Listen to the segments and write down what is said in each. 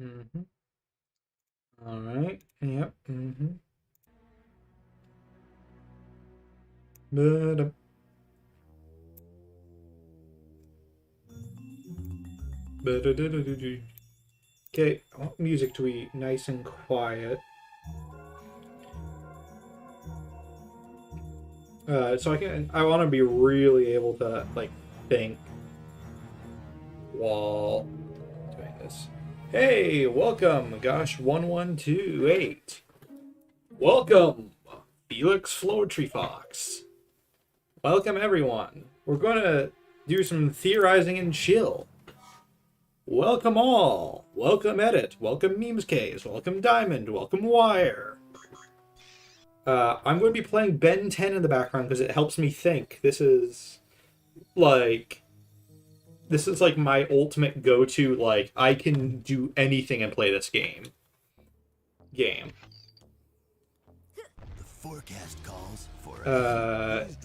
Mm-hmm. All right. Yep. Mm-hmm. Ba-dum. Ba-da-da-da-da-da. Okay, I want music to be nice and quiet. So I want to be really able to, like, think while doing this. Hey, welcome, gosh, 1128. Welcome, Felix Floetry Fox. Welcome, everyone. We're going to do some theorizing and chill. Welcome all. Welcome Edit. Welcome Memes Case. Welcome Diamond. Welcome Wire. I'm going to be playing Ben 10 in the background because it helps me think. Like this is like my ultimate go-to. Like I can do anything and play this game. The forecast calls for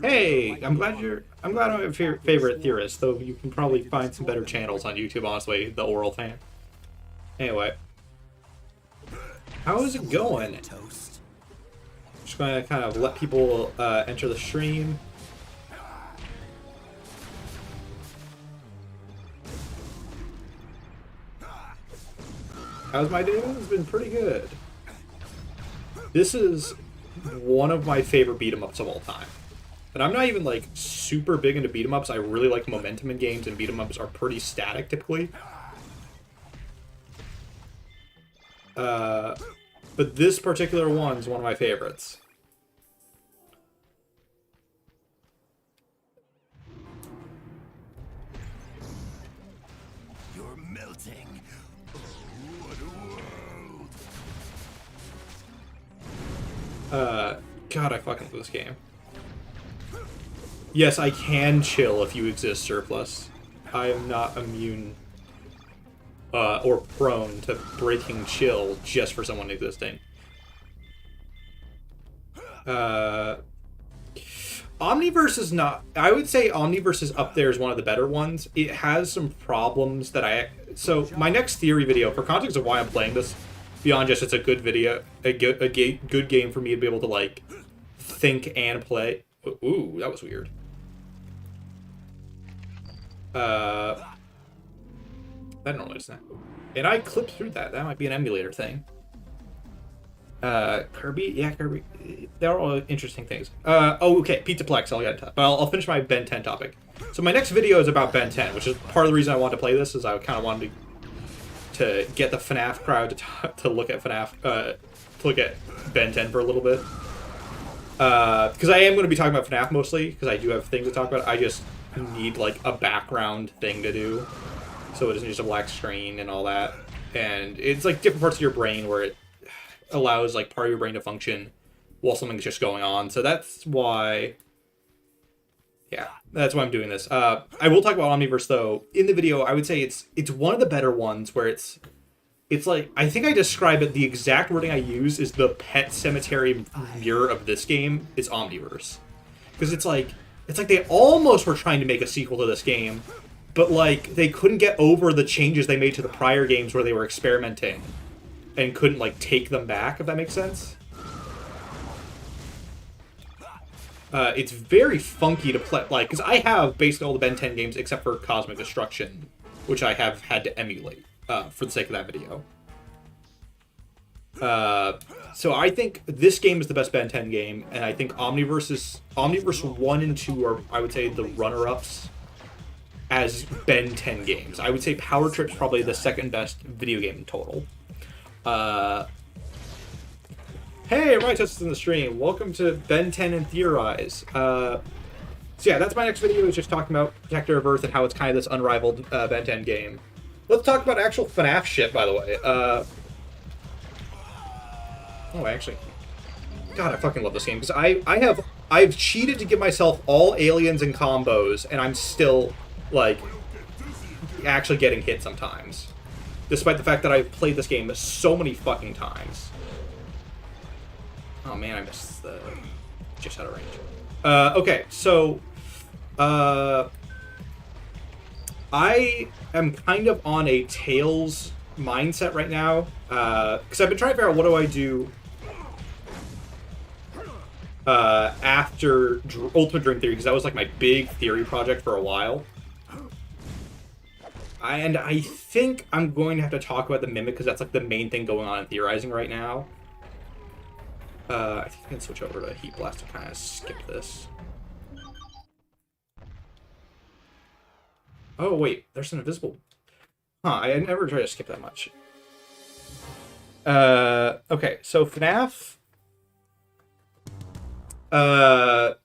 Hey, I'm glad I'm your favorite theorist, though you can probably find some better channels on YouTube, honestly, the oral fan. Anyway. How is it going? toast. Just gonna kind of let people enter the stream. How's my day? It's been pretty good. This is one of my favorite beat 'em ups of all time. And I'm not even like super big into beat 'em ups. I really like momentum in games, and beat 'em ups are pretty static typically. But this particular one's one of my favorites. You're melting. Oh, what a world. God, I fucking love this game. Yes, I can chill if you exist, Surplus. I am not immune or prone to breaking chill just for someone existing. Omniverse is not... I would say Omniverse is up there as one of the better ones. It has some problems that I... So, my next theory video, for context of why I'm playing this, beyond just it's a good video, a good game for me to be able to, like, think and play. Ooh, that was weird. I don't know what it's not. And I clipped through that. That might be an emulator thing. Kirby? Yeah, Kirby. They're all interesting things. Oh, okay. Pizzaplex, I'll get into that. But I'll finish my Ben 10 topic. So my next video is about Ben 10, which is part of the reason I wanted to play this, is I kind of wanted to get the FNAF crowd to look at FNAF, to look at Ben 10 for a little bit. Because I am going to be talking about FNAF mostly, because I do have things to talk about. I just need, like, a background thing to do, so it isn't just a black screen and all that. And it's, like, different parts of your brain where it allows, like, part of your brain to function while something's just going on. So that's why... Yeah, that's why I'm doing this. I will talk about Omniverse, though. In the video, I would say it's one of the better ones where it's like, I think I describe it, the exact wording I use is the Pet Cemetery mirror of this game is Omniverse. Because it's like they almost were trying to make a sequel to this game, but like they couldn't get over the changes they made to the prior games where they were experimenting and couldn't like take them back, if that makes sense. It's very funky to play, like, because I have basically all the Ben 10 games except for Cosmic Destruction, which I have had to emulate for the sake of that video. So I think this game is the best Ben 10 game, and I think Omniverse 1 and 2 are, I would say, the runner-ups as Ben 10 games. I would say Power Trip's probably the second best video game in total. Hey, Righteous in the stream. Welcome to Ben 10 and Theorize. So yeah, that's my next video, is just talking about Protector of Earth and how it's kind of this unrivaled Ben 10 game. Let's talk about actual FNAF shit, by the way. Oh, actually... God, I fucking love this game, because I've cheated to give myself all aliens and combos, and I'm still, like, actually getting hit sometimes. Despite the fact that I've played this game so many fucking times. Oh man, I missed the... just out of range. Okay, so... I am kind of on a Tales mindset right now, because I've been trying to figure out what do I do after Ultimate Dream Theory, because that was like my big theory project for a while. And I think I'm going to have to talk about the Mimic, because that's like the main thing going on in Theorizing right now. I think I can switch over to Heat Blast to kind of skip this. Oh wait, there's an invisible... Huh, I never try to skip that much. Okay, so FNAF... the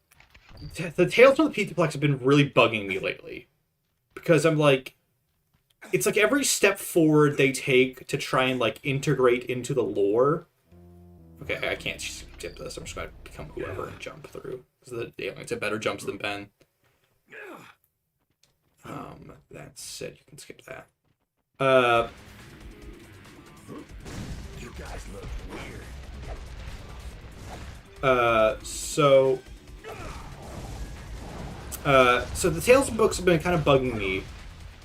Tales from the Pizzaplex have been really bugging me lately. Because I'm like... It's like every step forward they take to try and, like, integrate into the lore. Okay, I can't skip this. I'm just going to become whoever and jump through. Because the aliens have better jumps than Ben. That said, you can skip that. You guys look weird. So the Tales books have been kind of bugging me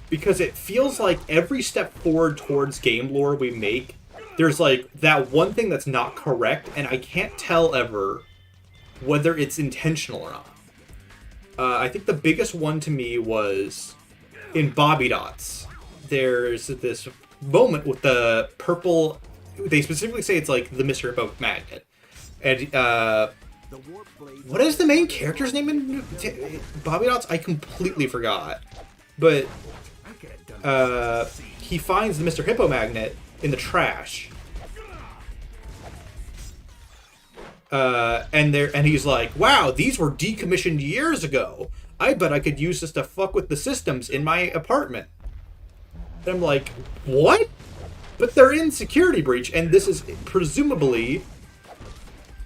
because it feels like every step forward towards game lore we make, there's like that one thing that's not correct, and I can't tell ever whether it's intentional or not. I think the biggest one to me was in Bobby Dots. There's this moment with the purple... They specifically say it's like the Mr. Hippo magnet. And, what is the main character's name in Bobby Dots? I completely forgot. But, he finds the Mr. Hippo magnet in the trash. And he's like, wow, these were decommissioned years ago. I bet I could use this to fuck with the systems in my apartment. And I'm like, what? But they're in Security Breach, and this is presumably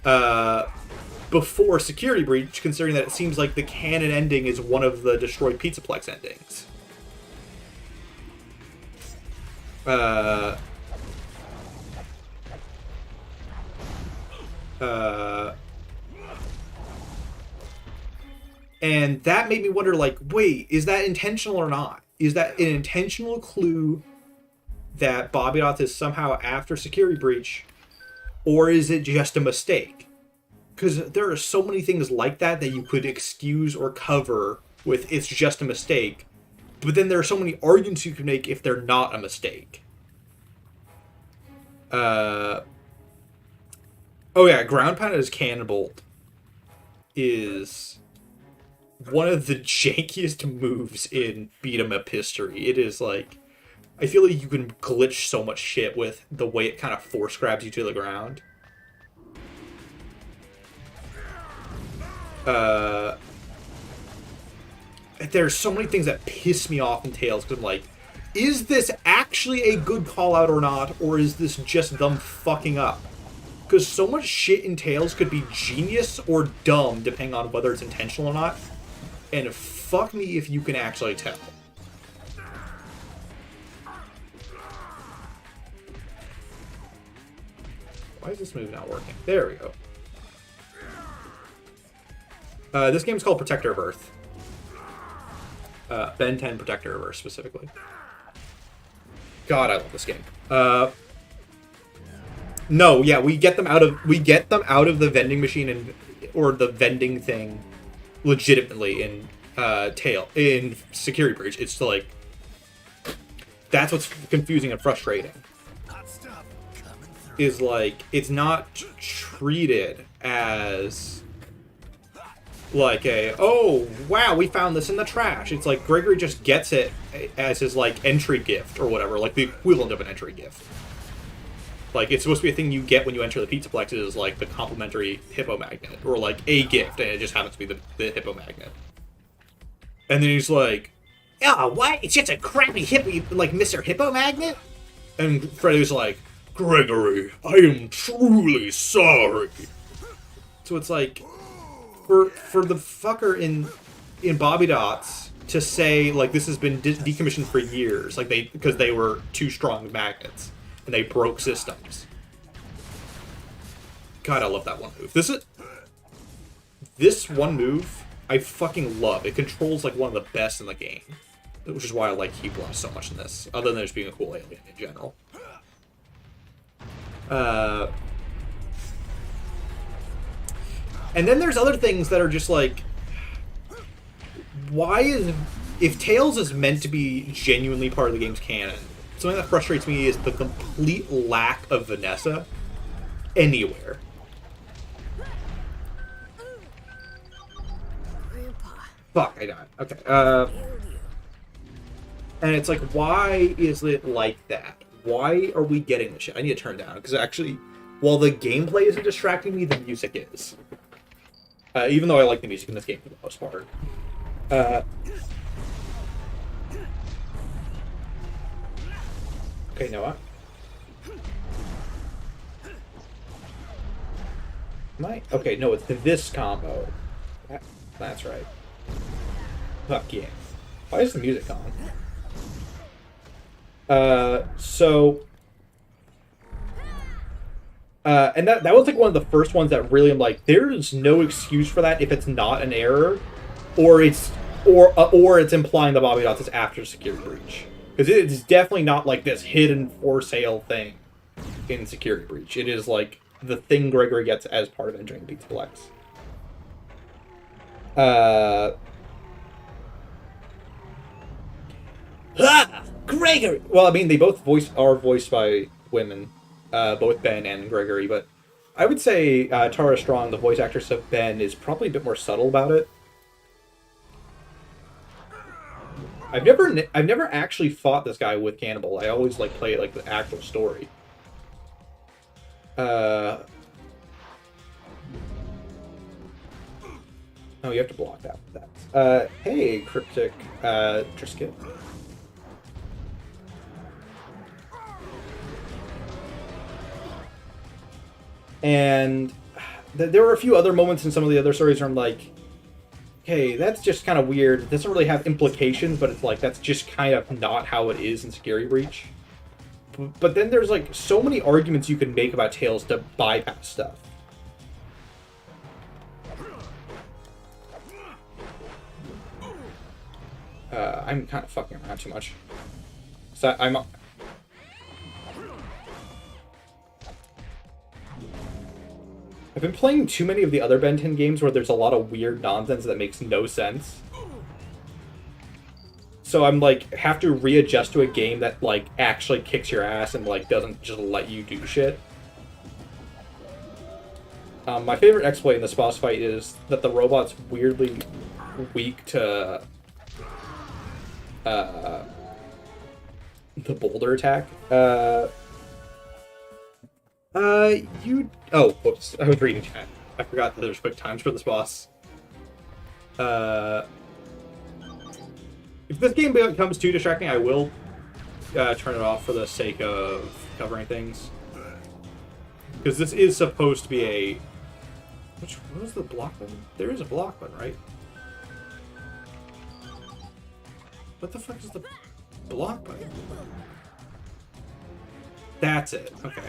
before Security Breach, considering that it seems like the canon ending is one of the destroyed Pizzaplex endings. And that made me wonder, like, wait, is that intentional or not? Is that an intentional clue that Bobby Dots is somehow after Security Breach, or is it just a mistake? Because there are so many things like that that you could excuse or cover with it's just a mistake, but then there are so many arguments you can make if they're not a mistake. Oh yeah, Ground Pound as Cannonbolt is one of the jankiest moves in beat-em-up history. It is like, I feel like you can glitch so much shit with the way it kind of force grabs you to the ground. There's so many things that piss me off in Tales, because I'm like, is this actually a good call out or not, or is this just them fucking up? Because so much shit in Tales could be genius or dumb, depending on whether it's intentional or not. And fuck me if you can actually tell. Why is this move not working? There we go. This game's called Protector of Earth. Ben 10 Protector of Earth, specifically. God, I love this game. No, yeah, we get them out of the vending machine or the vending thing legitimately in in Security Breach. It's like, that's what's confusing and frustrating. Is like, it's not treated as like a, oh wow, we found this in the trash. It's like Gregory just gets it as his like entry gift or whatever, like the equivalent of an entry gift. Like, it's supposed to be a thing you get when you enter the Pizzaplex, is like the complimentary Hippo magnet, or like a gift, and it just happens to be the Hippo magnet. And then he's like, oh, what? It's just a crappy hippie, like Mr. Hippo magnet? And Freddy's like, Gregory, I am truly sorry. So it's like, for the fucker in Bobby Dots to say, like, this has been decommissioned for years, like, because they were too strong magnets. And they broke systems. God, I love that one move. This one move, I fucking love. It controls like one of the best in the game. Which is why I like Heat Blast so much in this. Other than just being a cool alien in general. And then there's other things that are just like, why is, if Tails is meant to be genuinely part of the game's canon, something that frustrates me is the complete lack of Vanessa anywhere. Fuck, I died. Okay. And it's like, why is it like that? Why are we getting this shit? I need to turn down, because actually, while the gameplay isn't distracting me, the music is. Even though I like the music in this game for the most part. Okay, Noah. Okay, no, it's this combo. That's right. Fuck yeah. Why is the music on? And that was like one of the first ones that really I'm like, there's no excuse for that if it's not an error, or it's implying the Bobby Dots is after security breach, because it's definitely not like this hidden for sale thing in security breach. It is like the thing Gregory gets as part of entering Pizzaplex. Gregory. Well, I mean, they both are voiced by women, both Ben and Gregory. But I would say Tara Strong, the voice actress of Ben, is probably a bit more subtle about it. I've never actually fought this guy with Cannibal. I always like play like the actual story. Oh, you have to block that with that. Hey, Cryptic Trisket. And there were a few other moments in some of the other stories where I'm like, hey, that's just kind of weird. It doesn't really have implications, but it's like, that's just kind of not how it is in Security Breach. But then there's like so many arguments you can make about Tails to bypass stuff. I'm kind of fucking around too much. So I've been playing too many of the other Ben 10 games where there's a lot of weird nonsense that makes no sense. So I'm like, have to readjust to a game that like actually kicks your ass and like doesn't just let you do shit. My favorite exploit in this boss fight is that the robot's weirdly weak to the boulder attack. Oh, whoops. I was reading chat. I forgot that there's quick times for this boss. If this game becomes too distracting, I will turn it off for the sake of covering things. Because this is supposed to be a... What is the block button? There is a block button, right? What the fuck is the block button? That's it. Okay.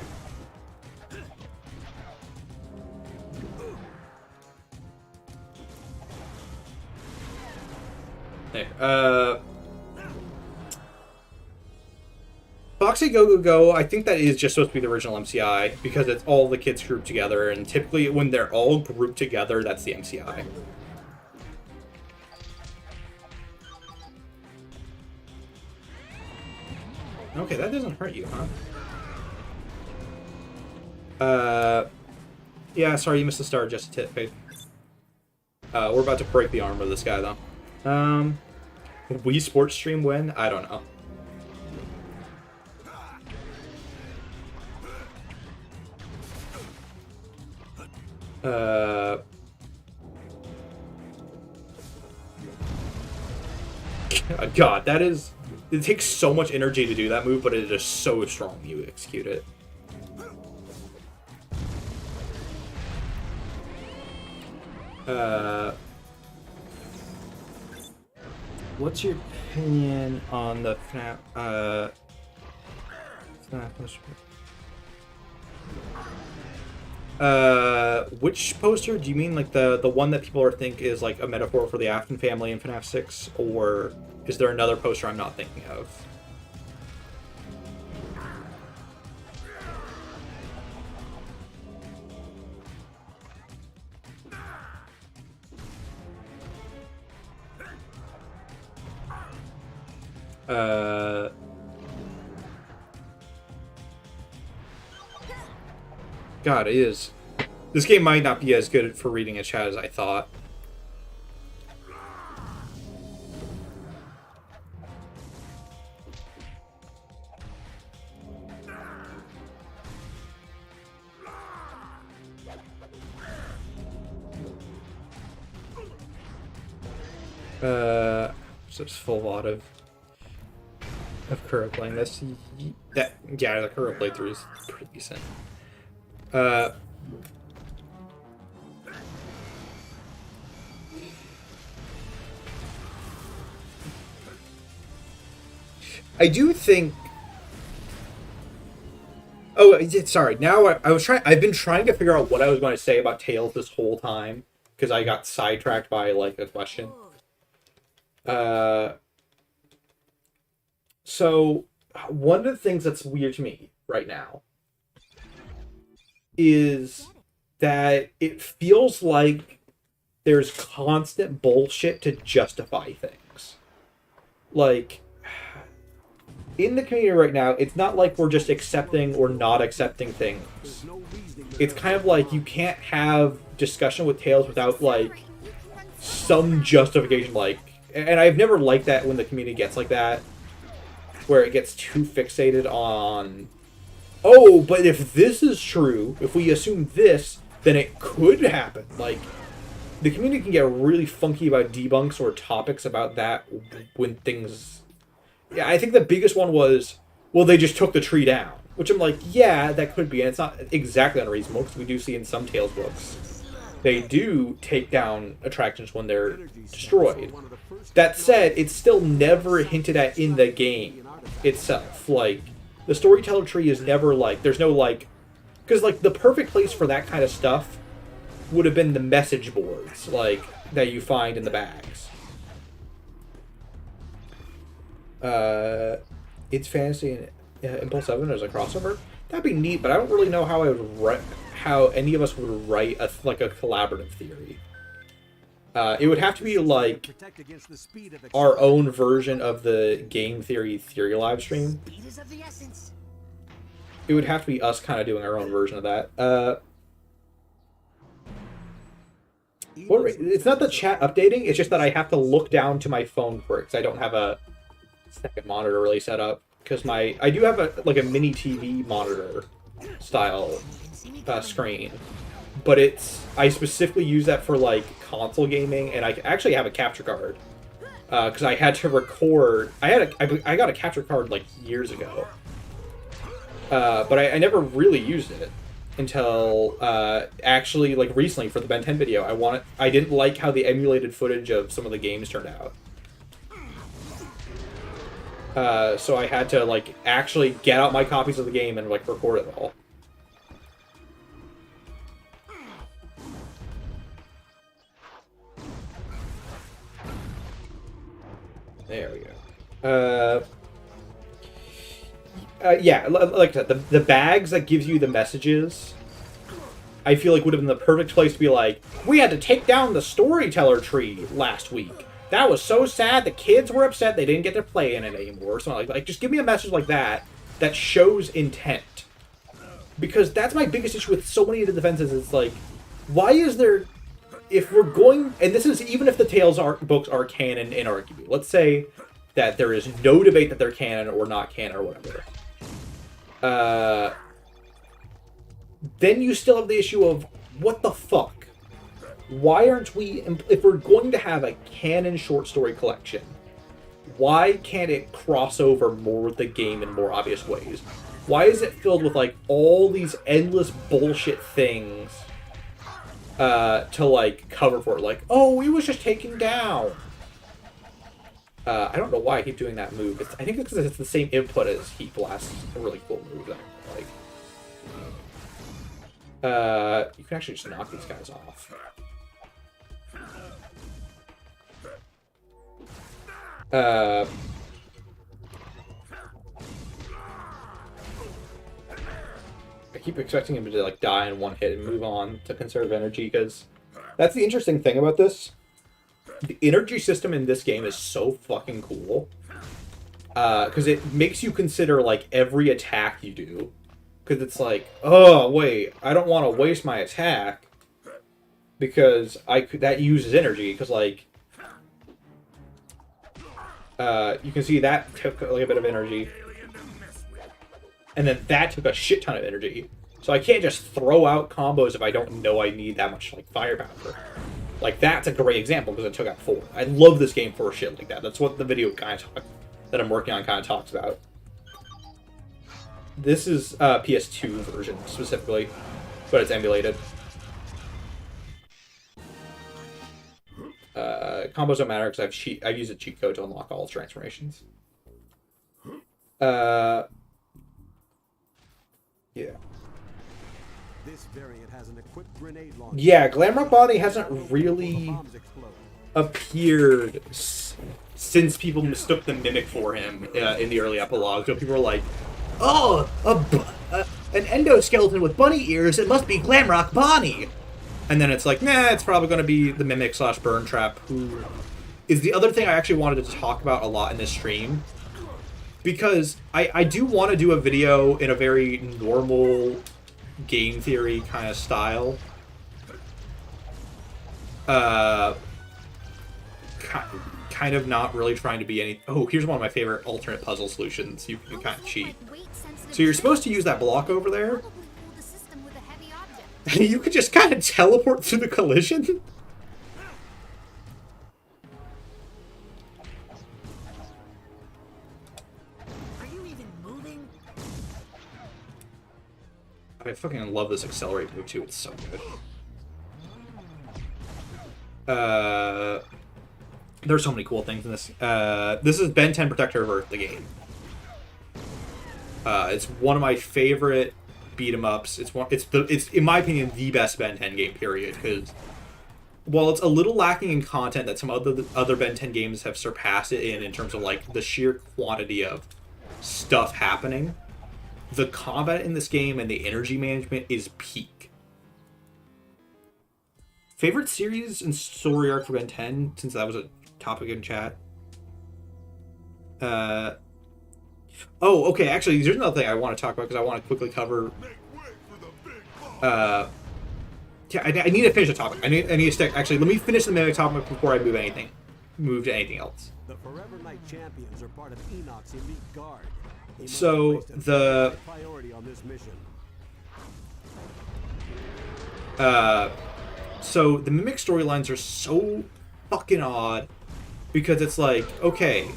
There. Foxy Go Go Go, I think that is just supposed to be the original MCI, because it's all the kids grouped together, and typically when they're all grouped together, that's the MCI. Okay, that doesn't hurt you, huh? Yeah, sorry, you missed the star, just a tit, babe. We're about to break the arm of this guy, though. Wii Sports stream when? I don't know. God, that is... It takes so much energy to do that move, but it is so strong when you execute it. What's your opinion on the FNAF, which poster? Do you mean like the one that people think is like a metaphor for the Afton family in FNAF 6, or is there another poster I'm not thinking of? Uh... God, it is. This game might not be as good for reading a chat as I thought. Just full lot of Kuro playing this. Yeah, the Kuro playthrough is pretty decent. I do think. Oh, sorry. Now I've been trying to figure out what I was going to say about Tales this whole time because I got sidetracked by like a question. So one of the things that's weird to me right now is that it feels like there's constant bullshit to justify things. Like, in the community right now, it's not like we're just accepting or not accepting things. It's kind of like you can't have discussion with Tales without, like, some justification, like... And I've never liked that when the community gets like that, where it gets too fixated on... Oh, but if this is true, if we assume this, then it could happen. Like, the community can get really funky about debunks or topics about that when things... Yeah, I think the biggest one was, well, they just took the tree down. Which I'm like, yeah, that could be, and it's not exactly unreasonable, because we do see in some Tales books, they do take down attractions when they're destroyed. That said, it's still never hinted at in the game itself. Like, the Storyteller tree is never, like, there's no, like... Because, like, the perfect place for that kind of stuff would have been the message boards, like, that you find in the bags. It's Fantasy and Impulse 7 as a crossover. That'd be neat, but I don't really know how I would write, how any of us would write a collaborative theory. It would have to be like our own version of the game theory live stream. It would have to be us kind of doing our own version of that. It's not the chat updating, it's just that I have to look down to my phone for it, because I don't have a second monitor really set up. Because I do have a mini TV monitor style screen, but I specifically use that for like console gaming, and I actually have a capture card because I had to record. I got a capture card like years ago, but I never really used it until actually like recently for the Ben 10 video. I didn't like how the emulated footage of some of the games turned out. So I had to, like, actually get out my copies of the game and, like, record it all. There we go. Yeah, like I said, the bags that gives you the messages, I feel like would have been the perfect place to be like, we had to take down the Storyteller tree last week. That was so sad. The kids were upset they didn't get to play in it anymore. So like, just give me a message like that that shows intent. Because that's my biggest issue with so many of the defenses. It's like, why is there... If we're going... And this is even if the Tales books are canon in arguably. Let's say that there is no debate that they're canon or not canon or whatever. Then you still have the issue of, what the fuck? Why aren't we, if we're going to have a canon short story collection, why can't it cross over more with the game in more obvious ways? Why is it filled with, like, all these endless bullshit things to, like, cover for it? Like, oh, he was just taken down. I don't know why I keep doing that move. I think it's because it's the same input as Heat Blast. It's a really cool move that I like. You can actually just knock these guys off. I keep expecting him to like die in one hit and move on to conserve energy, because that's the interesting thing about this. The energy system in this game is so fucking cool. Because it makes you consider, like, every attack you do. Because it's like, oh, wait, I don't want to waste my attack. Because that uses energy. Because, like, you can see that took like a bit of energy. And then that took a shit ton of energy. So I can't just throw out combos if I don't know I need that much, like, firepower. Like, that's a great example because it took out 4. I love this game for shit like that. That's what the video kind of that I'm working on kind of talks about. This is PS2 version specifically, but it's emulated. Combos don't matter because I've used a cheat code to unlock all its transformations. Yeah. This variant has an equipped grenade launcher. Yeah, Glamrock Bonnie hasn't really appeared since people mistook the Mimic for him in the early epilogue. So people were like, oh, an endoskeleton with bunny ears, it must be Glamrock Bonnie. And then it's like, nah, it's probably going to be the Mimic / Burn Trap, who is the other thing I actually wanted to talk about a lot in this stream. Because I do want to do a video in a very normal game theory kind of style. Kind of not really trying to be any... Oh, here's one of my favorite alternate puzzle solutions. You can kind of cheat. So you're supposed to use that block over there. And you could just kind of teleport through the collision. I fucking love this accelerate move too, it's so good. There's so many cool things in this. This is Ben 10 Protector of Earth, the game. It's one of my favorite beat 'em ups. It's in my opinion the best Ben 10 game, period, because while it's a little lacking in content that some other Ben 10 games have surpassed it in terms of like the sheer quantity of stuff happening, the combat in this game and the energy management is peak. Favorite series and story arc for Ben 10, since that was a topic in chat. Oh, okay, actually, there's another thing I want to talk about because I want to quickly cover... yeah, I need to finish the topic. I need to stick... Actually, let me finish the main topic before I move to anything else. The Forever Knight champions are part of Enoch's elite guard. So the Mimic storylines are so fucking odd because it's like, okay,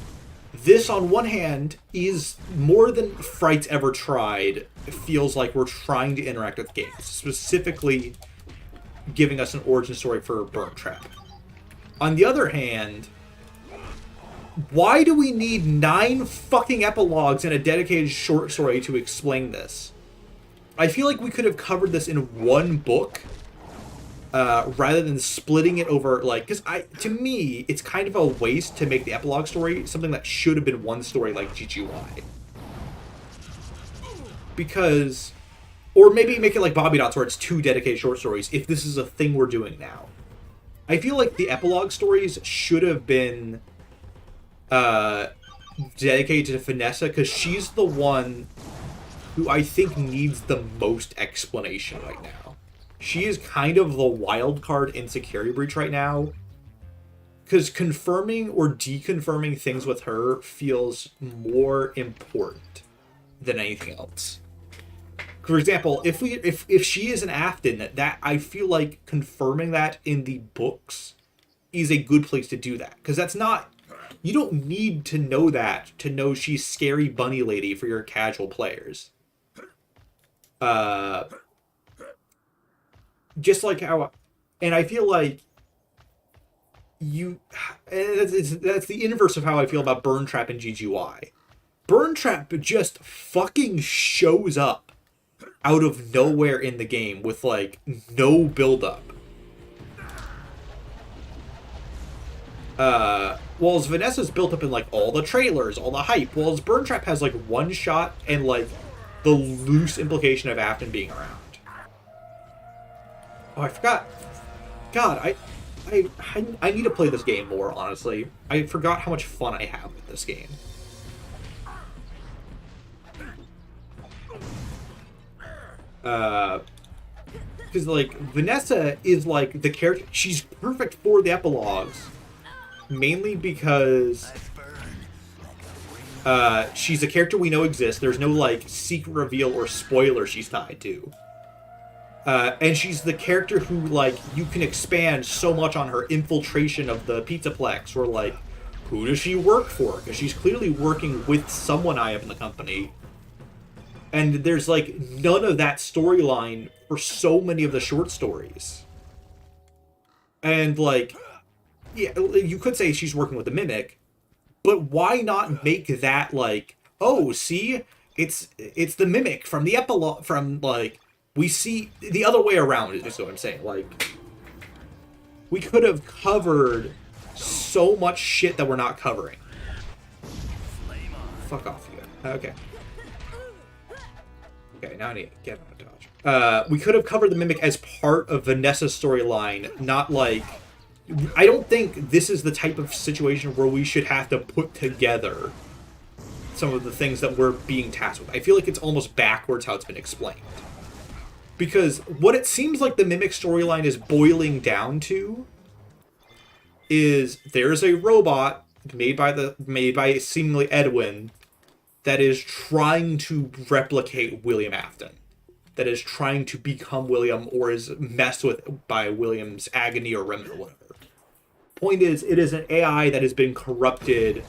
this on one hand is more than Fright's ever tried. It feels like we're trying to interact with games, specifically giving us an origin story for Burn Trap. On the other hand, why do we need 9 fucking epilogues and a dedicated short story to explain this? I feel like we could have covered this in one book, rather than splitting it over, like, because to me, it's kind of a waste to make the epilogue story something that should have been one story like GGY. Because, or maybe make it like Bobby Dots where it's 2 dedicated short stories, if this is a thing we're doing now. I feel like the epilogue stories should have been dedicated to Vanessa, because she's the one who I think needs the most explanation right now. She is kind of the wild card in Security Breach right now, because confirming or deconfirming things with her feels more important than anything else. For example, if she is an Afton, that I feel like confirming that in the books is a good place to do that, because that's not... You don't need to know that to know she's Scary Bunny Lady for your casual players. Just like how... And I feel like that's the inverse of how I feel about Burn Trap and GGY. Burn Trap just fucking shows up out of nowhere in the game with, like, no build-up. Whereas Vanessa's built up in, like, all the trailers, all the hype. Whereas Burn Trap has, like, one shot and, like, the loose implication of Afton being around. Oh, I forgot. God, I need to play this game more, honestly. I forgot how much fun I have with this game. Because, like, Vanessa is, like, the character... She's perfect for the epilogues. Mainly because... she's a character we know exists. There's no, like, secret reveal or spoiler she's tied to. And she's the character who, like, you can expand so much on her infiltration of the Pizzaplex, or, like, who does she work for? Because she's clearly working with someone high up in the company. And there's, like, none of that storyline for so many of the short stories. And, like, yeah, you could say she's working with the Mimic, but why not make that, like, oh, see? It's the Mimic from the epilogue, from, like, we see the other way around, is what I'm saying. Like, we could have covered so much shit that we're not covering. Fuck off, you guys. Okay. Okay, now I need to get on a dodge. We could have covered the Mimic as part of Vanessa's storyline, not like... I don't think this is the type of situation where we should have to put together some of the things that we're being tasked with. I feel like it's almost backwards how it's been explained. Because what it seems like the Mimic storyline is boiling down to is there's a robot made by seemingly Edwin that is trying to replicate William Afton. That is trying to become William, or is messed with by William's agony or remnant or whatever. Point is, it is an AI that has been corrupted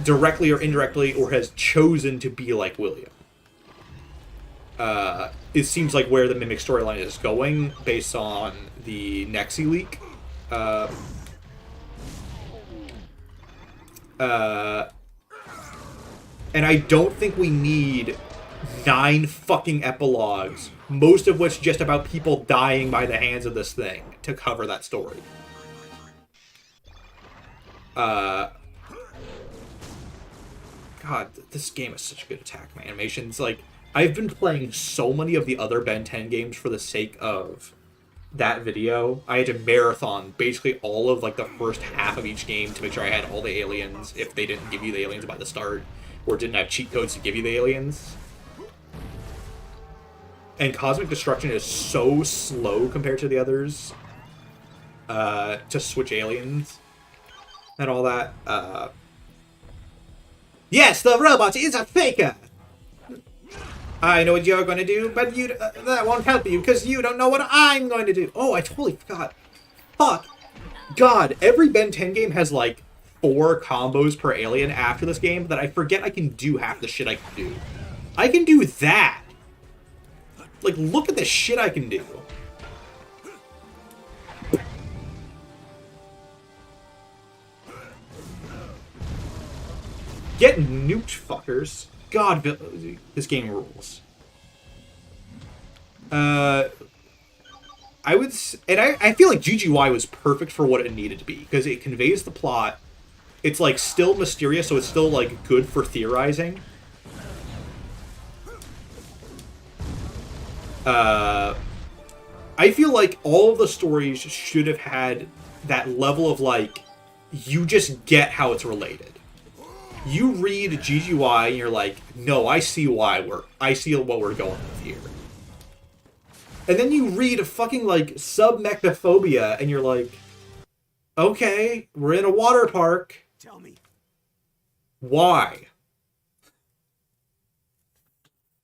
directly or indirectly, or has chosen to be like William. It seems like where the Mimic storyline is going, based on the Nexi leak. And I don't think we need 9 fucking epilogues, most of which just about people dying by the hands of this thing, to cover that story. God, this game is such a good attack animations. Like, I've been playing so many of the other Ben 10 games for the sake of that video. I had to marathon basically all of, like, the first half of each game to make sure I had all the aliens, if they didn't give you the aliens by the start, or didn't have cheat codes to give you the aliens. And Cosmic Destruction is so slow compared to the others, to switch aliens and all that. Yes, the robot is a faker! I know what you're going to do, but that won't help you, because you don't know what I'm going to do. Oh, I totally forgot. Fuck. God, every Ben 10 game has, like, 4 combos per alien after this game that I forget I can do half the shit I can do. I can do that! Like, look at the shit I can do. Get nuked, fuckers. God, this game rules. I feel like GGY was perfect for what it needed to be, because it conveys the plot. It's, like, still mysterious, so it's still, like, good for theorizing. I feel like all of the stories should have had that level of, like, you just get how it's related. You read GGY and you're like, no, I see what we're going with here. And then you read a fucking, like, Submechnophobia and you're like, okay, we're in a water park. Tell me. Why?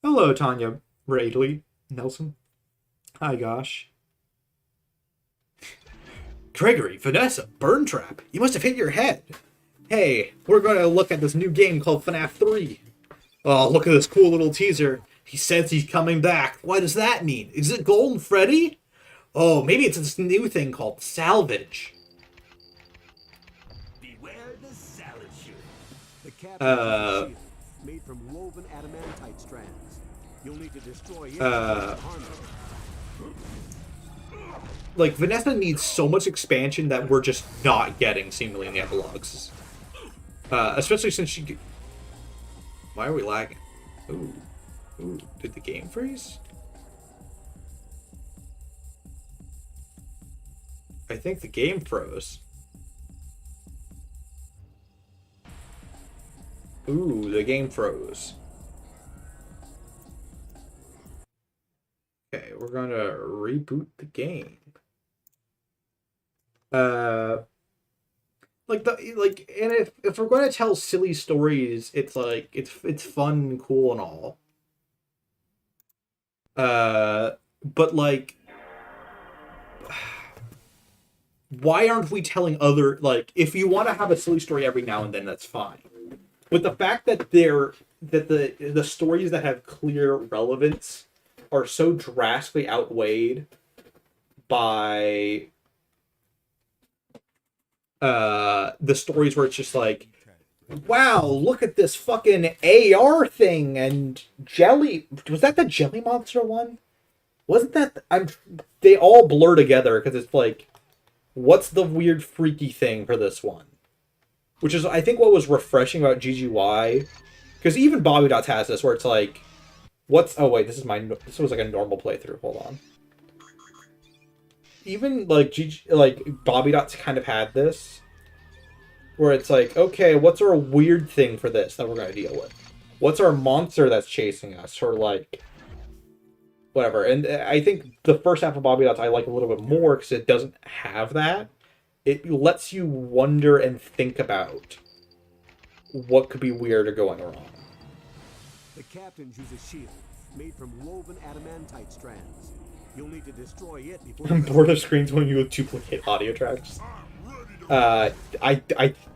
Hello, Tanya Radley Nelson. Hi, gosh. Gregory, Vanessa, Burn Trap. You must have hit your head. Hey, we're going to look at this new game called FNAF 3. Oh, look at this cool little teaser. He says he's coming back. What does that mean? Is it Golden Freddy? Oh, maybe it's this new thing called Salvage. Beware the salad shoot. The cap is made from woven adamantite strands. You'll need to destroy it to harm it. Like, Vanessa needs so much expansion that we're just not getting, seemingly, in the epilogues. Especially since she... Why are we lagging? Ooh. Ooh, did the game freeze? I think the game froze. Ooh, the game froze. Okay, we're gonna reboot the game. And if we're going to tell silly stories, it's like it's fun and cool and all. But like, why aren't we telling other, like, if you want to have a silly story every now and then, that's fine. But the fact that the stories that have clear relevance are so drastically outweighed by the stories where it's just like, wow, look at this fucking AR thing and jelly. Was that the jelly monster one? Wasn't that? They all blur together because it's like, what's the weird freaky thing for this one? Which is, I think, what was refreshing about GGY, because even Bobby Dots has this, where it's like, what's? Oh wait, this was like a normal playthrough. Hold on. Even like Bobby Dots kind of had this, where it's like, okay, what's our weird thing for this that we're gonna deal with? What's our monster that's chasing us, or like, whatever. And I think the first half of Bobby Dots I like a little bit more because it doesn't have that. It lets you wonder and think about what could be weird or going wrong. The captains use a shield made from woven adamantite strands. You'll need to destroy it before. I'm bored of screens when you duplicate audio tracks. I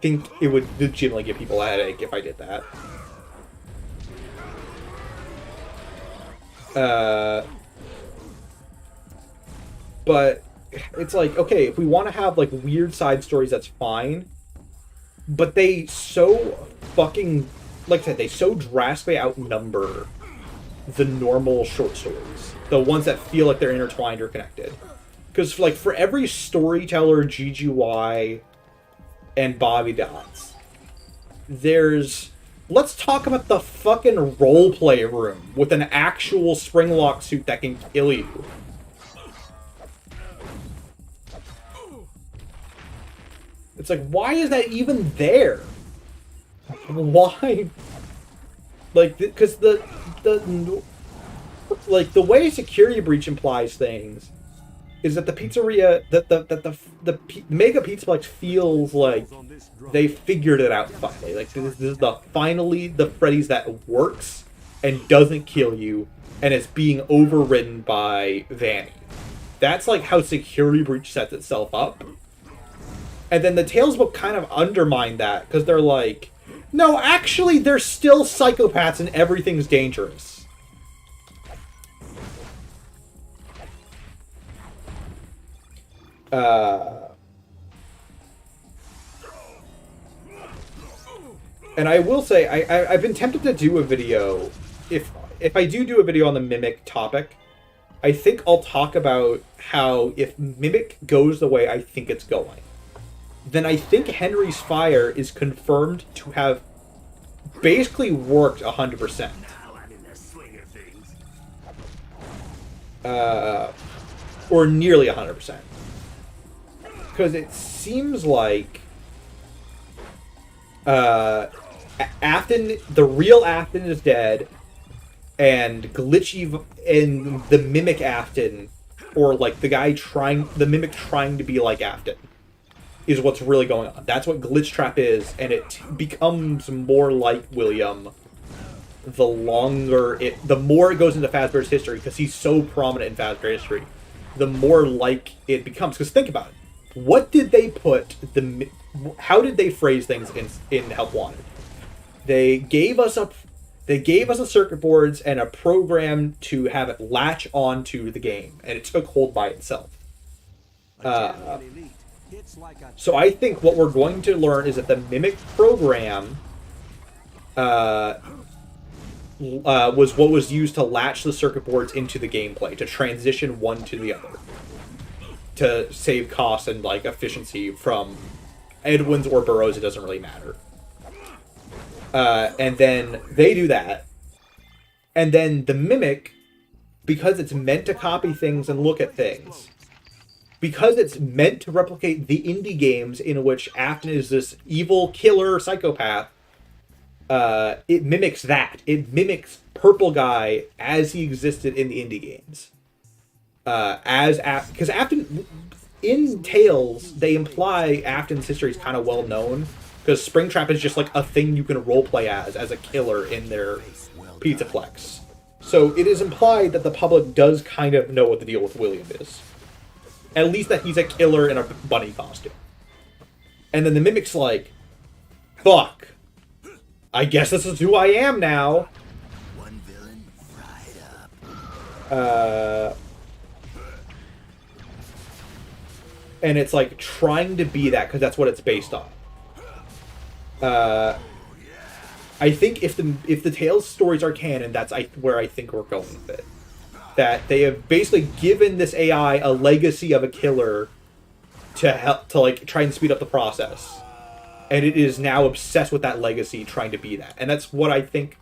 think it would legitimately give people a headache if I did that. But it's like, okay, if we want to have like weird side stories, that's fine. But they so fucking, like I said, they so drastically outnumber the normal short stories, the ones that feel like they're intertwined or connected. Because like for every Storyteller, GGY, and Bobby Dots, there's, let's talk about the fucking roleplay room with an actual springlock suit that can kill you. It's like, why is that even there? Why? Like, because the way Security Breach implies things is that the pizzeria, the Mega Pizzaplex feels like they figured it out finally. Like, this is finally the Freddy's that works and doesn't kill you, and it's being overridden by Vanny. That's like how Security Breach sets itself up. And then the Tales book kind of undermine that, because they're like, no, actually, there's still psychopaths and everything's dangerous. And I will say, I've been tempted to do a video. If I do a video on the Mimic topic, I think I'll talk about how if Mimic goes the way I think it's going, then I think Henry's Fire is confirmed to have basically worked 100%. Now I'm in the swing of things. Or nearly 100%. Because it seems like Afton, the real Afton is dead, and Glitchy and the Mimic Afton, or like the Mimic trying to be like Afton, is what's really going on. That's what Glitch Trap is, and it becomes more like William the more it goes into Fazbear's history, because he's so prominent in Fazbear's history, the more like it becomes. Because think about it. What did they how did they phrase things in Help Wanted? They gave us a circuit boards and a program to have it latch onto the game, and it took hold by itself. So I think what we're going to learn is that the Mimic program was what was used to latch the circuit boards into the gameplay, to transition one to the other, to save costs and like efficiency from Edwin's or Burroughs. It doesn't really matter. And then they do that, and then the Mimic, because it's meant to copy things and look at things, because it's meant to replicate the indie games in which Afton is this evil killer psychopath, it mimics that. It mimics Purple Guy as he existed in the indie games. Because Afton, in Tales, they imply Afton's history is kind of well known, because Springtrap is just like a thing you can roleplay as a killer in their Pizzaplex. So it is implied that the public does kind of know what the deal with William is. At least that he's a killer in a bunny costume. And then the Mimic's like, fuck, I guess this is who I am now. One villain fried up. And it's like trying to be that because that's what it's based on. I think if the Tales stories are canon, that's where I think we're going with it. That they have basically given this AI a legacy of a killer to help to like try and speed up the process, and it is now obsessed with that legacy, trying to be that. And that's what I think.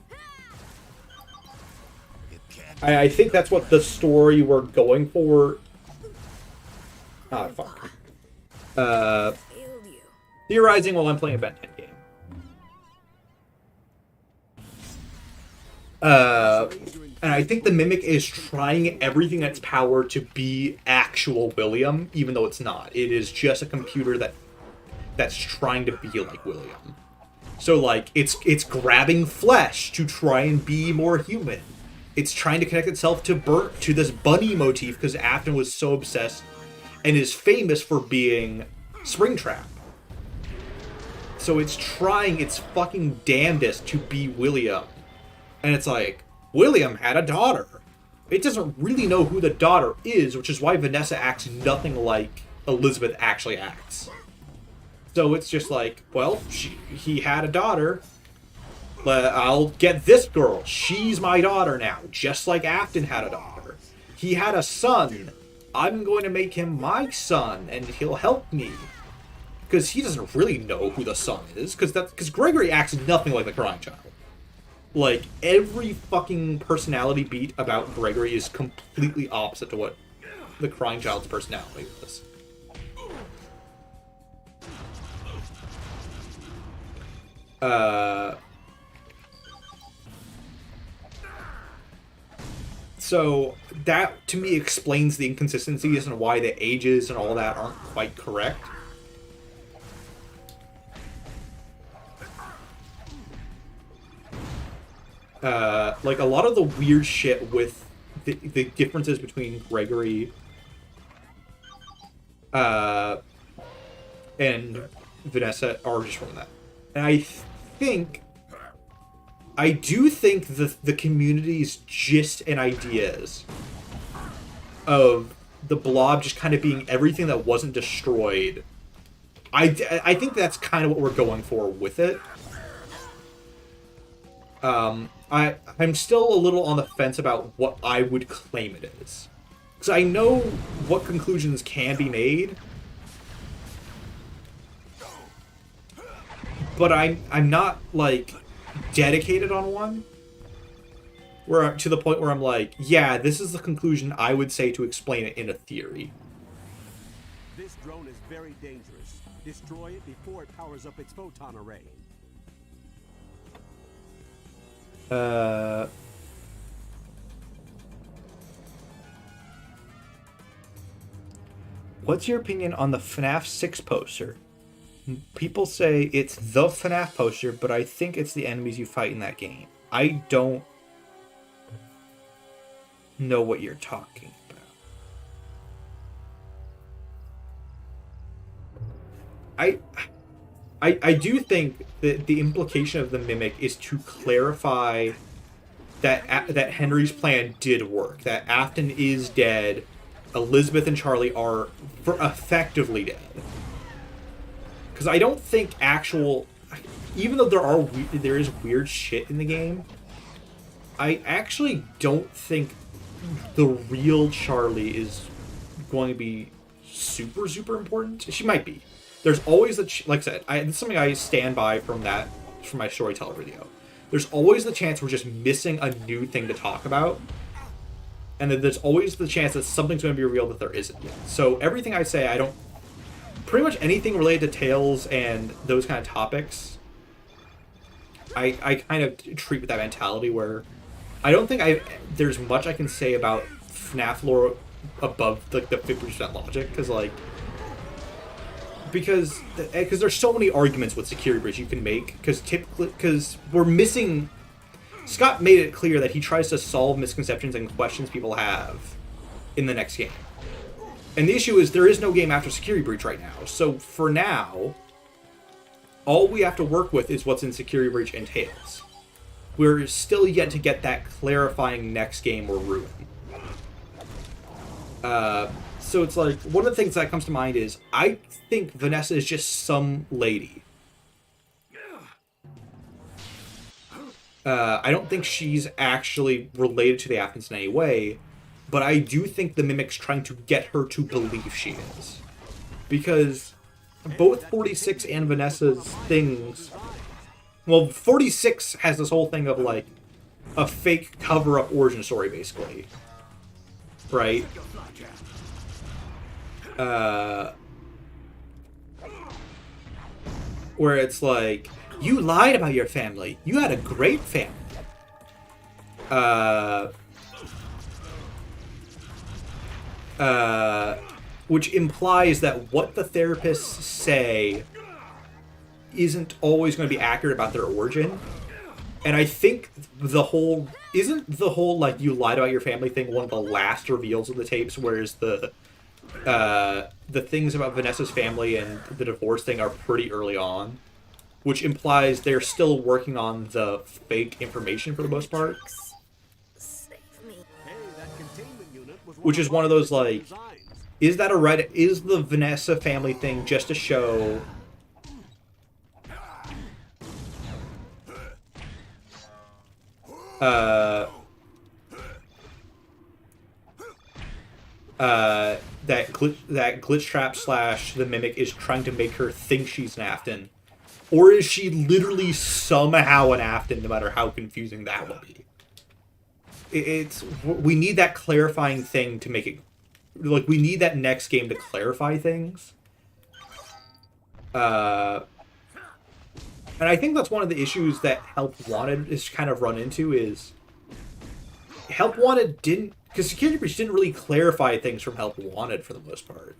I think that's what the story we're going for. Ah, fuck. Theorizing while I'm playing a Ben 10 game. And I think the Mimic is trying everything in its power to be actual William, even though it's not. It is just a computer that's trying to be like William. So like it's grabbing flesh to try and be more human. It's trying to connect itself to this bunny motif because Afton was so obsessed and is famous for being Springtrap. So it's trying its fucking damnedest to be William. And it's like, William had a daughter. It doesn't really know who the daughter is, which is why Vanessa acts nothing like Elizabeth actually acts. So it's just like, well, he had a daughter. I'll get this girl. She's my daughter now, just like Afton had a daughter. He had a son. I'm going to make him my son, and he'll help me. Because he doesn't really know who the son is, because Gregory acts nothing like the crying child. Like, every fucking personality beat about Gregory is completely opposite to what the crying child's personality is. So, that, to me, explains the inconsistencies and why the ages and all that aren't quite correct. Like, a lot of the weird shit with the differences between Gregory and Vanessa are just from that. And I do think the community's gist and ideas of the Blob just kind of being everything that wasn't destroyed, I think that's kind of what we're going for with it. I'm still a little on the fence about what I would claim it is. Because I know what conclusions can be made. But I'm not, like, dedicated on one. To the point where I'm like, yeah, this is the conclusion I would say to explain it in a theory. This drone is very dangerous. Destroy it before it powers up its photon array. What's your opinion on the FNAF 6 poster? People say it's the FNAF poster, but I think it's the enemies you fight in that game. I don't know what you're talking about. I do think that the implication of the Mimic is to clarify that Henry's plan did work. That Afton is dead. Elizabeth and Charlie are effectively dead. Because I don't think even though there is weird shit in the game, I actually don't think the real Charlie is going to be super, super important. She might be. There's always like I said, it's something I stand by from my Storyteller video. There's always the chance we're just missing a new thing to talk about. And then there's always the chance that something's going to be revealed that there isn't yet. So everything I say, pretty much anything related to Tales and those kind of topics, I kind of treat with that mentality where I don't think there's much I can say about FNAF lore above like the 50% logic, because like because there's so many arguments with security breach you can make, because we're missing. Scott made it clear that he tries to solve misconceptions and questions people have in the next game. And the issue is there is no game after security breach right now. So for now, all we have to work with is what's in security breach and Tales. We're still yet to get that clarifying next game or Ruin. So it's like, one of the things that comes to mind is, I think Vanessa is just some lady. I don't think she's actually related to the Aftons in any way, but I do think the Mimic's trying to get her to believe she is. Because both 46 and Vanessa's things... Well, 46 has this whole thing of, like, a fake cover-up origin story, basically. Right? Where it's like, you lied about your family. You had a great family. Which implies that what the therapists say isn't always going to be accurate about their origin. And I think isn't the whole, like, you lied about your family thing one of the last reveals of the tapes, whereas the things about Vanessa's family and the divorce thing are pretty early on, which implies they're still working on the fake information for the most part. Which is one of those, like, is the Vanessa family thing just a show? That glitch trap / the Mimic is trying to make her think she's an Afton, or is she literally somehow an Afton, no matter how confusing that will be? We need that clarifying thing to make it, like, we need that next game to clarify things. And I think that's one of the issues that Help Wanted is kind of run into, is Help Wanted didn't, because Security Breach didn't really clarify things from Help Wanted for the most part.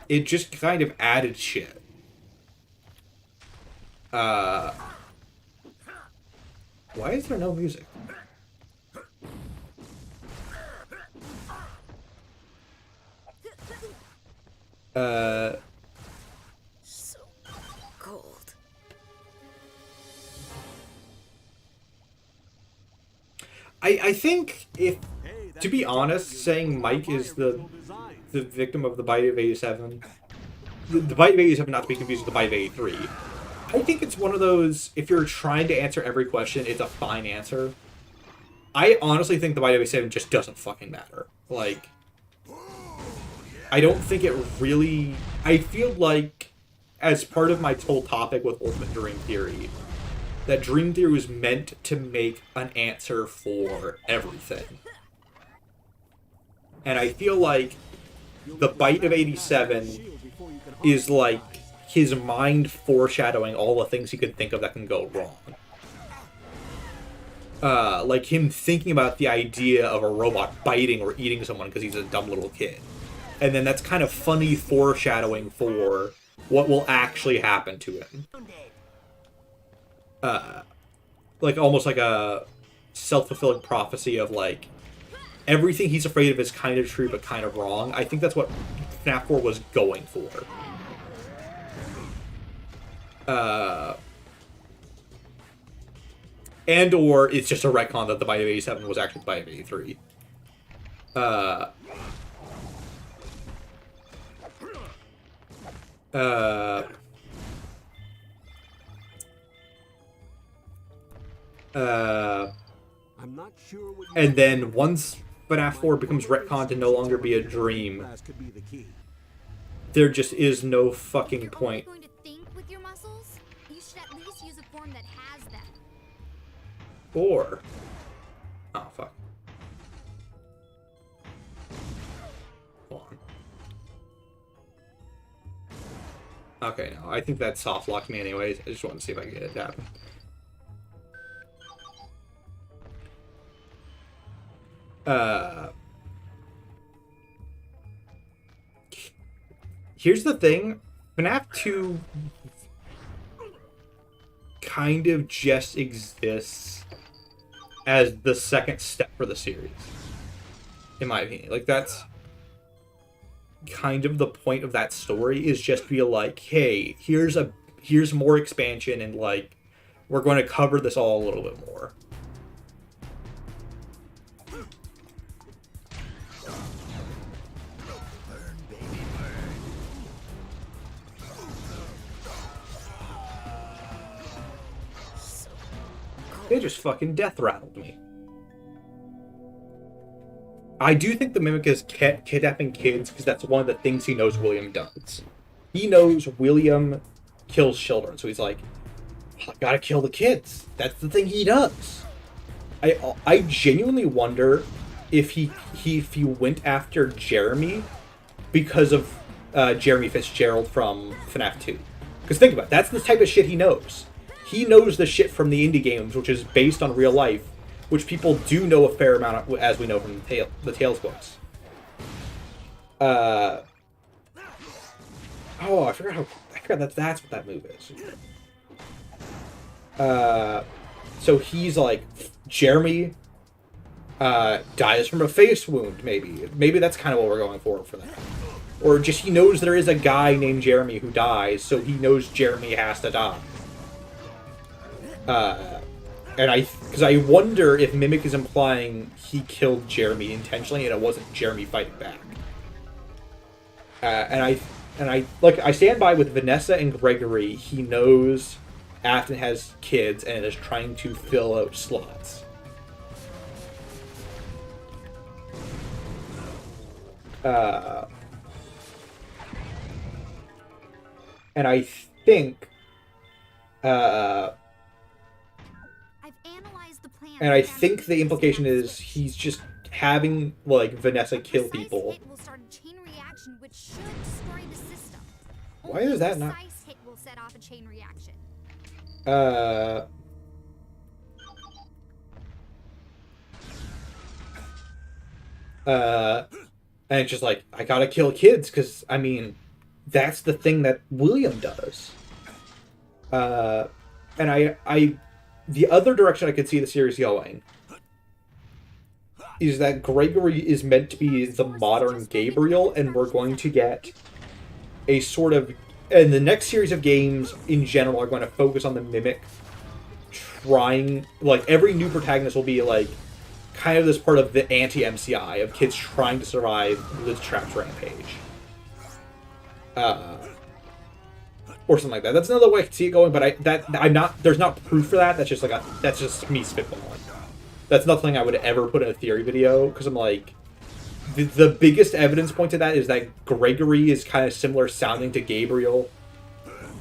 It just kind of added shit. Why is there no music? So cold. I think, if, to be honest, saying Mike is the victim of the Bite of 87, the Bite of 87 not to be confused with the Bite of 83, I think it's one of those, if you're trying to answer every question, it's a fine answer. I honestly think the Bite of 87 just doesn't fucking matter. Like, I don't think it really... I feel like, as part of my whole topic with Ultimate Dream Theory, that Dream Theory was meant to make an answer for everything. And I feel like the Bite of 87 is like his mind foreshadowing all the things he could think of that can go wrong. Like him thinking about the idea of a robot biting or eating someone because he's a dumb little kid. And then that's kind of funny foreshadowing for what will actually happen to him. Like almost like a self-fulfilling prophecy of like, everything he's afraid of is kind of true but kind of wrong. I think that's what FNAF 4 was going for. And or it's just a retcon that the Bite of 87 was actually the Bite of 83. I'm not sure what And then once FNAF 4 becomes retcon to no longer be a dream, could be the key. there just is no fucking point. You're only going to think with your muscles? You should at least use a form that has them. Or... oh, fuck. Hold on. Okay, no, I think that soft locked me anyways. I just wanted to see if I could get it to happen. Here's the thing. FNAF 2 kind of just exists as the second step for the series. In my opinion. Like, that's kind of the point of that story, is just be like, hey, here's more expansion, and like, we're going to cover this all a little bit more. They just fucking death rattled me. I do think the Mimic is kidnapping kids because that's one of the things he knows William does. He knows William kills children, so he's like, I gotta kill the kids. That's the thing he does. I genuinely wonder if he went after Jeremy because of Jeremy Fitzgerald from FNAF 2. Because think about it, that's the type of shit he knows. He knows the shit from the indie games, which is based on real life, which people do know a fair amount of, as we know from the Tales books. Oh, I forgot that's what that move is. So he's like, Jeremy dies from a face wound, maybe. Maybe that's kind of what we're going for that. Or just he knows there is a guy named Jeremy who dies, so he knows Jeremy has to die. Because I wonder if Mimic is implying he killed Jeremy intentionally and it wasn't Jeremy fighting back. And I stand by with Vanessa and Gregory. He knows Afton has kids and is trying to fill out slots. And I think, and I think the implication is he's just having like Vanessa kill people. Why is that not? And it's just like, I gotta kill kids because I mean, that's the thing that William does. And the other direction I could see the series going is that Gregory is meant to be the modern Gabriel, and we're going to get a sort of... And the next series of games, in general, are going to focus on the Mimic trying... Like, every new protagonist will be, like, kind of this part of the anti-MCI, of kids trying to survive the Trapped Rampage. Or something like that. That's another way I can see it going, but there's not proof for that. That's just that's just me spitballing. That's nothing I would ever put in a theory video, because I'm like, the biggest evidence point to that is that Gregory is kind of similar sounding to Gabriel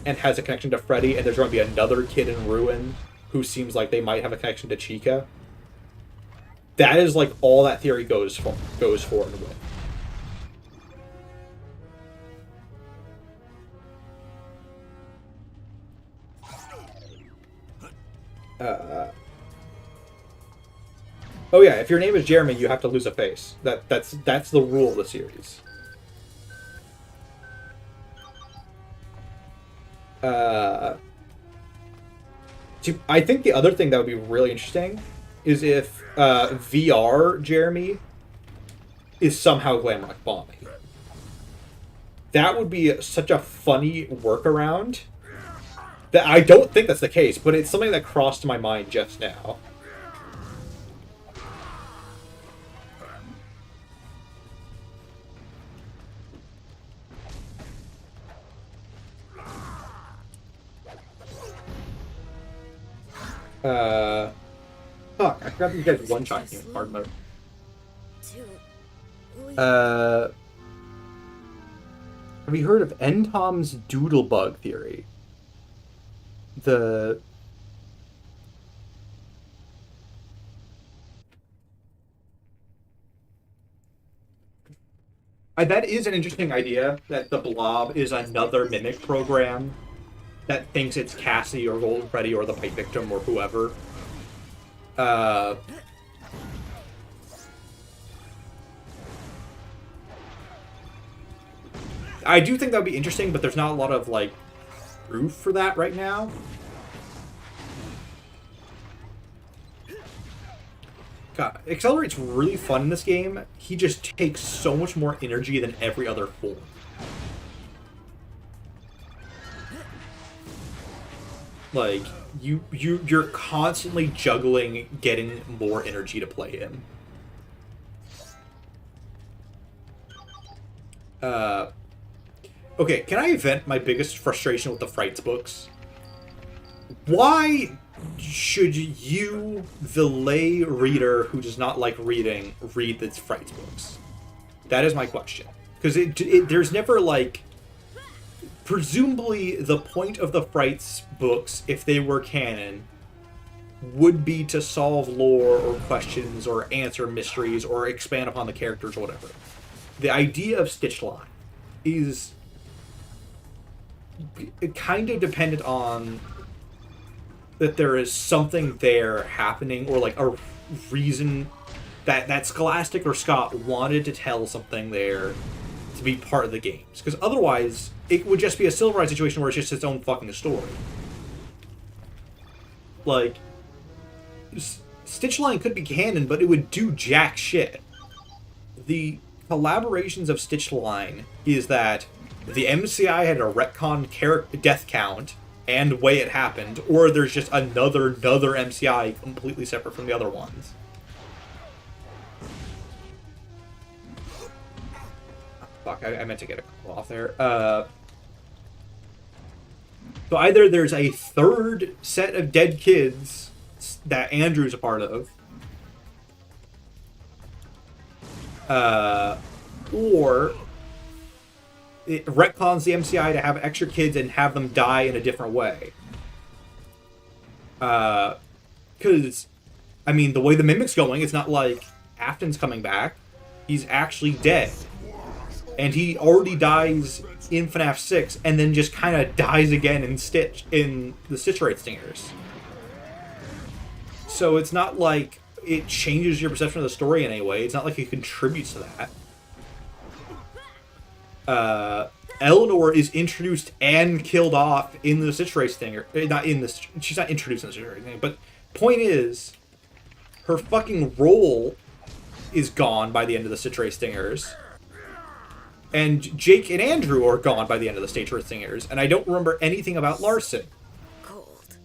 and has a connection to Freddy, and there's going to be another kid in Ruin who seems like they might have a connection to Chica. That is like all that theory goes for and with. Oh yeah, if your name is Jeremy, you have to lose a face. That's the rule of the series. I think the other thing that would be really interesting is if VR Jeremy is somehow Glamrock bombing. That would be such a funny workaround. That I don't think that's the case, but it's something that crossed my mind just now. Fuck, I forgot you guys one-shot me in hard mode. Have you heard of Entom's Doodlebug theory? That is an interesting idea, that the Blob is another Mimic program that thinks it's Cassie or Golden Freddy or the Pipe Victim or whoever. I do think that would be interesting, but there's not a lot of, like, proof for that right now. God, Accelerate's really fun in this game. He just takes so much more energy than every other form. Like, you're constantly juggling getting more energy to play him. Okay, can I vent my biggest frustration with the Frights books? Why should you, the lay reader who does not like reading, read the Frights books? That is my question. Because there's never, like... Presumably, the point of the Frights books, if they were canon, would be to solve lore or questions or answer mysteries or expand upon the characters or whatever. The idea of Stitchline is kind of dependent on that there is something there happening, or like a reason that Scholastic or Scott wanted to tell something there to be part of the games. Because otherwise, it would just be a Silvereye situation where it's just its own fucking story. Like, Stitchline could be canon, but it would do jack shit. The collaborations of Stitchline is that the MCI had a retcon death count and way it happened, or there's just another MCI completely separate from the other ones. Fuck, I meant to get a couple off there. So either there's a third set of dead kids that Andrew's a part of, or it retcons the MCI to have extra kids and have them die in a different way. Because, I mean, the way the Mimic's going, it's not like Afton's coming back. He's actually dead. And he already dies in FNAF 6, and then just kind of dies again in the Stitch Rate Stingers. So it's not like it changes your perception of the story in any way. It's not like it contributes to that. Eleanor is introduced and killed off in the Stitch Rate Stinger. Not in this. She's not introduced in the Stitch Rate Stinger. But point is, her fucking role is gone by the end of the Stitch Rate Stingers. And Jake and Andrew are gone by the end of the Stitch Rate Stingers. And I don't remember anything about Larson. Cold.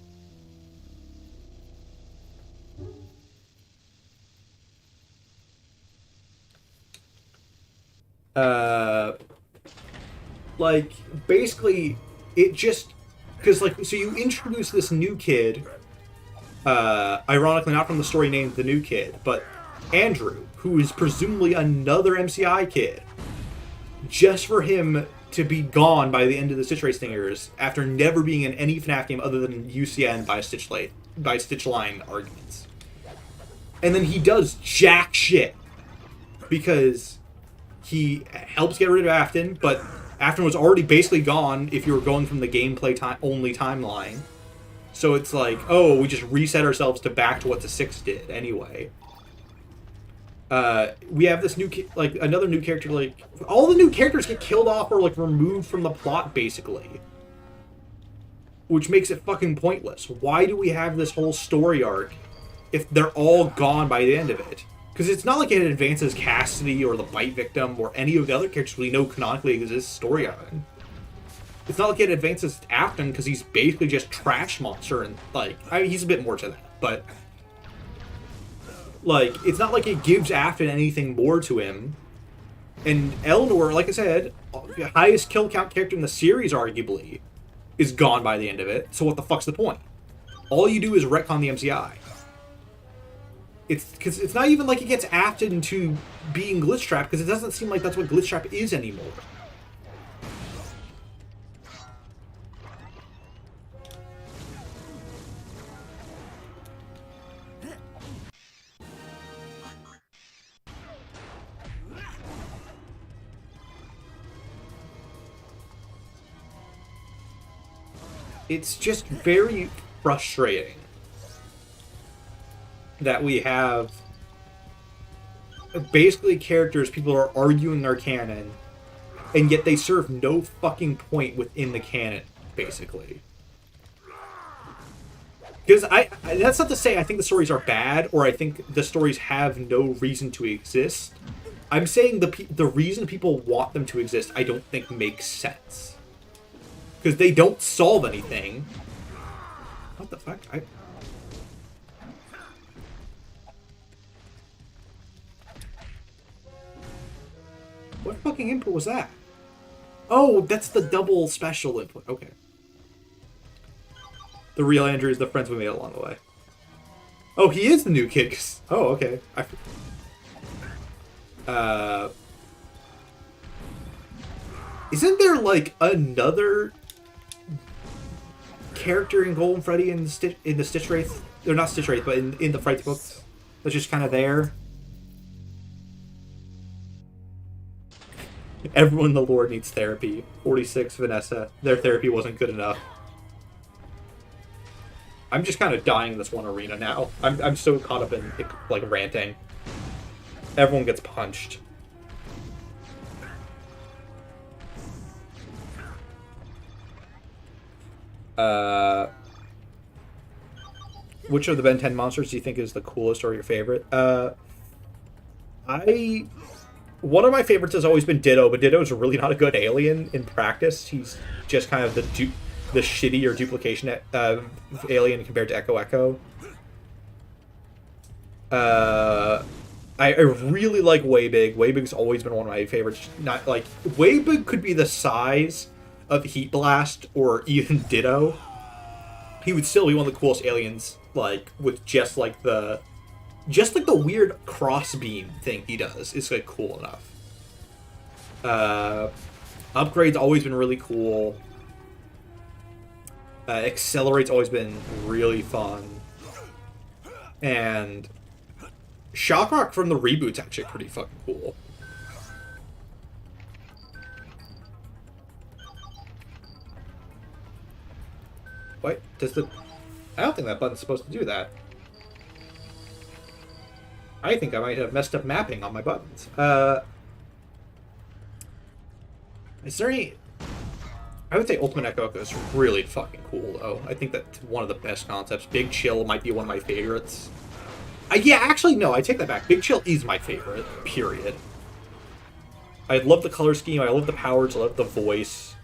Like, basically, it just... Because, like, so you introduce this new kid, ironically not from the story named The New Kid, but Andrew, who is presumably another MCI kid, just for him to be gone by the end of the Stitch Rate Stingers after never being in any FNAF game other than UCN by Stitchline arguments. And then he does jack shit because he helps get rid of Afton, but Afton was already basically gone if you were going from the gameplay only timeline. So it's like, oh, we just reset ourselves back to what the 6 did anyway. We have this new, like, another new character, like, all the new characters get killed off or, like, removed from the plot, basically. Which makes it fucking pointless. Why do we have this whole story arc if they're all gone by the end of it? Because it's not like it advances Cassidy or the Bite Victim or any of the other characters we know canonically exist story on. It's not like it advances Afton because he's basically just Trash Monster and, like, he's a bit more to that, but... Like, it's not like it gives Afton anything more to him. And Eleanor, like I said, the highest kill count character in the series, arguably, is gone by the end of it. So what the fuck's the point? All you do is retcon the MCI. It's not even like it gets Afton to being Glitch Trap, because it doesn't seem like that's what Glitch Trap is anymore. It's just very frustrating that we have basically characters people are arguing are canon and yet they serve no fucking point within the canon, basically. Because that's not to say I think the stories are bad, or I think the stories have no reason to exist. I'm saying the reason people want them to exist, I don't think makes sense. Because they don't solve anything. What the fuck? What fucking input was that? Oh, that's the double special input. Okay. The real Andrew is the friends we made along the way. Oh, he is the new kid. Oh, okay. Isn't there like another character in Golden Freddy in the Stitch Wraith? They're not Stitch Wraith, but in the Fright books, that's just kind of there. Everyone in the lore needs therapy. 46 Vanessa. Their therapy wasn't good enough. I'm just kind of dying in this one arena now. I'm so caught up in like ranting. Everyone gets punched. Which of the Ben 10 monsters do you think is the coolest or your favorite? One of my favorites has always been Ditto, but Ditto's really not a good alien in practice. He's just kind of the shitty or duplication alien compared to Echo. I really like Waybig. Waybig's always been one of my favorites. Not like Waybig could be the size of Heat Blast or even Ditto. He would still be one of the coolest aliens, like with just like the weird cross beam thing he does is like cool enough. Upgrade's always been really cool. Accelerate's always been really fun. And Shockrock from the reboot's actually pretty fucking cool. What? I don't think that button's supposed to do that. I think I might have messed up mapping on my buttons. Is there any... I would say Ultimate Echo is really fucking cool, though. I think that's one of the best concepts. Big Chill might be one of my favorites. Yeah, actually, no, I take that back. Big Chill is my favorite, period. I love the color scheme, I love the powers, I love the voice.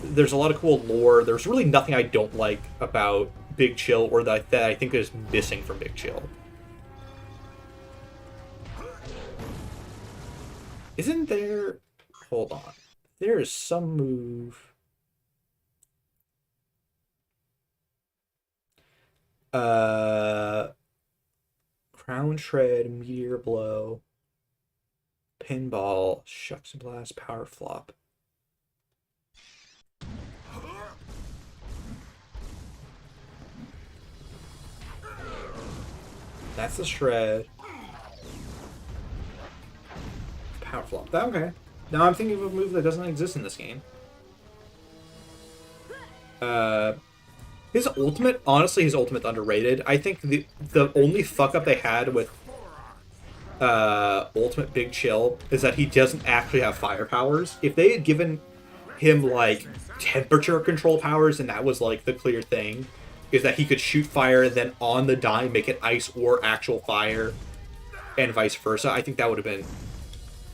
There's a lot of cool lore. There's really nothing I don't like about Big Chill, or that I think is missing from Big Chill. Isn't there... Hold on. There is some move... Crown Shred, Meteor Blow, Pinball, Shucks and Blast, Power Flop. That's the Shred. Power Flop. Okay. Now I'm thinking of a move that doesn't exist in this game. His ultimate, honestly, his ultimate's underrated. I think the only fuck up they had with Ultimate Big Chill is that he doesn't actually have fire powers. If they had given him like temperature control powers, and that was like the clear thing, is that he could shoot fire and then on the dime make it ice or actual fire, and vice versa, I think that would have been...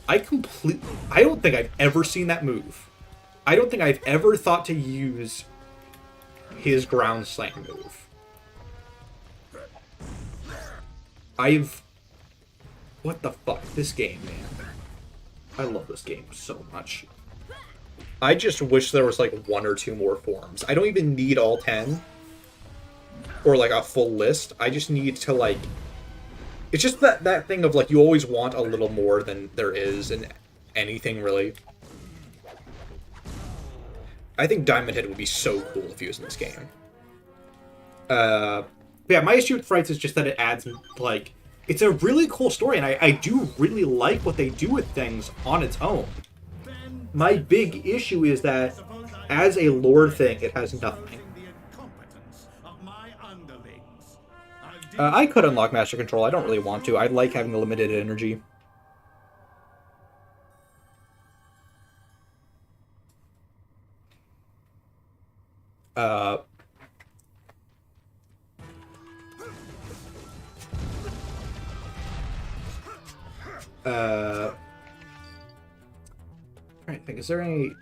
I don't think I've ever seen that move. I don't think I've ever thought to use his ground slam move. What the fuck? This game, man. I love this game so much. I just wish there was like one or two more forms. I don't even need all 10. Or like a full list. I just need to like... It's just that thing of like you always want a little more than there is in anything, really. I think Diamond Head would be so cool if he was in this game. Yeah, my issue with Frights is just that it adds, like... It's a really cool story, and I do really like what they do with things on its own. My big issue is that, as a lore thing, it has nothing. I could unlock Master Control. I don't really want to. I like having the limited energy. Uh, trying to think, is there any?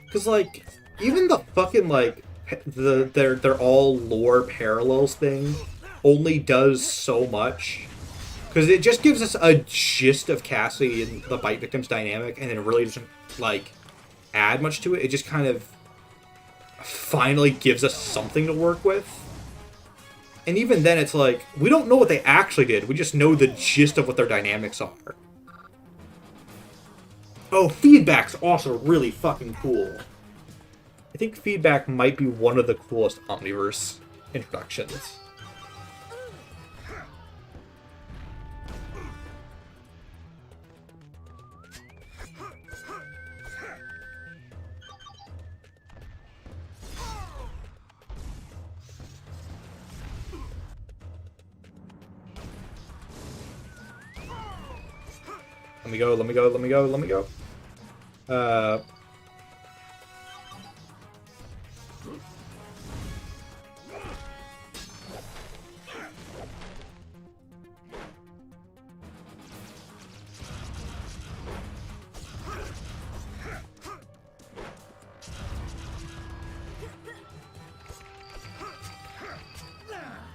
Because like, even the fucking like they're all lore parallels thing only does so much. Because it just gives us a gist of Cassie and the bite victim's dynamic, and it really doesn't like add much to it. It just kind of finally gives us something to work with. And even then, it's like, we don't know what they actually did. We just know the gist of what their dynamics are. Oh, feedback's also really fucking cool. I think feedback might be one of the coolest Omniverse introductions. Let me go, let me go, let me go, let me go.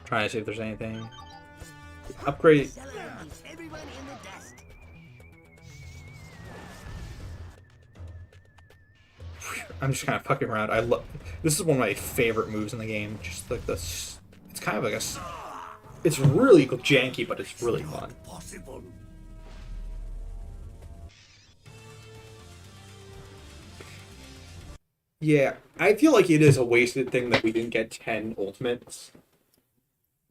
Trying to see if there's anything. Upgrade. Everyone in the dust. I'm just kind of fucking around. I love. This is one of my favorite moves in the game. Just like this. It's kind of like a. It's really janky, but it's really fun. Possible. Yeah, I feel like it is a wasted thing that we didn't get 10 ultimates.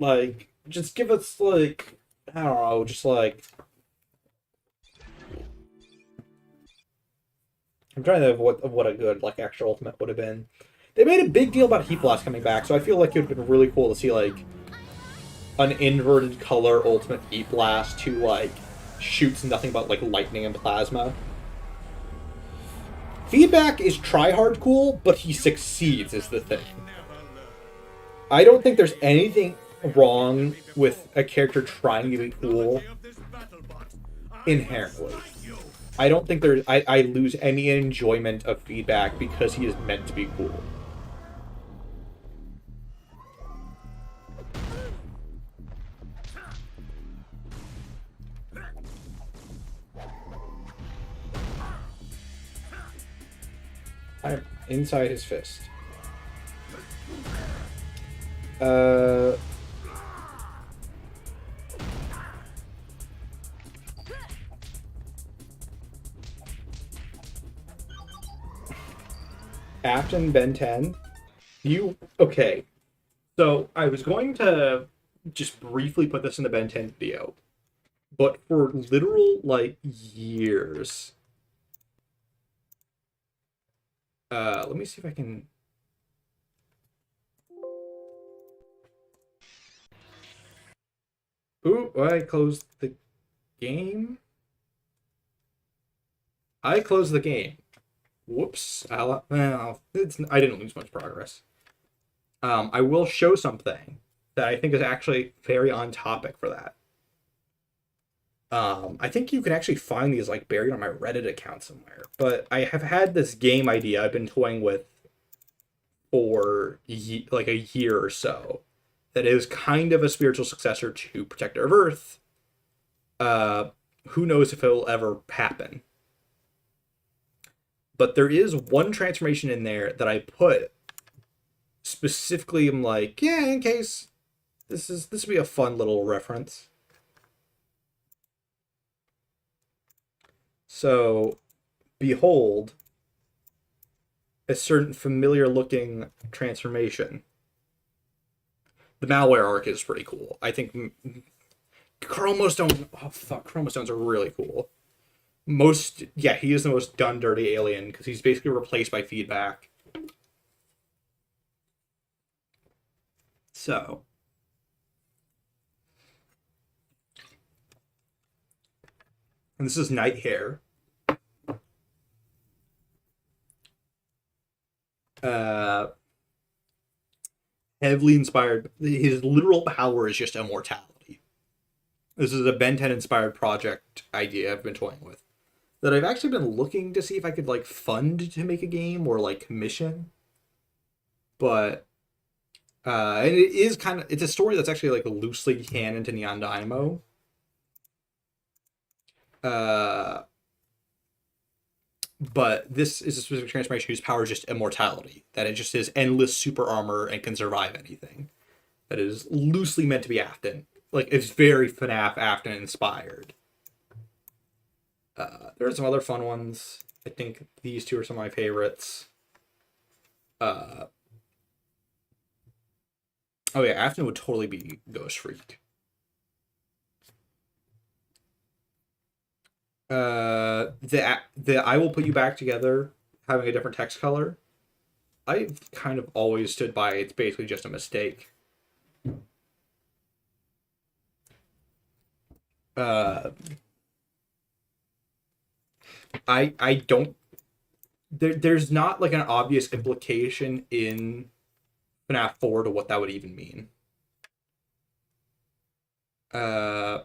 Like, just give us, like, I don't know, just like... I'm trying to think of what a good, like, extra ultimate would have been. They made a big deal about Heat Blast coming back, so I feel like it would have been really cool to see, like, an inverted color ultimate Heat Blast who, like, shoots nothing but, like, lightning and plasma. Feedback is try-hard cool, but he succeeds is the thing. I don't think there's anything wrong with a character trying to be cool inherently. I don't think there's... I lose any enjoyment of feedback because he is meant to be cool. I'm inside his fist. Afton, Ben 10. You... Okay. So, I was going to just briefly put this in the Ben 10 video. But for literal, like, years... let me see if I can... Ooh, I closed the game? I closed the game. Whoops. Well, I didn't lose much progress. I will show something that I think is actually very on topic for that. I think you can actually find these like buried on my Reddit account somewhere. But I have had this game idea I've been toying with for like a year or so that is kind of a spiritual successor to Protector of Earth. Who knows if it will ever happen. But there is one transformation in there that I put specifically. I'm like, yeah, in case this would be a fun little reference. So, behold, a certain familiar looking transformation. The malware arc is pretty cool. I think Chromostones. Oh fuck, Chromostones are really cool. He is the most done dirty alien because he's basically replaced by feedback. So, and this is Night Hair. heavily inspired. His literal power is just immortality. This is a Ben 10 inspired project idea I've been toying with, that I've actually been looking to see if I could like fund to make a game or like commission. But and it is kind of, it's a story that's actually like loosely canon to Neon Dynamo. But this is a specific transformation whose power is just immortality. That it just is endless super armor and can survive anything. That is loosely meant to be Afton. Like, it's very FNAF Afton inspired. There are some other fun ones. I think these two are some of my favorites. Oh yeah, Afton would totally be Ghost Freak. The I will put you back together, having a different text color, I've kind of always stood by it's basically just a mistake. I don't, there's not like an obvious implication in FNAF 4 to what that would even mean. I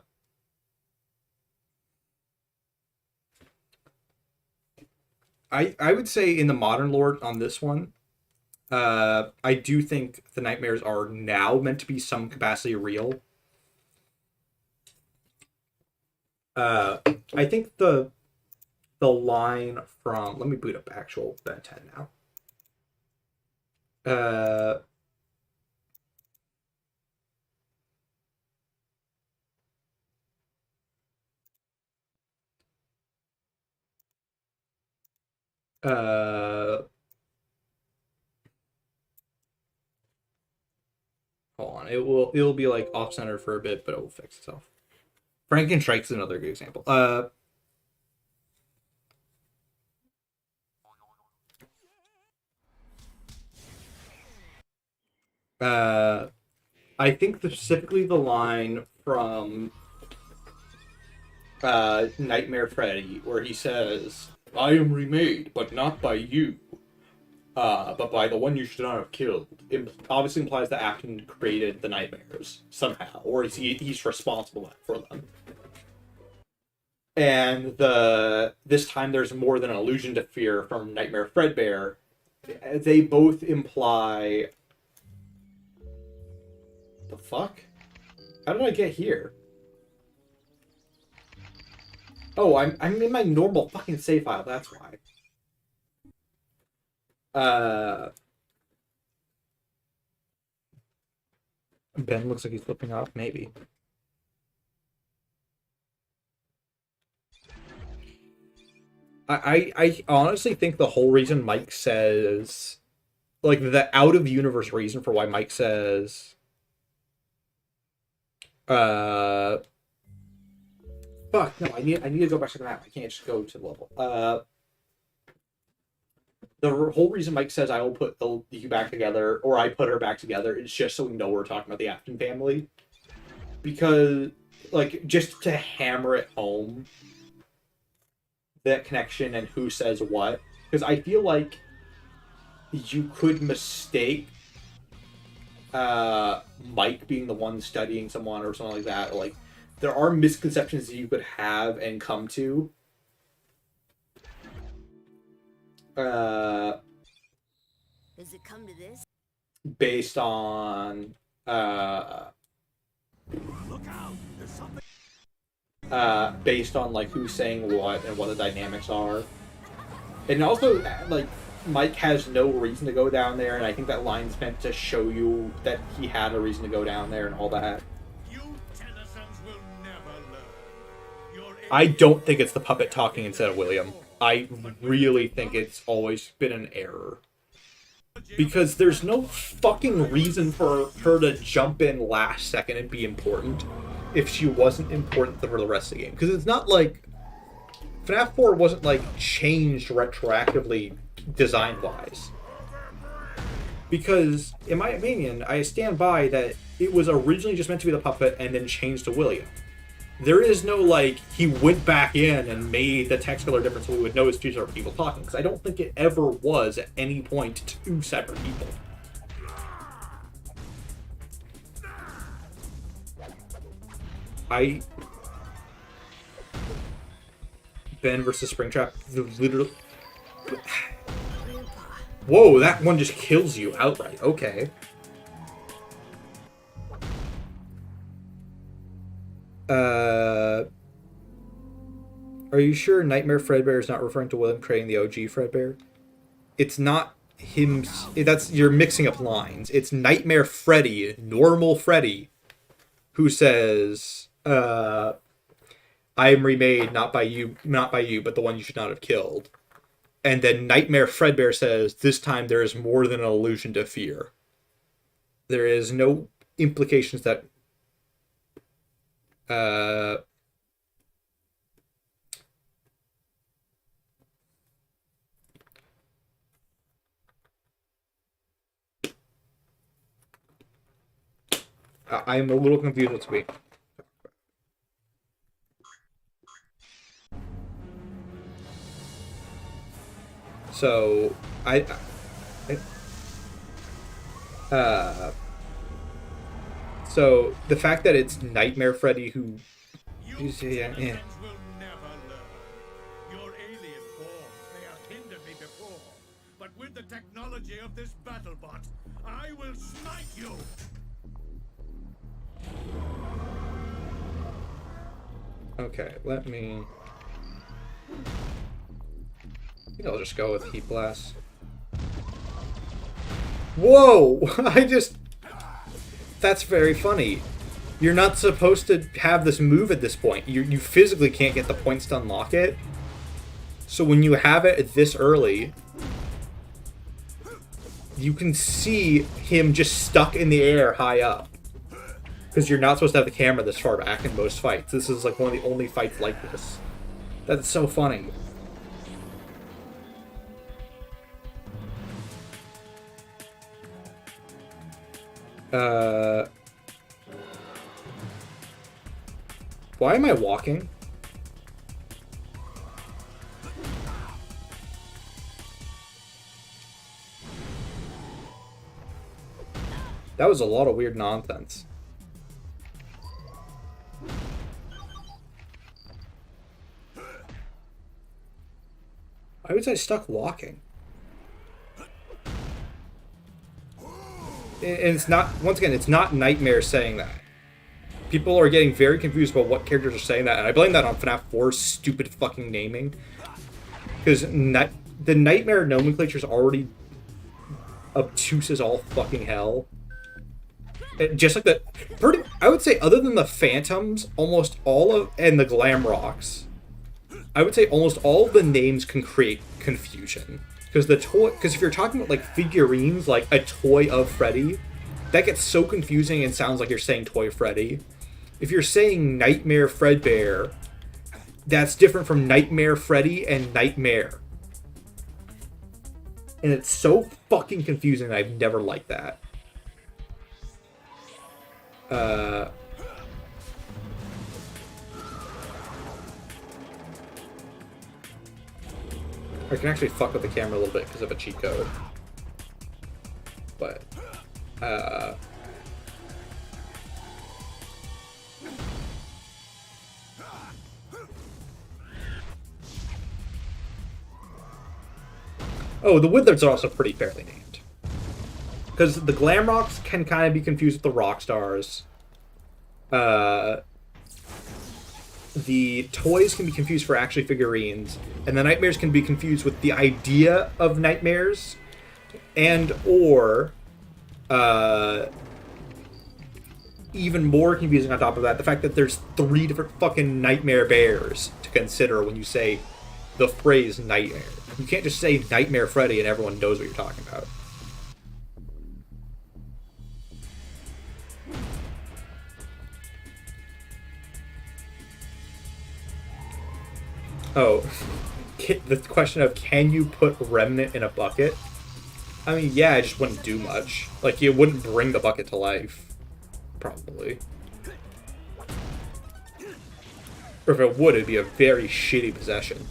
would say in the modern lore on this one, I do think the nightmares are now meant to be some capacity real. I think the line from, let me boot up actual Ben 10 now. Hold on, it'll be like off center for a bit, but it will fix itself. Frankenstrike's another good example. I think specifically the line from Nightmare Freddy, where he says, "I am remade, but not by you, but by the one you should not have killed," obviously implies that Afton created the nightmares somehow, or he's responsible for them. And this time there's more than an allusion to fear from Nightmare Fredbear. They both imply... The fuck? How did I get here? Oh, I'm in my normal fucking save file, that's why. Ben looks like he's flipping off, maybe. I honestly think the whole reason Mike says, like, the out-of-universe reason for why Mike says, fuck, no, I need to go back to the map. I can't just go to the level. The whole reason Mike says I will put you back together, or I put her back together, is just so we know we're talking about the Afton family. Because, like, just to hammer it home, that connection and who says what. Because I feel like you could mistake Mike being the one studying someone or something like that. Like, there are misconceptions that you could have and come to. Does it come to this? Based on Look out! There's something. based on like who's saying what and what the dynamics are. And also, like, Mike has no reason to go down there, and I think that line's meant to show you that he had a reason to go down there and all that. You Tennysons will never learn. I don't think it's the puppet talking instead of William. I really think it's always been an error. Because there's no fucking reason for her to jump in last second and be important if she wasn't important for the rest of the game. Because it's not like... FNAF 4 wasn't, like, changed retroactively design-wise. Because, in my opinion, I stand by that it was originally just meant to be the puppet and then changed to William. There is no, like, he went back in and made the text color different so we would know it's two separate people talking. Because I don't think it ever was, at any point, two separate people. Ben versus Springtrap. Literally. Whoa, that one just kills you outright. Okay. Are you sure Nightmare Fredbear is not referring to William creating the OG Fredbear? It's not him. You're mixing up lines. It's Nightmare Freddy, normal Freddy, who says, "I am remade not by you, but the one you should not have killed." And then Nightmare Fredbear says, "This time there is more than an allusion to fear. There is no implications that." I'm a little confused what's being. So so the fact that it's Nightmare Freddy who Will never learn. Your alien form may have hindered me before, but with the technology of this battlebot, I will smite you. Okay, let me. I think I'll just go with Heat Blast. Whoa! That's very funny. You're not supposed to have this move at this point. You physically can't get the points to unlock it. So when you have it this early, you can see him just stuck in the air high up. Because you're not supposed to have the camera this far back in most fights. This is like one of the only fights like this. That's so funny. Why am I walking? That was a lot of weird nonsense. Why was I stuck walking? And it's not, once again, it's not Nightmare saying that. People are getting very confused about what characters are saying that, and I blame that on FNAF 4's stupid fucking naming. Because the Nightmare nomenclature is already obtuse as all fucking hell. And just like the, I would say other than the Phantoms, almost all of, and the Glamrocks, I would say almost all of the names can create confusion. Because if you're talking about like figurines, like a toy of Freddy, that gets so confusing and sounds like you're saying Toy Freddy. If you're saying Nightmare Fredbear, that's different from Nightmare Freddy and Nightmare. And it's so fucking confusing, I've never liked that. I can actually fuck with the camera a little bit because of a cheat code. But, oh, the Withereds are also pretty fairly named. Because the Glamrocks can kind of be confused with the Rockstars. The toys can be confused for actually figurines, and the Nightmares can be confused with the idea of Nightmares, and or even more confusing on top of that, the fact that there's 3 different fucking Nightmare Bears to consider when you say the phrase Nightmare. You can't just say Nightmare Freddy and everyone knows what you're talking about. Oh, the question of can you put Remnant in a bucket? I mean, yeah, it just wouldn't do much. Like, it wouldn't bring the bucket to life. Probably. Or if it would, it'd be a very shitty possession.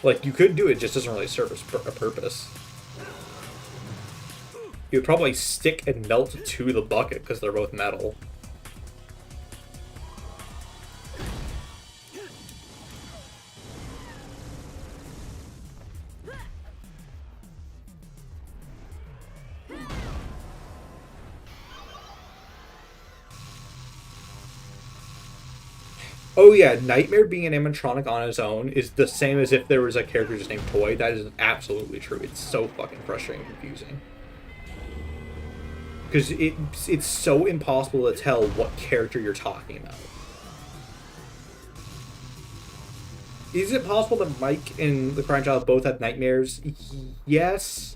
Like, you could do it, just doesn't really serve a purpose. you would probably stick and melt to the bucket because they're both metal. Oh yeah, Nightmare being an animatronic on his own is the same as if there was a character just named Toy. That is absolutely true. It's so fucking frustrating and confusing. Because it's so impossible to tell what character you're talking about. Is it possible that Mike and the Crying Child both had nightmares? Yes.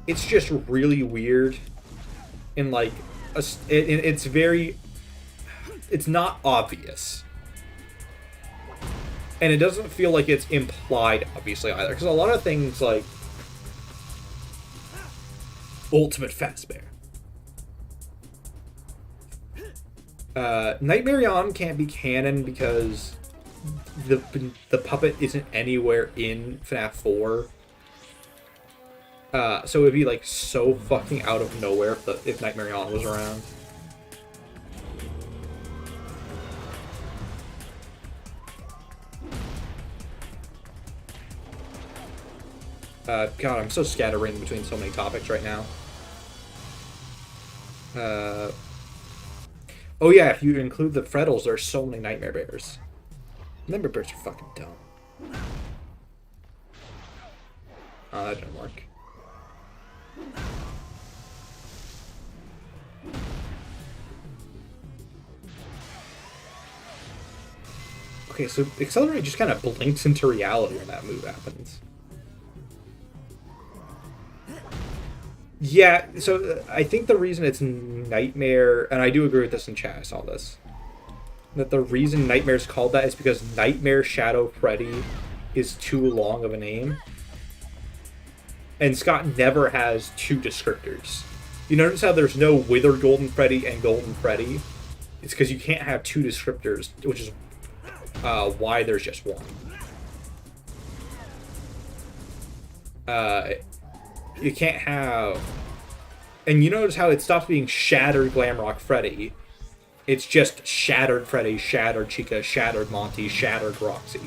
It's just really weird. And like, it's very... It's not obvious. And it doesn't feel like it's implied, obviously, either. Because a lot of things, like... Ultimate Fazbear. Nightmare On can't be canon because the puppet isn't anywhere in FNAF 4. So it would be, like, so fucking out of nowhere if Nightmare On was around. God, I'm so scattering between so many topics right now. Oh yeah, if you include the Freddles, there's so many Nightmare Bears. Nightmare Bears are fucking dumb. Oh, that didn't work. Okay, so Accelerate just kind of blinks into reality when that move happens. Yeah, so I think the reason it's Nightmare, and I do agree with this in chat, I saw this, that the reason Nightmare's called that is because Nightmare Shadow Freddy is too long of a name. And Scott never has two descriptors. You notice how there's no Withered Golden Freddy and Golden Freddy? It's because you can't have two descriptors, which is why there's just one. You can't have... And you notice how it stops being Shattered Glamrock Freddy. It's just Shattered Freddy, Shattered Chica, Shattered Monty, Shattered Roxy.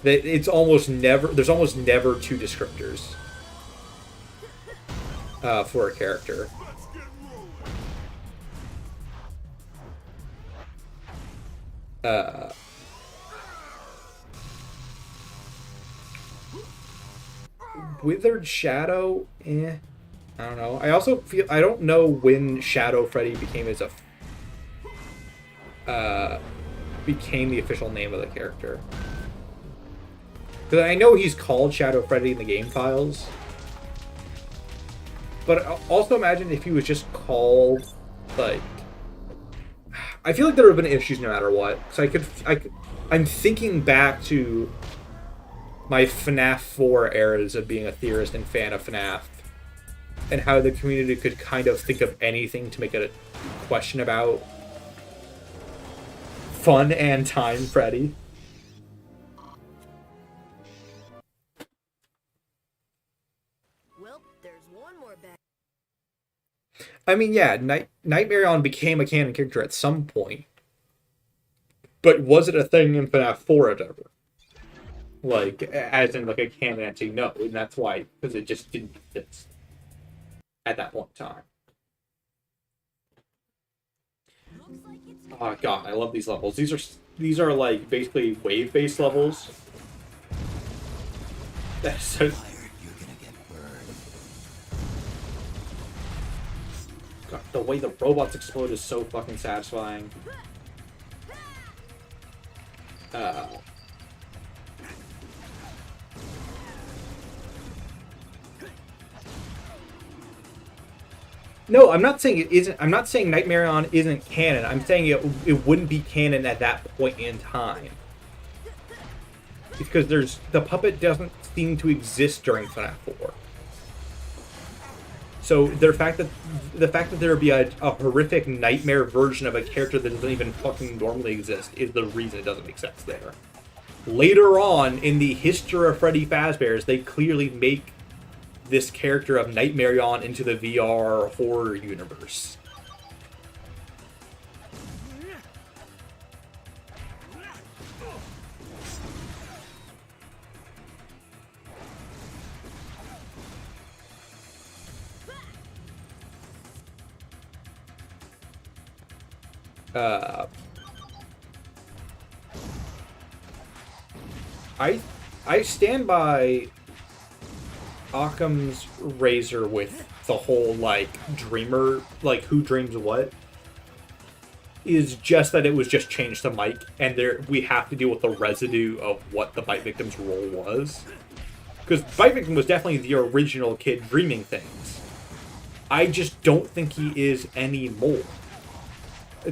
It's almost never... There's almost never two descriptors for a character. Withered Shadow, I don't know. I also feel I don't know when Shadow Freddy became became the official name of the character. Because I know he's called Shadow Freddy in the game files. But also imagine if he was just called, like... I feel like there would have been issues no matter what. So I'm thinking back to my FNAF 4 eras of being a theorist and fan of FNAF, and how the community could kind of think of anything to make a question about Fun and Time Freddy. Well, there's one more bag. I mean, yeah, Nightmare On became a canon character at some point. But was it a thing in FNAF 4 ever? Like, as in, like, a canon entity? No, and that's why, because it just didn't exist at that point in time. Oh god, I love these levels. These are like, basically wave-based levels. That's so... God, the way the robots explode is so fucking satisfying. No, I'm not saying it isn't. I'm not saying Nightmare On isn't canon. I'm saying it wouldn't be canon at that point in time. Because the puppet doesn't seem to exist during FNAF 4. So the fact that there would be a horrific nightmare version of a character that doesn't even fucking normally exist is the reason it doesn't make sense there. Later on in the history of Freddy Fazbear's, they clearly make this character of Nightmare on into the VR horror universe. I stand by Occam's razor with the whole, like, dreamer, like, who dreams what, is just that it was just changed to Mike, and we have to deal with the residue of what the Bite Victim's role was. Because Bite Victim was definitely the original kid dreaming things. I just don't think he is anymore.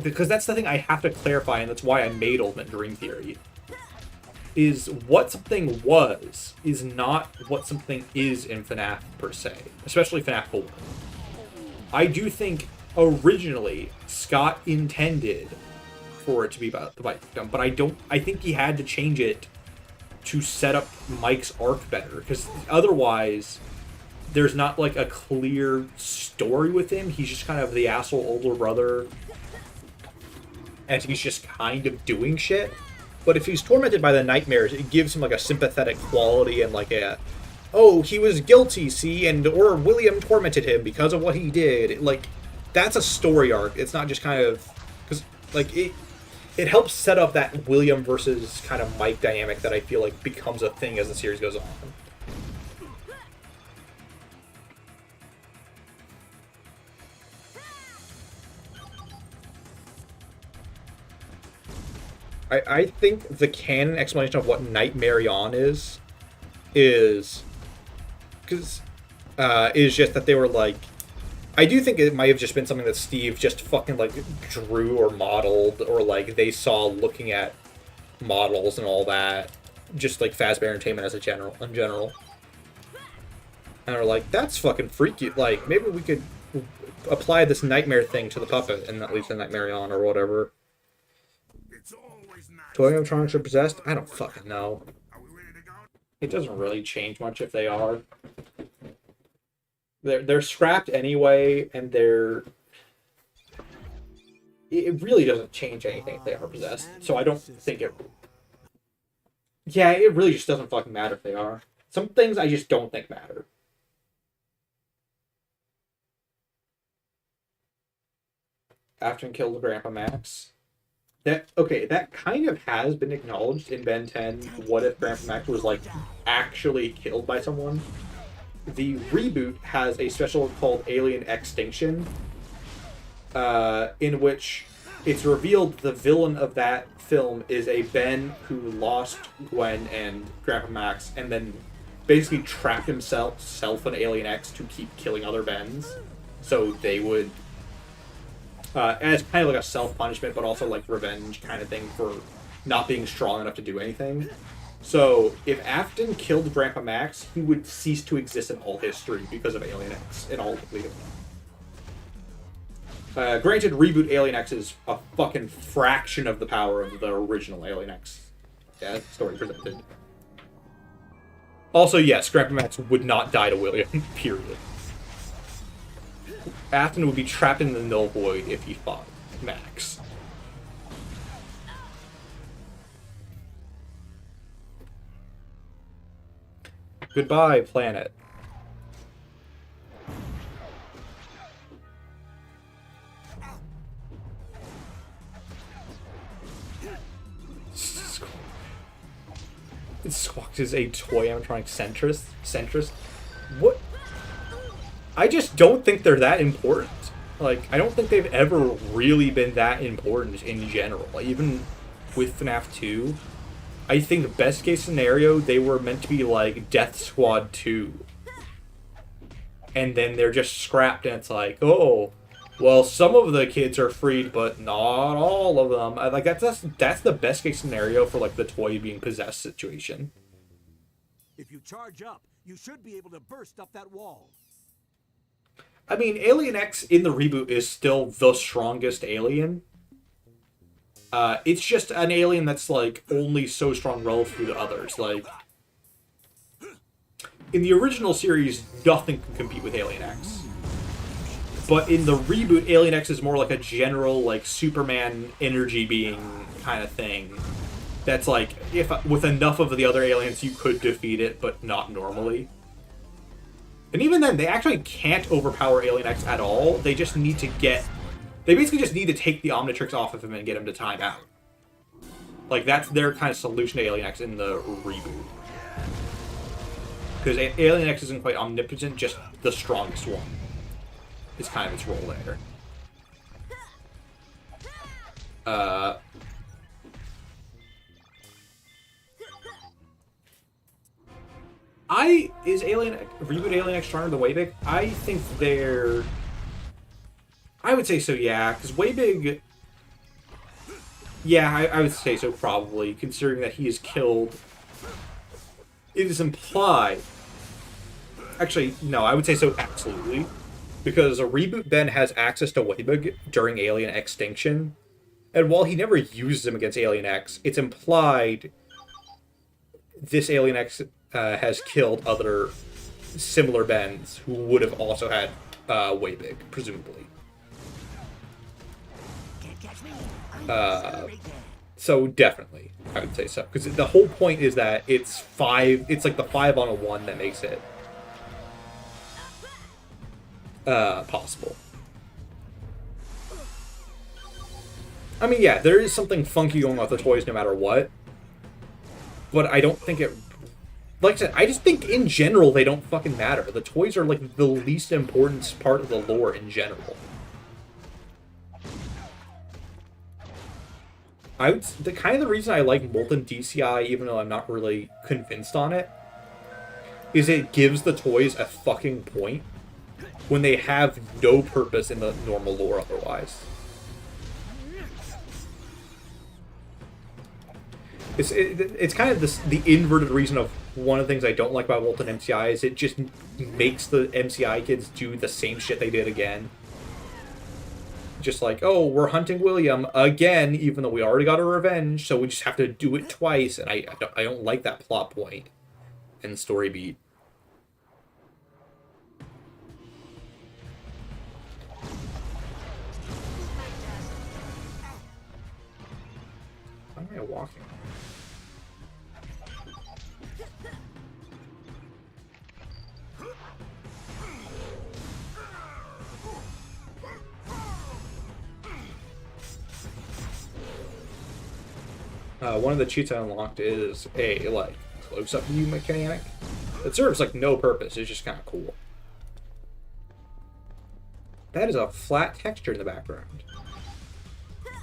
Because that's the thing I have to clarify, and that's why I made Ultimate Dream Theory. Is what something was is not what something is in FNAF per se, especially FNAF 4. I do think originally Scott intended for it to be about the Bite Victim, but I think he had to change it to set up Mike's arc better, because otherwise there's not like a clear story with him. He's just kind of the asshole older brother, and he's just kind of doing shit. But if he's tormented by the nightmares, it gives him like a sympathetic quality and like a, oh, he was guilty, see, or William tormented him because of what he did. Like, that's a story arc. It's not just kind of, because like it helps set up that William versus kind of Mike dynamic that I feel like becomes a thing as the series goes on. I think the canon explanation of what Nightmare On is just that they were like, I do think it might have just been something that Steve just fucking like drew or modeled, or like they saw looking at models and all that, just like Fazbear Entertainment in general. And they're like, that's fucking freaky. Like, maybe we could apply this nightmare thing to the puppet and at least the Nightmare On or whatever. Toy animatronics are possessed? I don't fucking know. It doesn't really change much if they are. They're scrapped anyway, and it really doesn't change anything if they are possessed. So I don't think it... Yeah, it really just doesn't fucking matter if they are. Some things I just don't think matter. Afton killed Grandpa Max. That kind of has been acknowledged in Ben 10. What if Grandpa Max was, like, actually killed by someone? The reboot has a special called Alien Extinction, in which it's revealed the villain of that film is a Ben who lost Gwen and Grandpa Max, and then basically trapped himself in Alien X to keep killing other Bens, so they would... as kind of like a self-punishment, but also like revenge kind of thing for not being strong enough to do anything. So if Afton killed Grandpa Max, he would cease to exist in all history because of Alien X and all of League of Them. Granted, reboot Alien X is a fucking fraction of the power of the original Alien X. Yeah, story presented. Also, yes, Grandpa Max would not die to William, period. Afton would be trapped in the null void if he fought Max. Goodbye, planet. Squawk is a toy animatronic centrist. What? I just don't think they're that important. Like, I don't think they've ever really been that important in general. Even with FNAF 2, I think best case scenario, they were meant to be like Death Squad 2. And then they're just scrapped and it's like, oh, well, some of the kids are freed, but not all of them. Like, that's the best case scenario for like the toy being possessed situation. If you charge up, you should be able to burst up that wall. I mean, Alien X in the reboot is still the strongest alien. It's just an alien that's, like, only so strong relative to the others. Like, in the original series, nothing can compete with Alien X. But in the reboot, Alien X is more like a general, like, Superman energy being kind of thing. That's like, if with enough of the other aliens, you could defeat it, but not normally. And even then, they actually can't overpower Alien X at all. They just need to get... They basically just need to take the Omnitrix off of him and get him to time out. Like, that's their kind of solution to Alien X in the reboot. Because Alien X isn't quite omnipotent, just the strongest one is kind of its role there. Is reboot Alien X stronger than Waybig? I think they're... I would say so, yeah, because Waybig... Yeah, I would say so, probably, considering that he is killed. It is implied... Actually, no, I would say so, absolutely. Because a reboot Ben has access to Waybig during Alien Extinction, and while he never uses him against Alien X, it's implied this Alien X has killed other similar Bens who would have also had Waybig, presumably. So definitely, I would say so. Because the whole point is that it's like the 5-on-1 that makes it possible. I mean, yeah, there is something funky going on with the toys no matter what. But I don't think it... Like I said, I just think in general they don't fucking matter. The toys are like the least important part of the lore in general. The reason I like Molten DCI, even though I'm not really convinced on it, is it gives the toys a fucking point when they have no purpose in the normal lore otherwise. It's kind of the inverted reason of one of the things I don't like about Molten MCI is it just makes the MCI kids do the same shit they did again. Just like, oh, we're hunting William again, even though we already got a revenge, so we just have to do it twice, and I don't like that plot point and story beat. How am I walking? One of the cheats I unlocked is a, like, close-up view mechanic. It serves, like, no purpose. It's just kind of cool. That is a flat texture in the background.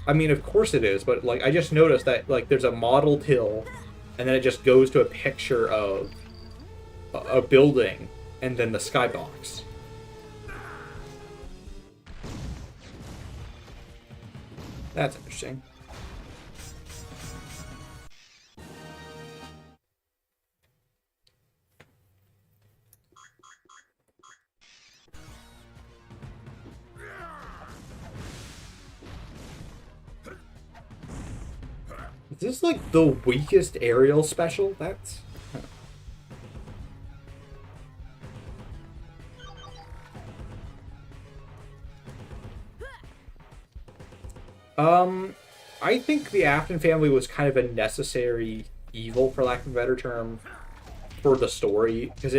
I mean, of course it is, but, like, I just noticed that, like, there's a modeled hill, and then it just goes to a picture of a building, and then the skybox. That's interesting. Is this like the weakest aerial special? That's... I think the Afton family was kind of a necessary evil, for lack of a better term, for the story, because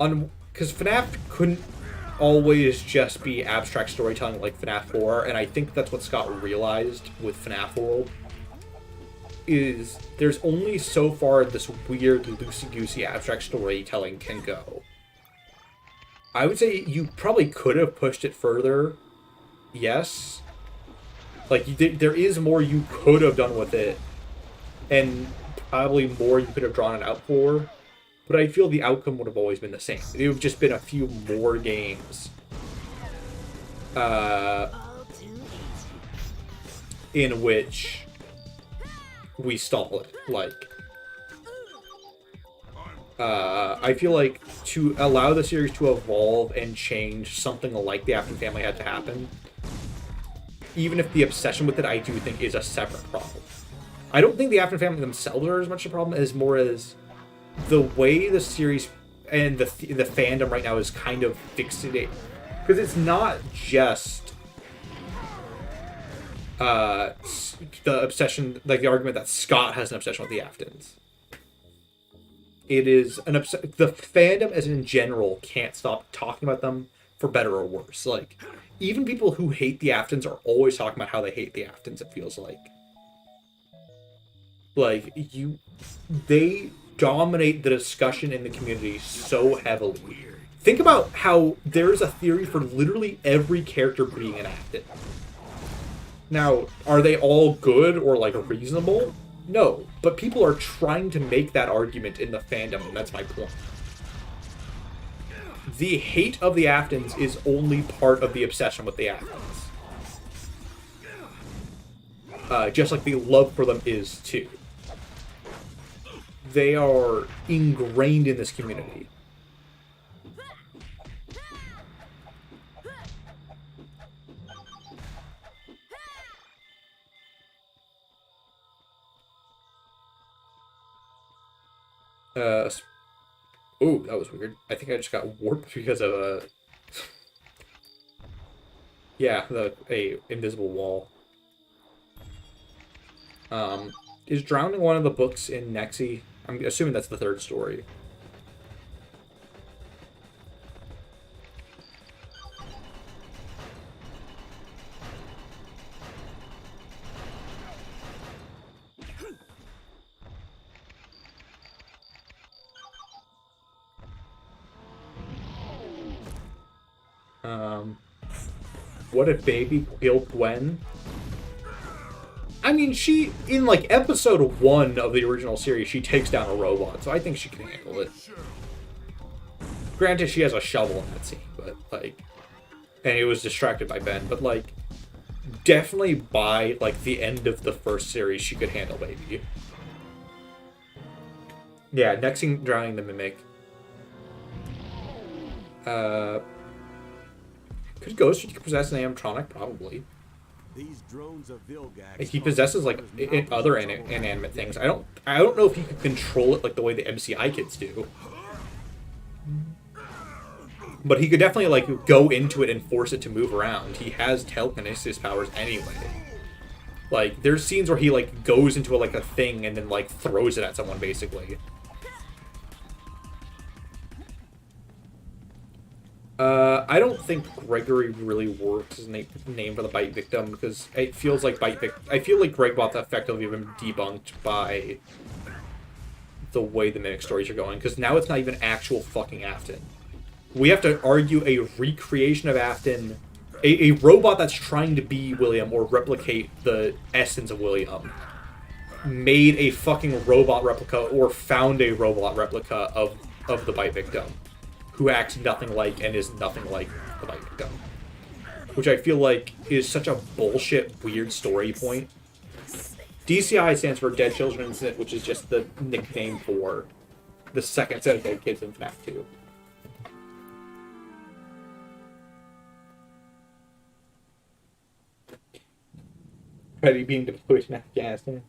FNAF couldn't always just be abstract storytelling like FNAF 4, and I think that's what Scott realized with FNAF World, is there's only so far this weird, loosey-goosey abstract storytelling can go. I would say you probably could have pushed it further, yes. Like, there is more you could have done with it, and probably more you could have drawn it out for, but I feel the outcome would have always been the same. It would have just been a few more games in which we stall it. Like, I feel like to allow the series to evolve and change, something like the Afton family had to happen. Even if the obsession with it, I do think, is a separate problem. I don't think the Afton family themselves are as much a problem as more as the way the series and the fandom right now is kind of fixated. Because it's not just the obsession, like the argument that Scott has an obsession with the Aftons. It is an the fandom as in general can't stop talking about them, for better or worse. Like, even people who hate the Aftons are always talking about how they hate the Aftons, it feels like. Like, they dominate the discussion in the community so heavily. Think about how there's a theory for literally every character being an Afton. Now, are they all good or, like, reasonable? No, but people are trying to make that argument in the fandom, and that's my point. The hate of the Aftons is only part of the obsession with the Aftons. Just like the love for them is, too. They are ingrained in this community. Oh, that was weird. I think I just got warped because of a... yeah, a invisible wall. Is drowning one of the books in Nexi? I'm assuming that's the third story. What if Baby killed Gwen? I mean, she, in like episode 1 of the original series, she takes down a robot, so I think she can handle it. Granted, she has a shovel in that scene, but like, and it was distracted by Ben, but like, definitely by like the end of the first series, she could handle Baby. Yeah, next scene, drowning the Mimic. Could Ghost possess an animatronic? Probably. These drones of Vilgax He possesses like other inanimate things. I don't know if he could control it like the way the MCI kids do. But he could definitely like go into it and force it to move around. He has telekinesis powers anyway. Like, there's scenes where he like goes into like a thing and then like throws it at someone basically. I don't think Gregory really works as a name for the bite victim, because it feels like I feel like Gregbot's effectively been debunked by the way the Mimic stories are going, because now it's not even actual fucking Afton. We have to argue a recreation of Afton, a robot that's trying to be William or replicate the essence of William, made a fucking robot replica or found a robot replica of the bite victim, who acts nothing like and is nothing like the bite victim. Which I feel like is such a bullshit, weird story point. DCI stands for Dead Children Incident, which is just the nickname for the second set of dead kids in FNAF 2. Ready being deployed in Afghanistan.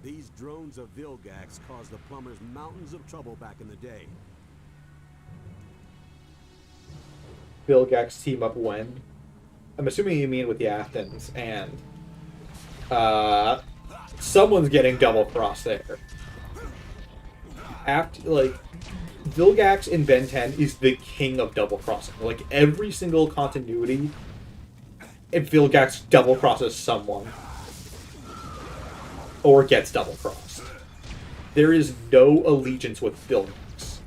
These drones of Vilgax caused the plumbers mountains of trouble back in the day. Vilgax team up when? I'm assuming you mean with the Aftons, and someone's getting double crossed there. Vilgax in Ben 10 is the king of double crossing. Like, every single continuity, Vilgax double crosses someone. Or gets double crossed. There is no allegiance with Vilgax.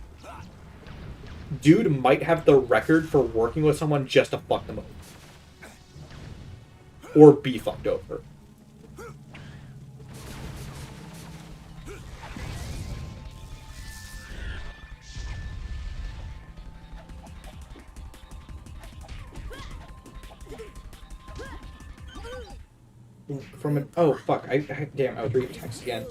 Dude might have the record for working with someone just to fuck them over. Or be fucked over. from an... Oh, fuck. Damn, I was reading text again.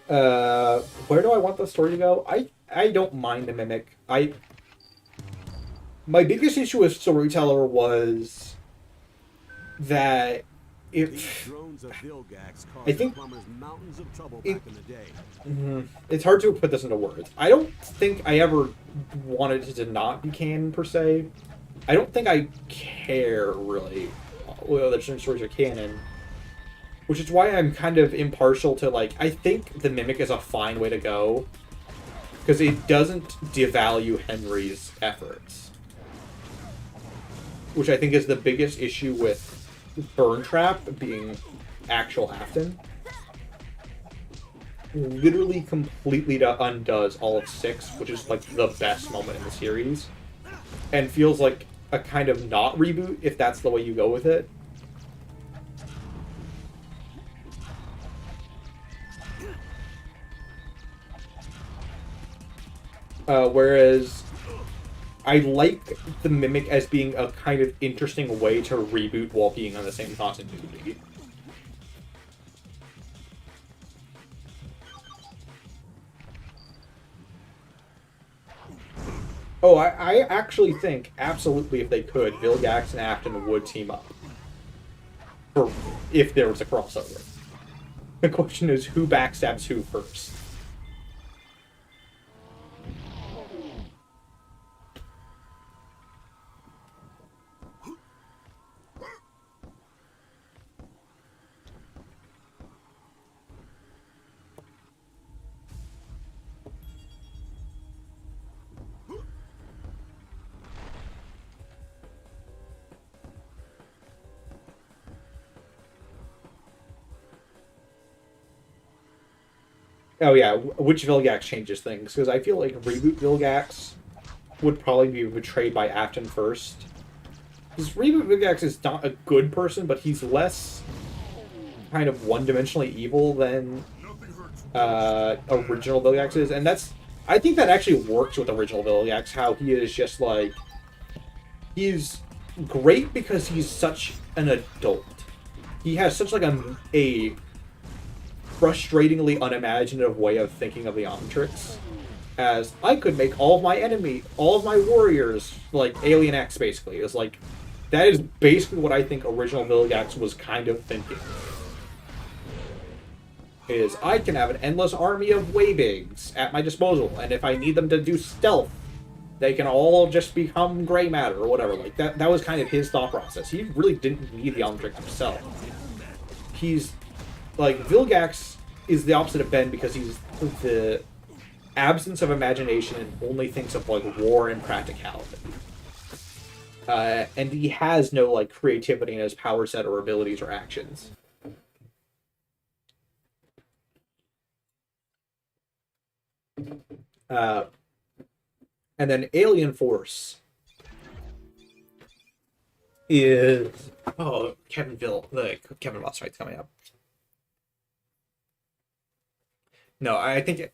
Where do I want the story to go? I don't mind the Mimic. My biggest issue with Storyteller was that I think it's hard to put this into words. I don't think I ever wanted it to not be canon, per se. I don't think I care, really, whether certain stories are canon. Which is why I'm kind of impartial to, like, I think the Mimic is a fine way to go. Because it doesn't devalue Henry's efforts. Which I think is the biggest issue with Burn Trap being actual Afton. Literally completely undoes all of 6, which is, like, the best moment in the series. And feels like a kind of not reboot, if that's the way you go with it. Whereas I like the Mimic as being a kind of interesting way to reboot while being on the same continuity. Oh, I actually think, absolutely, if they could, Vilgax and Afton would team up. If there was a crossover. The question is, who backstabs who first? Oh yeah, which Vilgax changes things, because I feel like Reboot Vilgax would probably be betrayed by Afton first. Because Reboot Vilgax is not a good person, but he's less kind of one-dimensionally evil than original Vilgax is, and I think that actually works with original Vilgax, how he is just like, he's great because he's such an adult. He has such like a frustratingly unimaginative way of thinking of the Omnitrix, as I could make all of my warriors like Alien X, basically. It's like, that is basically what I think original Vilgax was kind of thinking. Is, I can have an endless army of Waybigs at my disposal, and if I need them to do stealth, they can all just become gray matter or whatever. Like, that was kind of his thought process. He really didn't need the Omnitrix himself. He's like, Vilgax is the opposite of Ben because he's the absence of imagination and only thinks of, like, war and practicality. And he has no, like, creativity in his power set or abilities or actions. And then Alien Force is... Oh, Kevin Voss fight's coming up. No, I think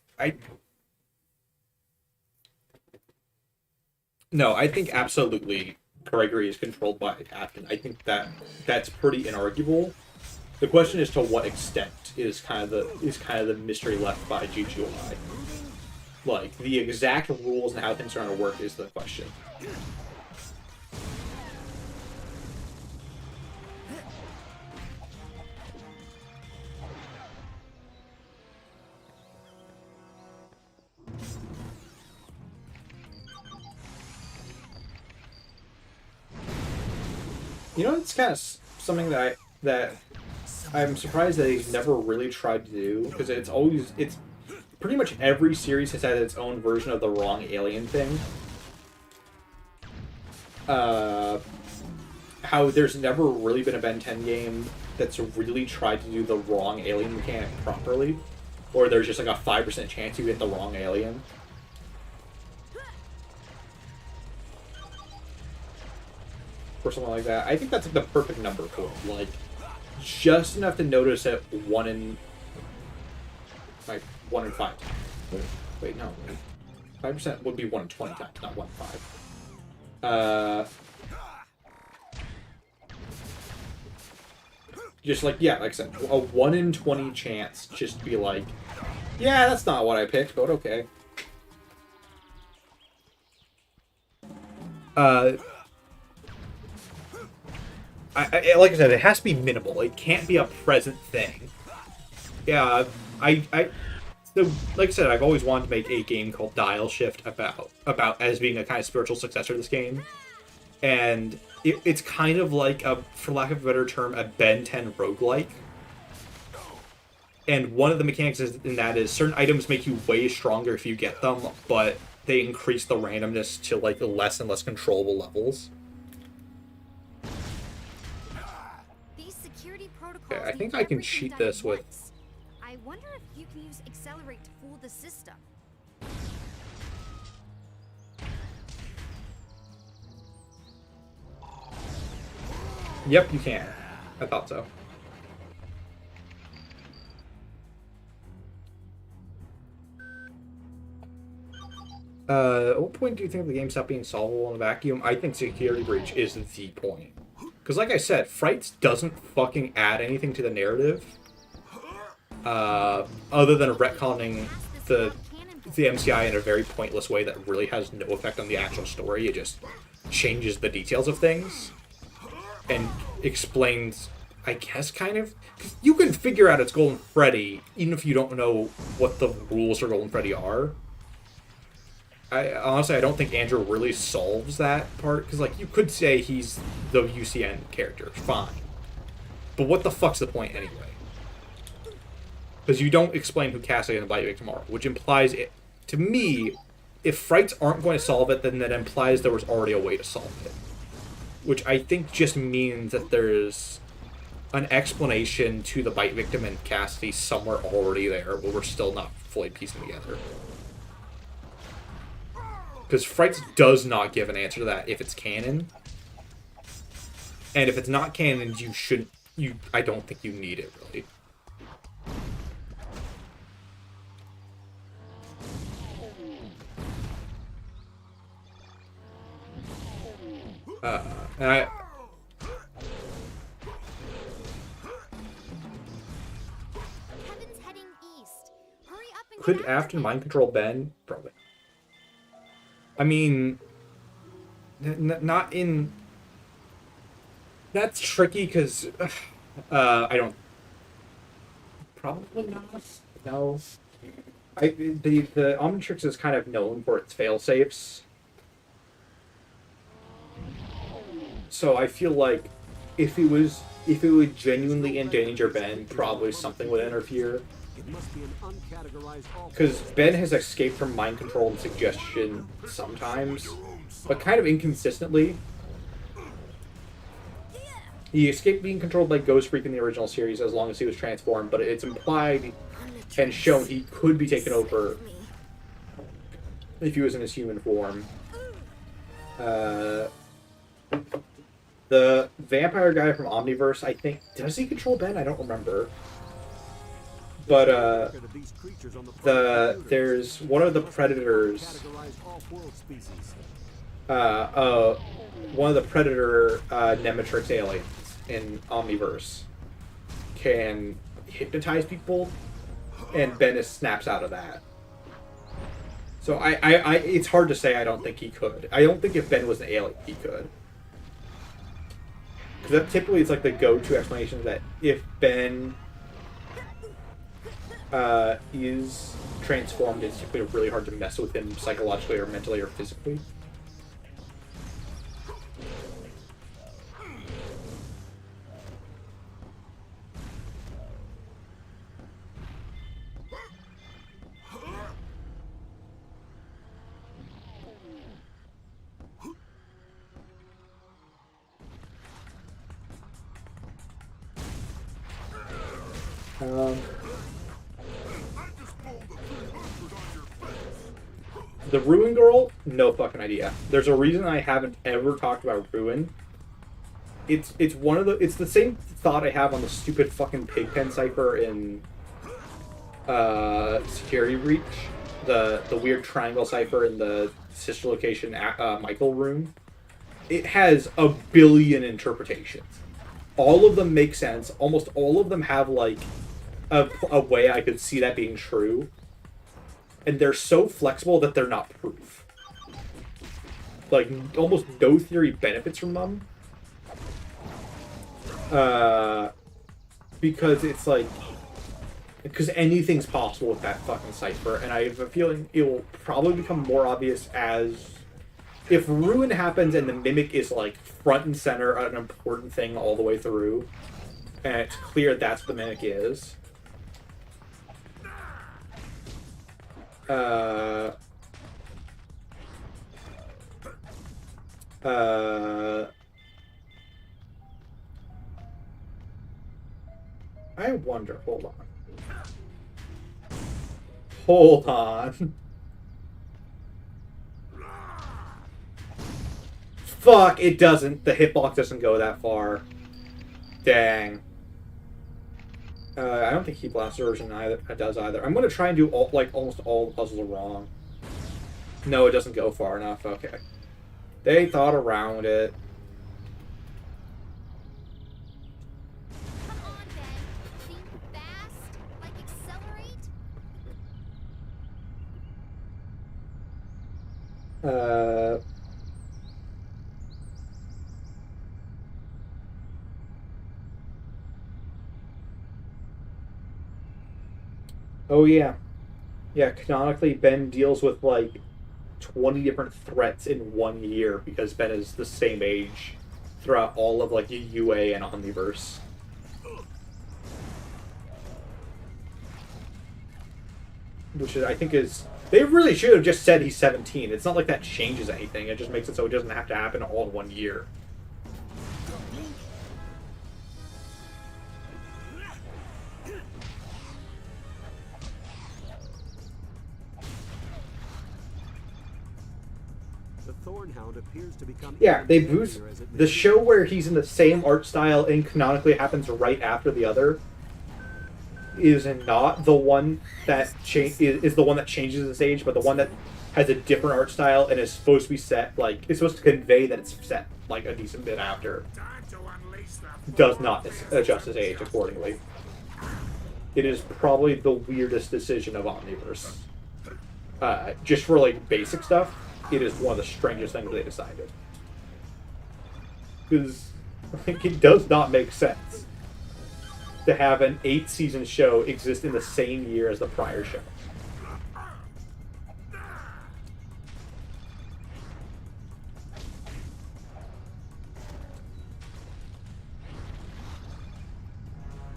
absolutely Gregory is controlled by Afton. I think that's pretty inarguable. The question is to what extent is kind of the mystery left by GGOI. Like, the exact rules and how things are going to work is the question. You know, it's kind of something that I'm surprised that he's never really tried to do, because it's pretty much every series has had its own version of the wrong alien thing. How there's never really been a Ben 10 game that's really tried to do the wrong alien mechanic properly, or there's just like a 5% chance you get the wrong alien. Or something like that. I think that's like the perfect number for it. Like, just enough to notice it 1 in 5 times. Wait, no. 5% would be 1 in 20 times, not 1 in 5. Just like, yeah, like I said, a 1 in 20 chance just to be like, yeah, that's not what I picked, but okay. Like I said, it has to be minimal. It can't be a present thing. Yeah, so like I said, I've always wanted to make a game called Dial Shift about as being a kind of spiritual successor to this game, and it's kind of like a, for lack of a better term, a Ben 10 roguelike. And one of the mechanics in that is certain items make you way stronger if you get them, but they increase the randomness to like less and less controllable levels. These security protocols Okay, I need think I can everything cheat done this at with... once. I wonder if you can use accelerate to fool the system. Yep, you can. I thought so. At what point do you think the game stopped being solvable in a vacuum? I think security breach is the point. Because like I said, Fright doesn't fucking add anything to the narrative. Other than retconning the MCI in a very pointless way that really has no effect on the actual story. It just changes the details of things. And explains, I guess, kind of... You can figure out it's Golden Freddy, even if you don't know what the rules for Golden Freddy are. Honestly, I don't think Andrew really solves that part, because, like, you could say he's the UCN character, fine. But what the fuck's the point anyway? Because you don't explain who Cassidy and the Bite Victim are, which implies, it, to me, if Frights aren't going to solve it, then that implies there was already a way to solve it. Which I think just means that there's an explanation to the Bite Victim and Cassidy somewhere already there, but we're still not fully piecing together. Because Frights does not give an answer to that if it's canon. And if it's not canon, you shouldn't... I don't think you need it, really. And I... Heaven's heading east. Hurry up and Could get after Afton him. mind control Ben? Probably. I mean... not in... That's tricky, because... I don't... Probably not. No. The Omnitrix is kind of known for its fail-safes. So I feel like if it would genuinely endanger Ben, probably something would interfere. It must be an uncategorized Because Ben has escaped from mind control and suggestion sometimes, but kind of inconsistently. He escaped being controlled by Ghost Freak in the original series as long as he was transformed, but it's implied and shown he could be taken over if he was in his human form. The vampire guy from Omniverse, I think, does he control Ben? I don't remember. But there's one of the predators. One of the predator Nematrix aliens in Omniverse can hypnotize people, and Ben snaps out of that. So it's hard to say. I don't think he could. I don't think if Ben was an alien, he could. Because typically it's like the go-to explanation that if Ben is transformed, it's typically really hard to mess with him psychologically or mentally or physically. The Ruin Girl? No fucking idea. There's a reason I haven't ever talked about Ruin. It's the same thought I have on the stupid fucking Pigpen cipher in Security Breach. The weird triangle cipher in the sister location Michael room. It has a billion interpretations. all of them make sense. Almost all of them have like a way I could see that being true, and they're so flexible that they're not proof. Like almost no theory benefits from them, because it's like, because anything's possible with that fucking cipher, and I have a feeling it will probably become more obvious as if ruin happens and the mimic is like front and center, an important thing all the way through, and it's clear that's what the mimic is. I wonder, hold on. Hold on. Fuck, it doesn't. The hitbox doesn't go that far. Dang. I don't think Heat Blast version does either. I'm gonna try and do almost all the puzzles wrong. No, it doesn't go far enough. Okay. They thought around it. Come on, Ben. Think fast. Like accelerate. Oh yeah. Yeah, canonically Ben deals with like 20 different threats in 1 year because Ben is the same age throughout all of like UA and Omniverse. Which is, I think is, they really should have just said he's 17. It's not like that changes anything. It just makes it so it doesn't have to happen all in 1 year. The Thornhound appears to become Yeah, they even boost deadlier as it the matures. show where he's in the same art style and canonically happens right after the other is not the one that is the one that changes its age, but the one that has a different art style and is supposed to be set like it's supposed to convey that it's set like a decent bit after. Time to unleash the Does not adjust his age accordingly. It is probably the weirdest decision of Omniverse. Just for like basic stuff, it is one of the strangest things they decided. Because like, it does not make sense to have an 8th season show exist in the same year as the prior show.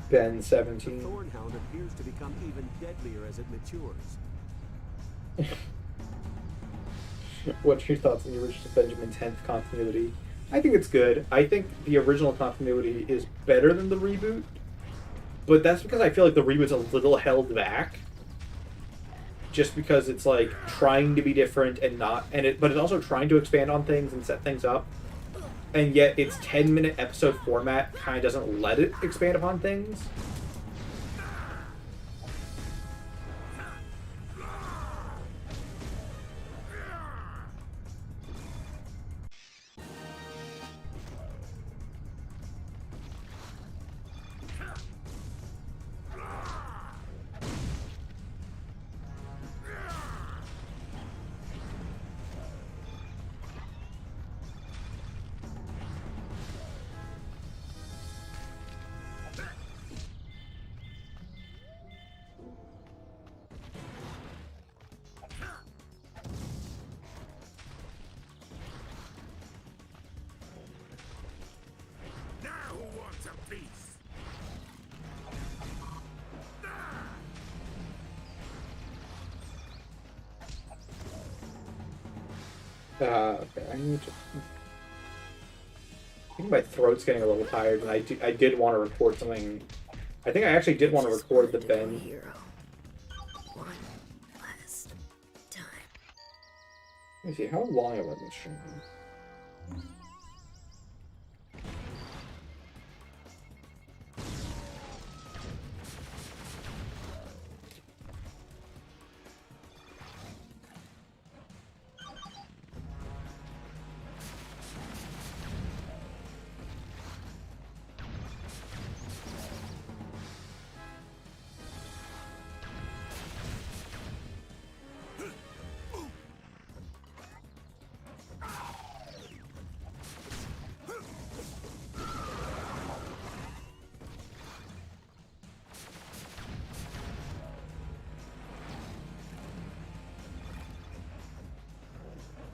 Ben The 17. Thornhound appears to become even deadlier as it matures. What's your thoughts on the original Benjamin 10th continuity? I think it's good. I think the original continuity is better than the reboot, but that's because I feel like the reboot's a little held back. Just because it's like trying to be different and not, but it's also trying to expand on things and set things up, and yet its 10-minute episode format kind of doesn't let it expand upon things. Now who wants a piece? Okay, I need to. I think my throat's getting a little tired, and I did want to record something. I think I actually did want to record the Ben. Hero. One last time. Let me see, how long have I been streaming?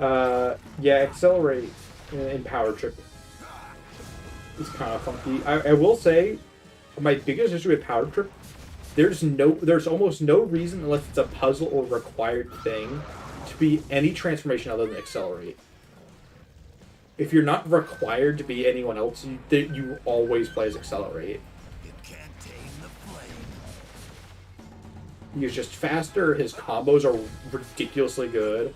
Yeah, accelerate in Power Trip is kind of funky. I will say, my biggest issue with Power Trip, there's almost no reason, unless it's a puzzle or required thing, to be any transformation other than accelerate. If you're not required to be anyone else, you always play as accelerate. It can't tame the flame. He's just faster. His combos are ridiculously good.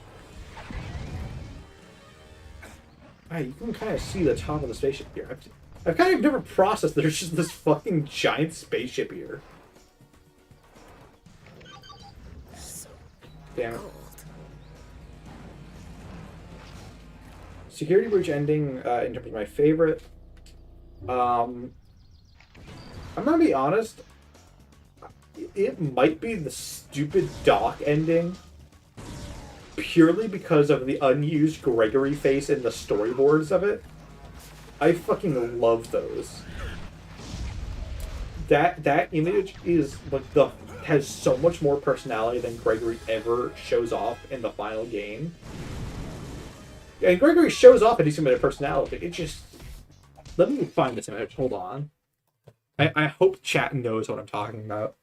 You can kind of see the top of the spaceship here. I've kind of never processed that there's just this fucking giant spaceship here. Damn it. Security breach ending, in terms of my favorite. I'm gonna be honest. It might be the stupid dock ending. Purely because of the unused Gregory face in the storyboards of it. I fucking love those. That image is like has so much more personality than Gregory ever shows off in the final game. And Gregory shows off a decent bit of personality. It just... Let me find this image. Hold on. I hope chat knows what I'm talking about.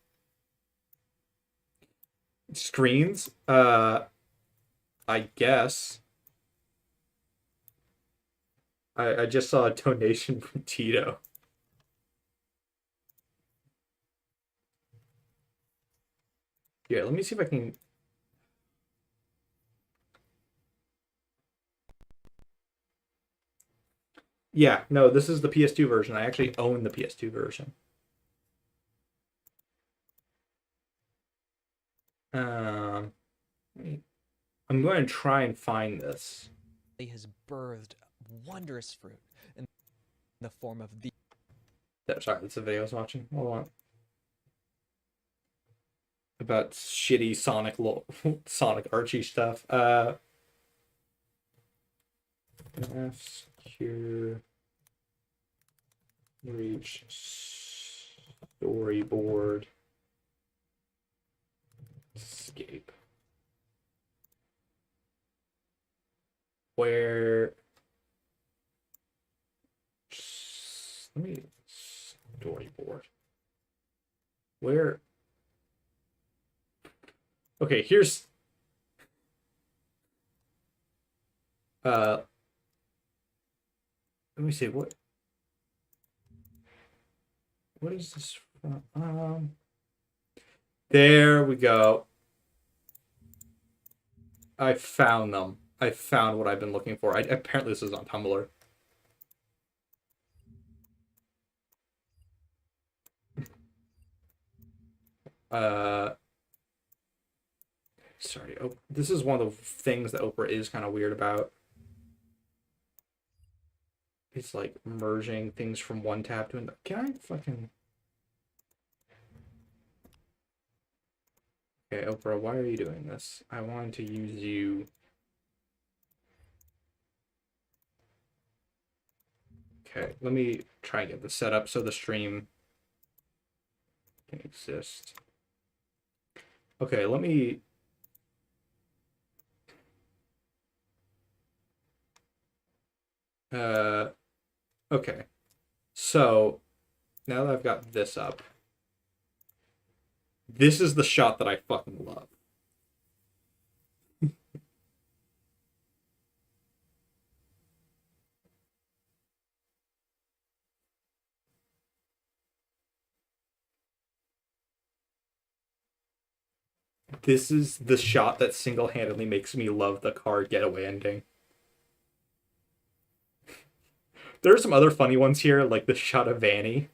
Screens? I guess. I just saw a donation from Tito. Yeah, let me see if I can... Yeah, no, this is the PS2 version. I actually own the PS2 version. I'm going to try and find this. He has birthed wondrous fruit in the form of the... Sorry, that's the video I was watching. Hold on. About shitty Sonic Archie stuff. FNAF secure reach storyboard escape. Where let me storyboard. Where okay, here's let me see what is this from? There we go. I found them. I found what I've been looking for. Apparently this is on Tumblr. Sorry. Oh, this is one of the things that Oprah is kind of weird about. It's like merging things from one tab to another. Can I fucking... Okay, Oprah, why are you doing this? I wanted to use you... Okay, let me try and get this set up so the stream can exist. Okay, let me... Okay. So, now that I've got this up, this is the shot that I fucking love. This is the shot that single-handedly makes me love the car getaway ending. There are some other funny ones here, like the shot of Vanny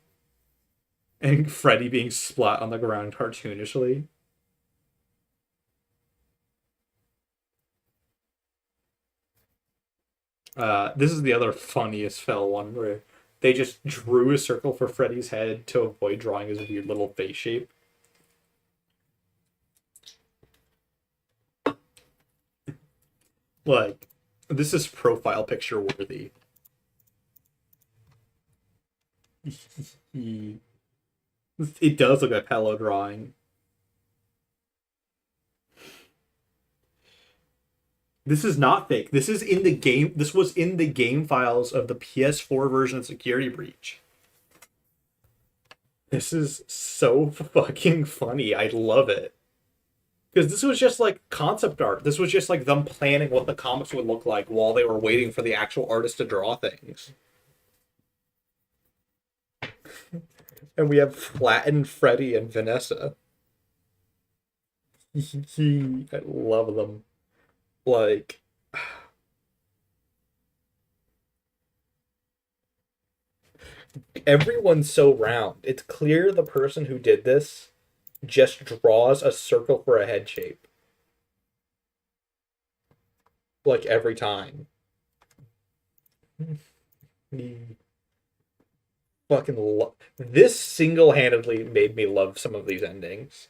and Freddy being splat on the ground cartoonishly. This is the other funniest fell one, where they just drew a circle for Freddy's head to avoid drawing his weird little face shape. Like, this is profile picture worthy. It does look like a Hello drawing. This is not fake. This is in the game. This was in the game files of the PS4 version of Security Breach. This is so fucking funny. I love it. Because this was just like concept art. This was just like them planning what the comics would look like while they were waiting for the actual artist to draw things. And we have flattened Freddy and Vanessa. I love them. Like, everyone's so round. It's clear the person who did this just draws a circle for a head shape. Like, every time. This single-handedly made me love some of these endings.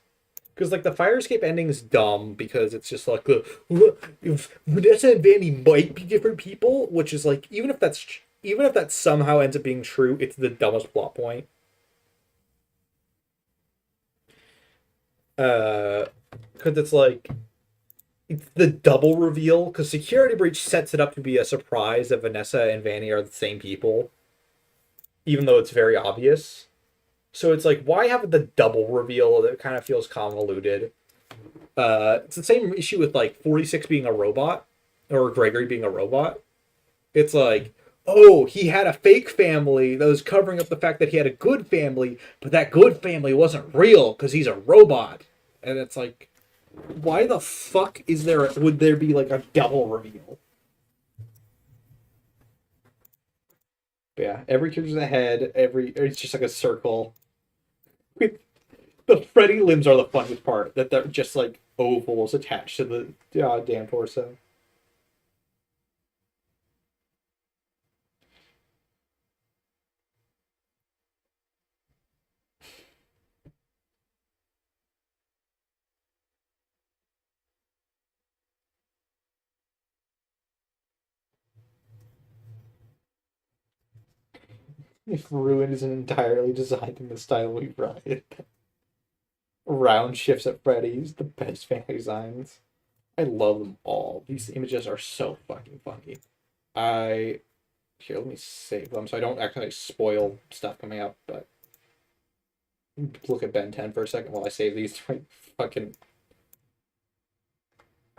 Because, like, the Fire Escape ending is dumb because it's just like, if Vanessa and Vanny might be different people, which is like, even if that somehow ends up being true, it's the dumbest plot point. Because it's like, it's the double reveal, because Security Breach sets it up to be a surprise that Vanessa and Vanny are the same people, even though it's very obvious. So it's like, why have the double reveal that kind of feels convoluted? It's the same issue with, like, 46 being a robot, or Gregory being a robot. It's like, oh, he had a fake family that was covering up the fact that he had a good family, but that good family wasn't real because he's a robot. And it's like, why the fuck would there be, like, a double reveal? But yeah, every character's a head, it's just like a circle. The Freddy limbs are the funniest part, that they're just like ovals attached to the damn torso. If Ruin isn't entirely designed in the style we ride. Round shifts at Freddy's, the best fan designs. I love them all. These images are so fucking funny. Here, let me save them so I don't actually spoil stuff coming up, but look at Ben 10 for a second while I save these to my fucking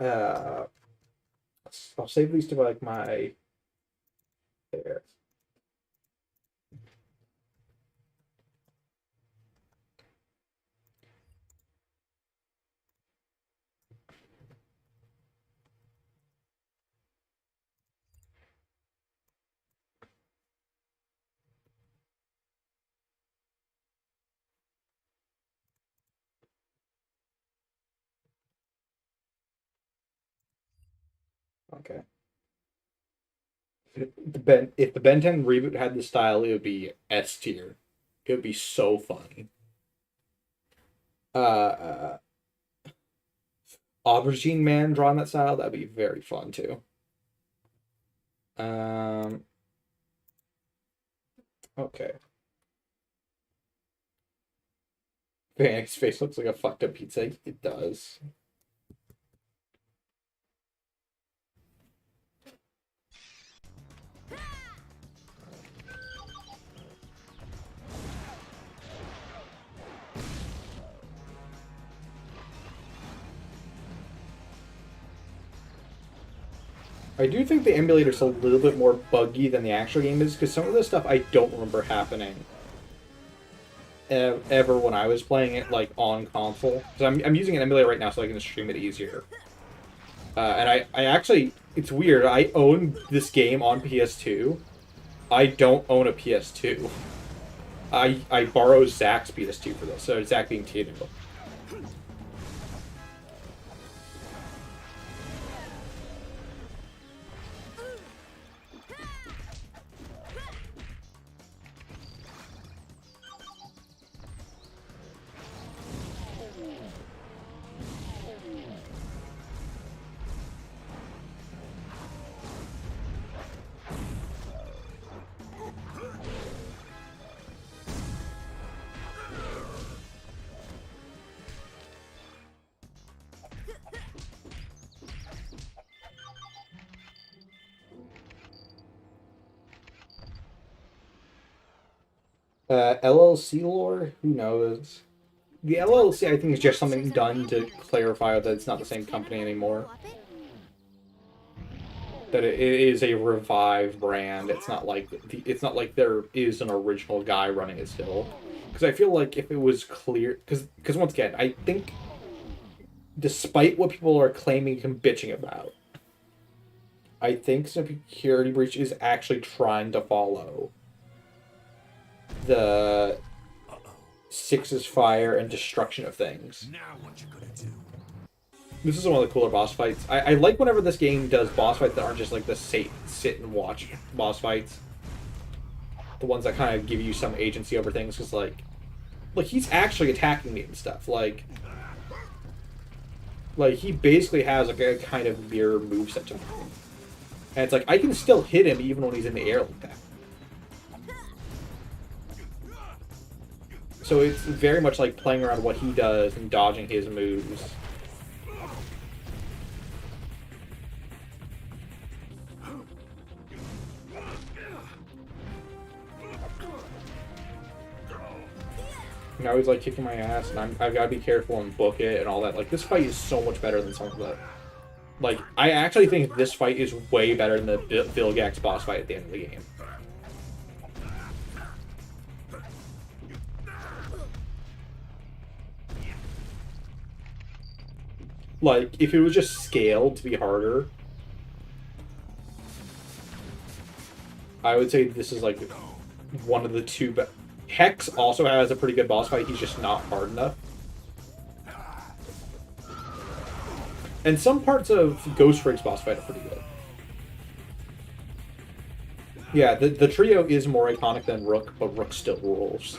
I'll save these to like my there. Okay. If the Ben 10 reboot had the style, it would be S tier. It would be so funny. Aubergine Man drawing that style, that'd be very fun too. Okay. Vanny's face looks like a fucked up pizza. It does. I do think the emulator's a little bit more buggy than the actual game is, because some of the stuff I don't remember happening ever when I was playing it, like, on console. Because I'm using an emulator right now so I can stream it easier. And I actually, it's weird, I own this game on PS2. I don't own a PS2. I borrow Zach's PS2 for this, so Zach being Tito. LLC lore? Who knows? The LLC, I think, is just something done to clarify that it's not the same company anymore. That it is a revived brand. It's not like there is an original guy running it still. Because I feel like if it was clear, because once again, I think, despite what people are claiming and bitching about, I think Security Breach is actually trying to follow the Six's fire and destruction of things. Now what you gonna do? This is one of the cooler boss fights. I like whenever this game does boss fights that aren't just like the sit and watch boss fights. The ones that kind of give you some agency over things, because like he's actually attacking me and stuff. Like he basically has like a kind of mirror moveset to me. And it's like I can still hit him even when he's in the air like that. So it's very much like playing around what he does and dodging his moves. Now he's like kicking my ass, and I've got to be careful and book it and all that. Like, this fight is so much better than some of the... Like, I actually think this fight is way better than the Vilgax boss fight at the end of the game. Like, if it was just scaled to be harder, I would say this is, like, one of the two best. Hex also has a pretty good boss fight, he's just not hard enough. And some parts of Ghost Rig's boss fight are pretty good. Yeah, the trio is more iconic than Rook, but Rook still rules.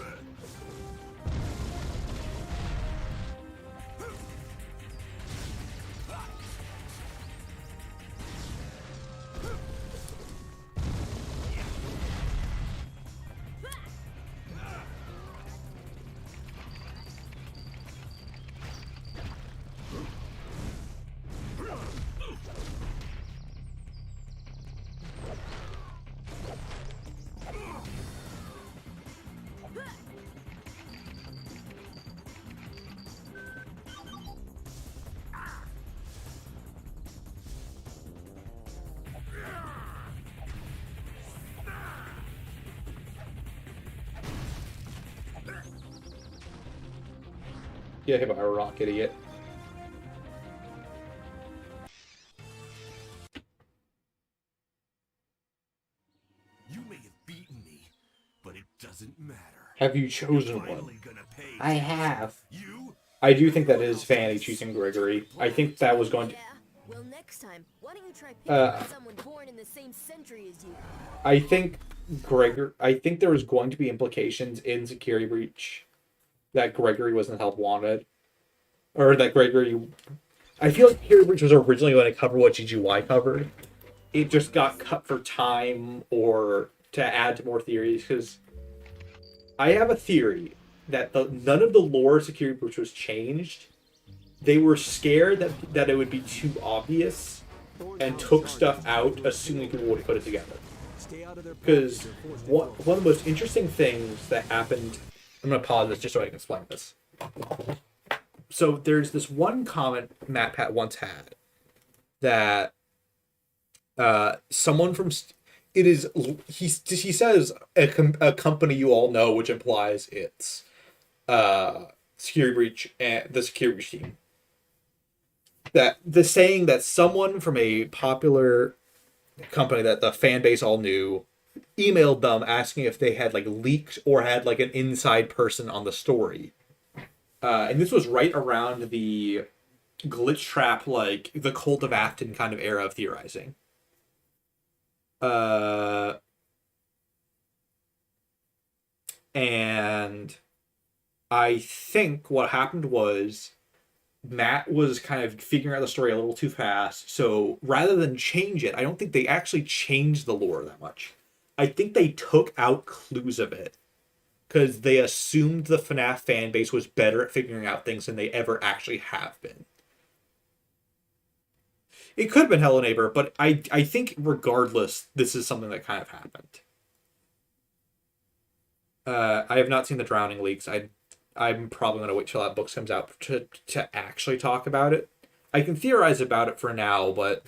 Get hit by a rock, idiot. You may have beaten me, but it doesn't matter. Have you chosen Finally one? gonna pay. I have. You? I do think that is Fanny choosing Gregory. I think that was going to... Yeah. Well, next time, why don't you try picking up someone born in the same century as you? I think there was going to be implications in Security Breach that Gregory wasn't held wanted. Or that Gregory... I feel like Security Breach was originally going to cover what GGY covered. It just got cut for time or to add to more theories, because I have a theory that none of the lore of Security Breach was changed. They were scared that it would be too obvious and took stuff out, assuming people would put it together. Because one of the most interesting things that happened... I'm going to pause this just so I can explain this. So there's this one comment Matt Pat once had that someone from... he says a company you all know, which implies it's Security Breach and the Security Breach team. That the saying that someone from a popular company that the fan base all knew emailed them asking if they had like leaked or had like an inside person on the story. And this was right around the glitch trap, like the Cult of Afton kind of era of theorizing. And I think what happened was Matt was kind of figuring out the story a little too fast. So rather than change it, I don't think they actually changed the lore that much. I think they took out clues of it because they assumed the FNAF fan base was better at figuring out things than they ever actually have been. It could have been Hello Neighbor, but I think regardless, this is something that kind of happened. I have not seen the Drowning leaks. I'm probably going to wait till that book comes out to actually talk about it. I can theorize about it for now, but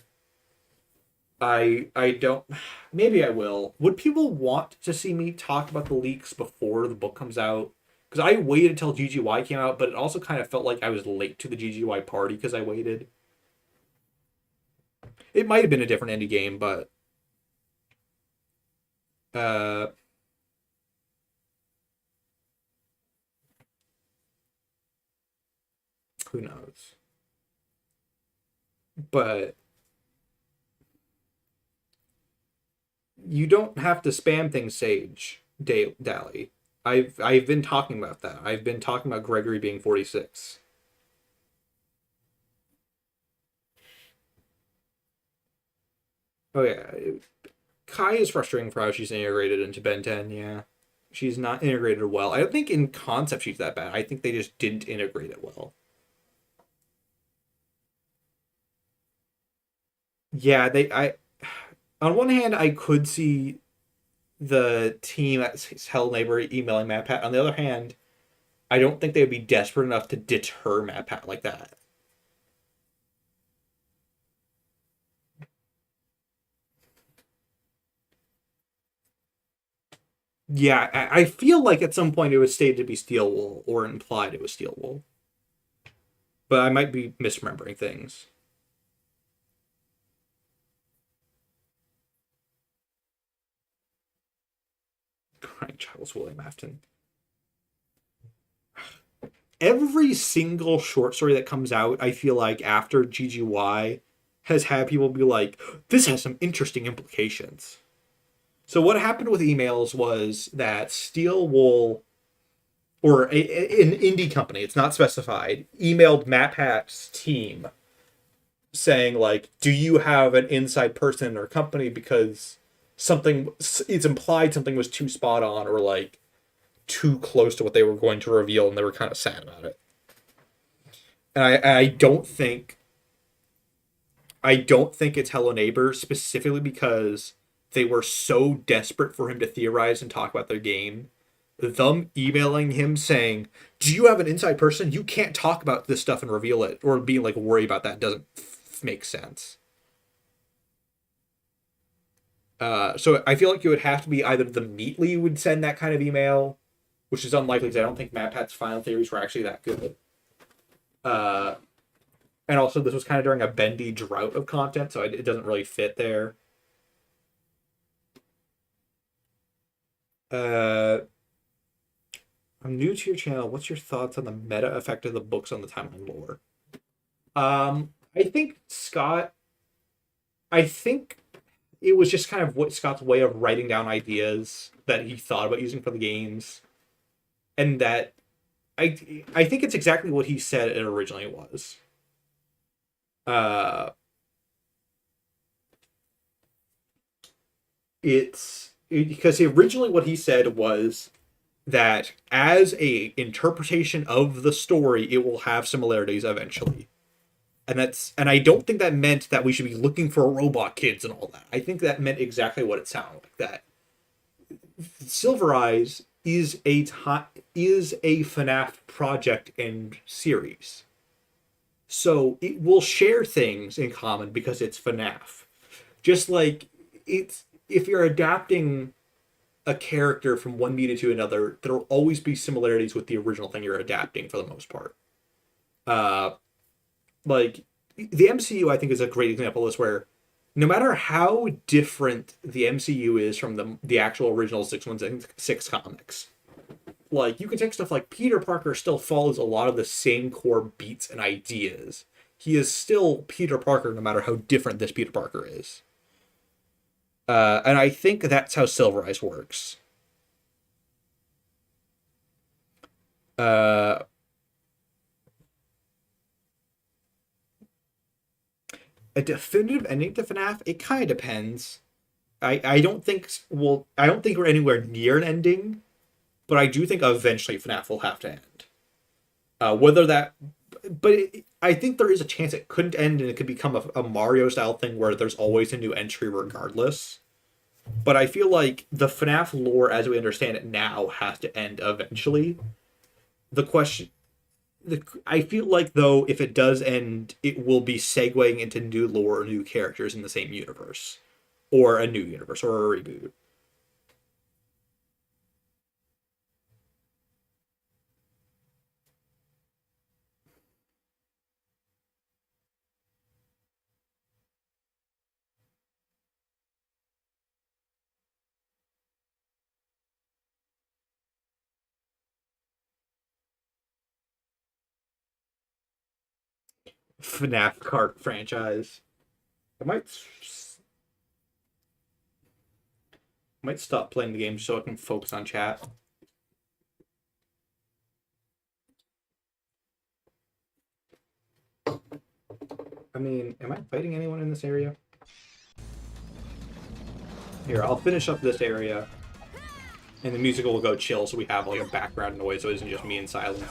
I don't. Maybe I will. Would people want to see me talk about the leaks before the book comes out? Because I waited till GGY came out, but it also kind of felt like I was late to the GGY party because I waited. It might have been a different indie game, but who knows? But you don't have to spam things, Sage Dally. I've been talking about that. I've been talking about Gregory being 46. Oh yeah, Kai is frustrating for how she's integrated into Ben 10. Yeah, she's not integrated well. I don't think in concept she's that bad. I think they just didn't integrate it well. Yeah, on one hand, I could see the team at Hell Neighbor emailing MatPat. On the other hand, I don't think they would be desperate enough to deter MatPat like that. Yeah, I feel like at some point it was stated to be Steel Wool, or implied it was Steel Wool. But I might be misremembering things. Crying Child's William Afton. Every single short story that comes out, I feel like after GGY has had people be like, this has some interesting implications. So what happened with emails was that Steel Wool, or an indie company, it's not specified, emailed MatPat's team saying, like, do you have an inside person or company because it's implied something was too spot on or, like, too close to what they were going to reveal, and they were kind of sad about it. And I don't think it's Hello Neighbor, specifically because they were so desperate for him to theorize and talk about their game. Them emailing him saying, do you have an inside person? You can't talk about this stuff and reveal it, or being like worried about that doesn't make sense. So I feel like it would have to be either the Meatly would send that kind of email, which is unlikely because I don't think MatPat's final theories were actually that good. And also this was kind of during a bendy drought of content, so it doesn't really fit there. I'm new to your channel. What's your thoughts on the meta effect of the books on the timeline lore? I think it was just kind of what Scott's way of writing down ideas that he thought about using for the games. And that I think it's exactly what he said it originally was. Because originally what he said was that as a interpretation of the story, it will have similarities eventually. And I don't think that meant that we should be looking for robot kids and all that. I think that meant exactly what it sounded like. That Silverize is a FNAF project and series. So it will share things in common because it's FNAF. Just like if you're adapting a character from one media to another, there will always be similarities with the original thing you're adapting for the most part. Like, the MCU, I think, is a great example of this, where no matter how different the MCU is from the actual original 616 comics, like, you can take stuff like Peter Parker still follows a lot of the same core beats and ideas. He is still Peter Parker no matter how different this Peter Parker is. And I think that's how Silverize works. A definitive ending to FNAF? It kind of depends. I don't think we're anywhere near an ending, but I do think eventually FNAF will have to end. I think there is a chance it couldn't end and it could become a Mario style thing where there's always a new entry regardless. But I feel like the FNAF lore, as we understand it now, has to end eventually. The question... I feel like, though, if it does end, it will be segueing into new lore or new characters in the same universe. Or a new universe, or a reboot. FNAF cart franchise. I might stop playing the game so I can focus on chat. I mean, am I fighting anyone in this area? Here, I'll finish up this area, and the music will go chill so we have like a background noise so it isn't just me in silence.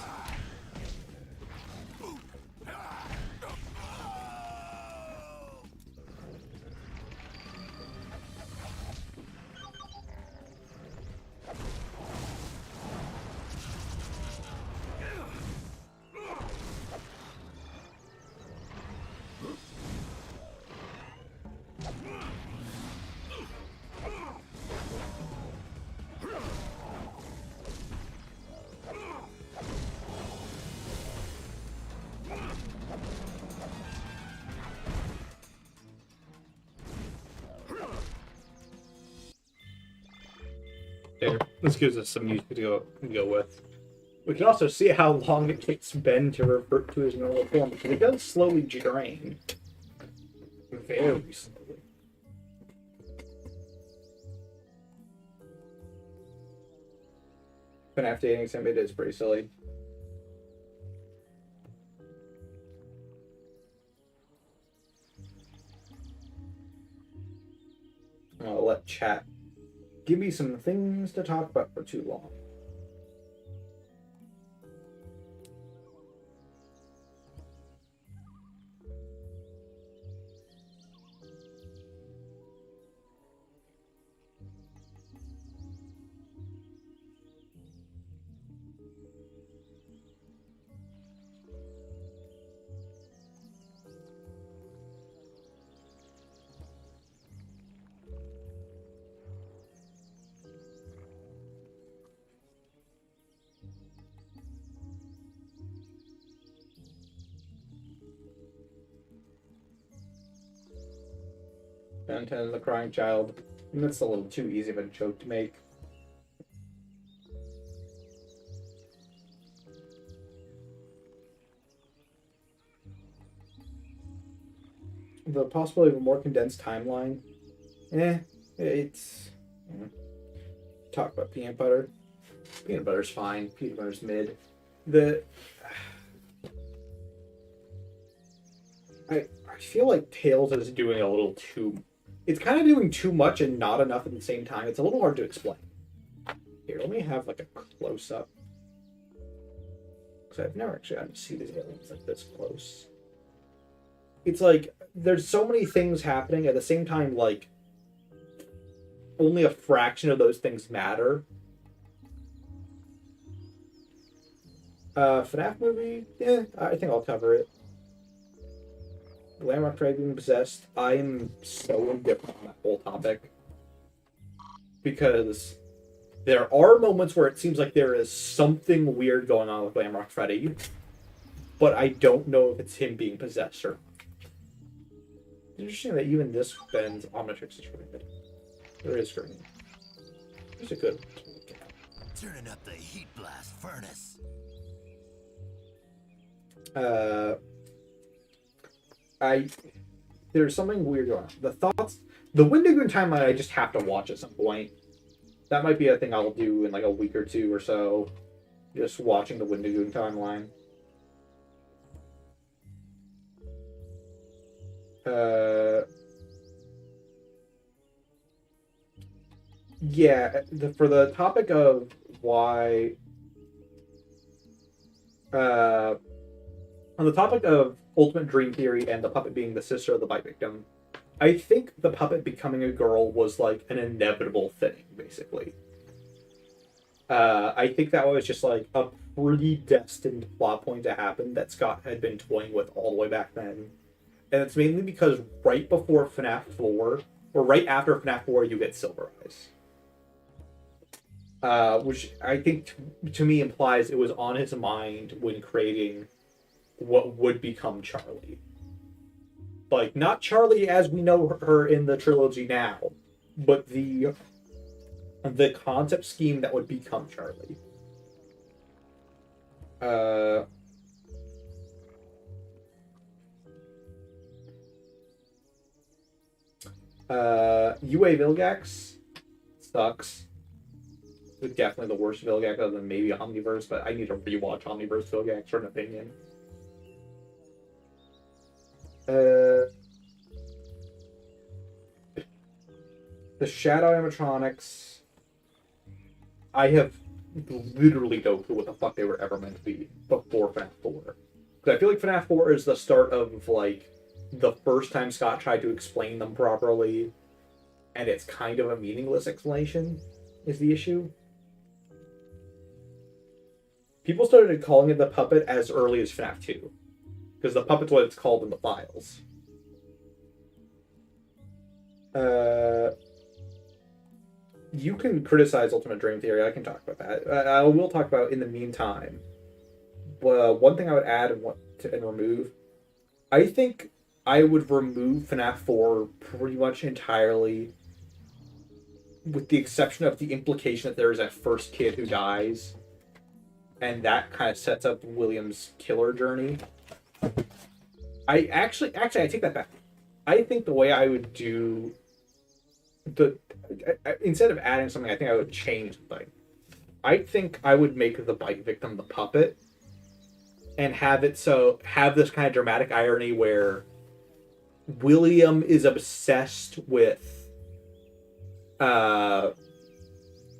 There. This gives us some music to go with. We can also see how long it takes Ben to revert to his normal form, because it does slowly drain. Very slowly. FNAF dating sim, it is pretty silly. I'll let chat give me some things to talk about for too long. And the crying child. And that's a little too easy of a joke to make. The possibility of a more condensed timeline. It's... Talk about peanut butter. Peanut butter's fine. Peanut butter's mid. I feel like Tails is doing a little too... It's kind of doing too much and not enough at the same time. It's a little hard to explain. Here, let me have like a close-up. Because I've never actually gotten to see these aliens like this close. It's like, there's so many things happening at the same time, like, only a fraction of those things matter. FNAF movie? Yeah, I think I'll cover it. Glamrock Trade being possessed. I am so indifferent on that whole topic. Because there are moments where it seems like there is something weird going on with Glamrock Freddy. But I don't know if it's him being possessed or not. It's interesting that even this Ben's Omnitrix is really good. There is green. There's a good one. Turning up the heat blast furnace. There's something weird going on. The Wendigoon timeline I just have to watch at some point. That might be a thing I'll do in like a week or two or so. Just watching the Wendigoon timeline. Yeah, for the topic of why... on the topic of Ultimate Dream Theory and the puppet being the sister of the bite victim, I think the puppet becoming a girl was like an inevitable thing, basically. I think that was just like a pretty destined plot point to happen that Scott had been toying with all the way back then. And it's mainly because right before FNAF 4, or right after FNAF 4, you get Silverize. Which I think to me implies it was on his mind when creating what would become Charlie. Like, not Charlie as we know her in the trilogy now, but the concept scheme that would become Charlie. UA Vilgax sucks. It's definitely the worst Vilgax other than maybe Omniverse, but I need to rewatch Omniverse Vilgax for an opinion. The Shadow animatronics, I have literally no clue what the fuck they were ever meant to be before FNAF 4. Because I feel like FNAF 4 is the start of, like, the first time Scott tried to explain them properly, and it's kind of a meaningless explanation, is the issue. People started calling it the puppet as early as FNAF 2. Because the puppet's what it's called in the files. You can criticize Ultimate Dream Theory. I can talk about that. I will talk about in the meantime. One thing I would add and remove. I think I would remove FNAF 4 pretty much entirely, with the exception of the implication that there is a first kid who dies, and that kind of sets up William's killer journey. I actually I take that back. I think the way I would do instead of adding something, I think I would change something. I think I would make the bite victim the puppet, and have this kind of dramatic irony where William is obsessed with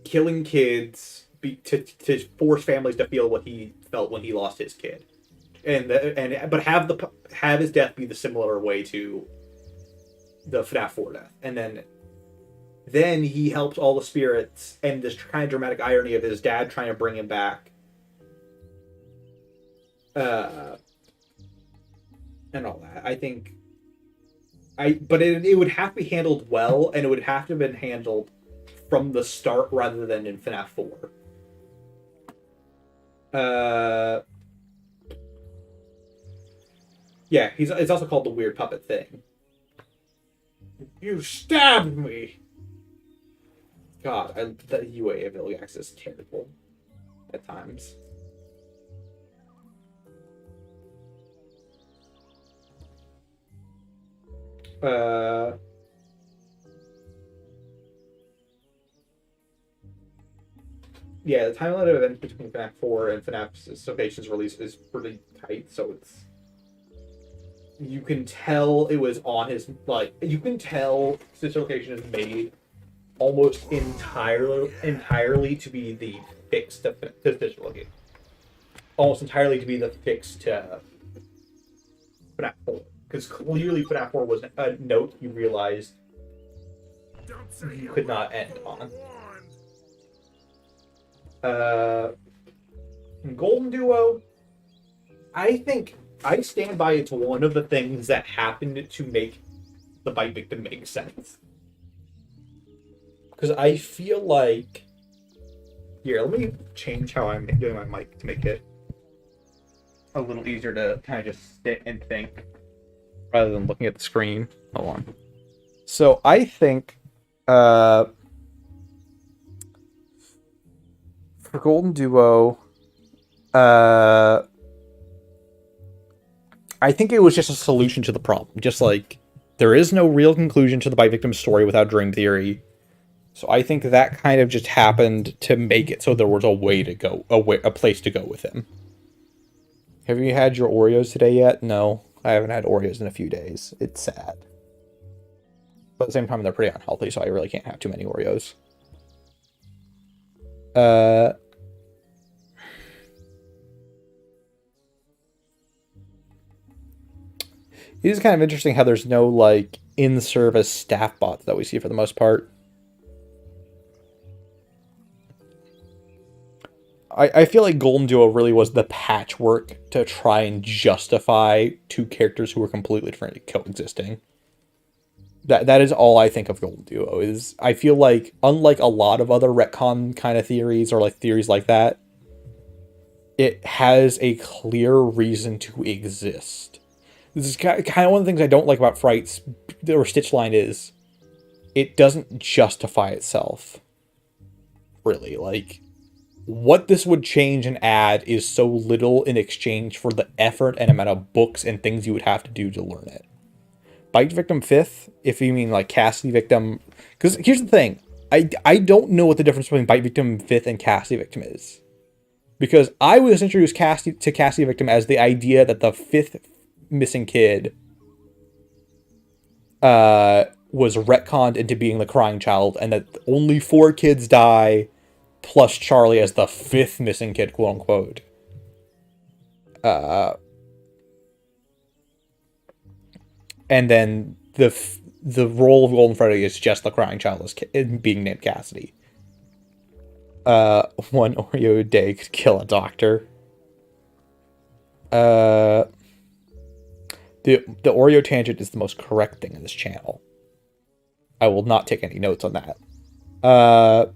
killing kids to force families to feel what he felt when he lost his kid, but have his death be the similar way to the FNAF 4 death, and then he helps all the spirits, and this kind of dramatic irony of his dad trying to bring him back, and all that. I think but it would have to be handled well, and it would have to have been handled from the start rather than in FNAF 4. Yeah, it's also called the weird puppet thing. You stabbed me! God, the UA of Vilgax is terrible at times. Yeah, the timeline of events between FNAF 4 and FNAF Salvation's release is pretty tight, so you can tell it was on his, like, you can tell this location is made almost entirely to be the fix to this location. Almost entirely to be the fix to FNAF 4. Because clearly FNAF 4 was a note you realized you could not end on. Golden Duo, I think I stand by it's one of the things that happened to make the bite victim make sense. Because I feel like... Here, let me change how I'm doing my mic to make it a little easier to kind of just sit and think rather than looking at the screen. Hold on. So I think for Golden Duo, I think it was just a solution to the problem. Just like, there is no real conclusion to the bite victim story without Dream Theory. So I think that kind of just happened to make it so there was a way to go, a place to go with him. Have you had your Oreos today yet? No, I haven't had Oreos in a few days. It's sad. But at the same time, they're pretty unhealthy, so I really can't have too many Oreos. It is kind of interesting how there's no, like, in-service staff bots that we see for the most part. I feel like Golden Duo really was the patchwork to try and justify two characters who were completely different coexisting. That is all I think of Golden Duo. Is I feel like, unlike a lot of other retcon kind of theories, or like theories like that, it has a clear reason to exist. This is kind of one of the things I don't like about Fright's or Stitch line is it doesn't justify itself. Really, like, what this would change and add is so little in exchange for the effort and amount of books and things you would have to do to learn it. Bite Victim 5th, if you mean like Cassidy Victim, because here's the thing, I don't know what the difference between Bite Victim 5th and Cassidy Victim is. Because I was introduced to Cassidy Victim as the idea that the 5th missing kid was retconned into being the crying child, and that only 4 kids die, plus Charlie as the 5th missing kid, quote unquote. And then the role of Golden Freddy is just the crying child as being named Cassidy. 1 Oreo a day could kill a doctor. The Oreo tangent is the most correct thing in this channel. I will not take any notes on that.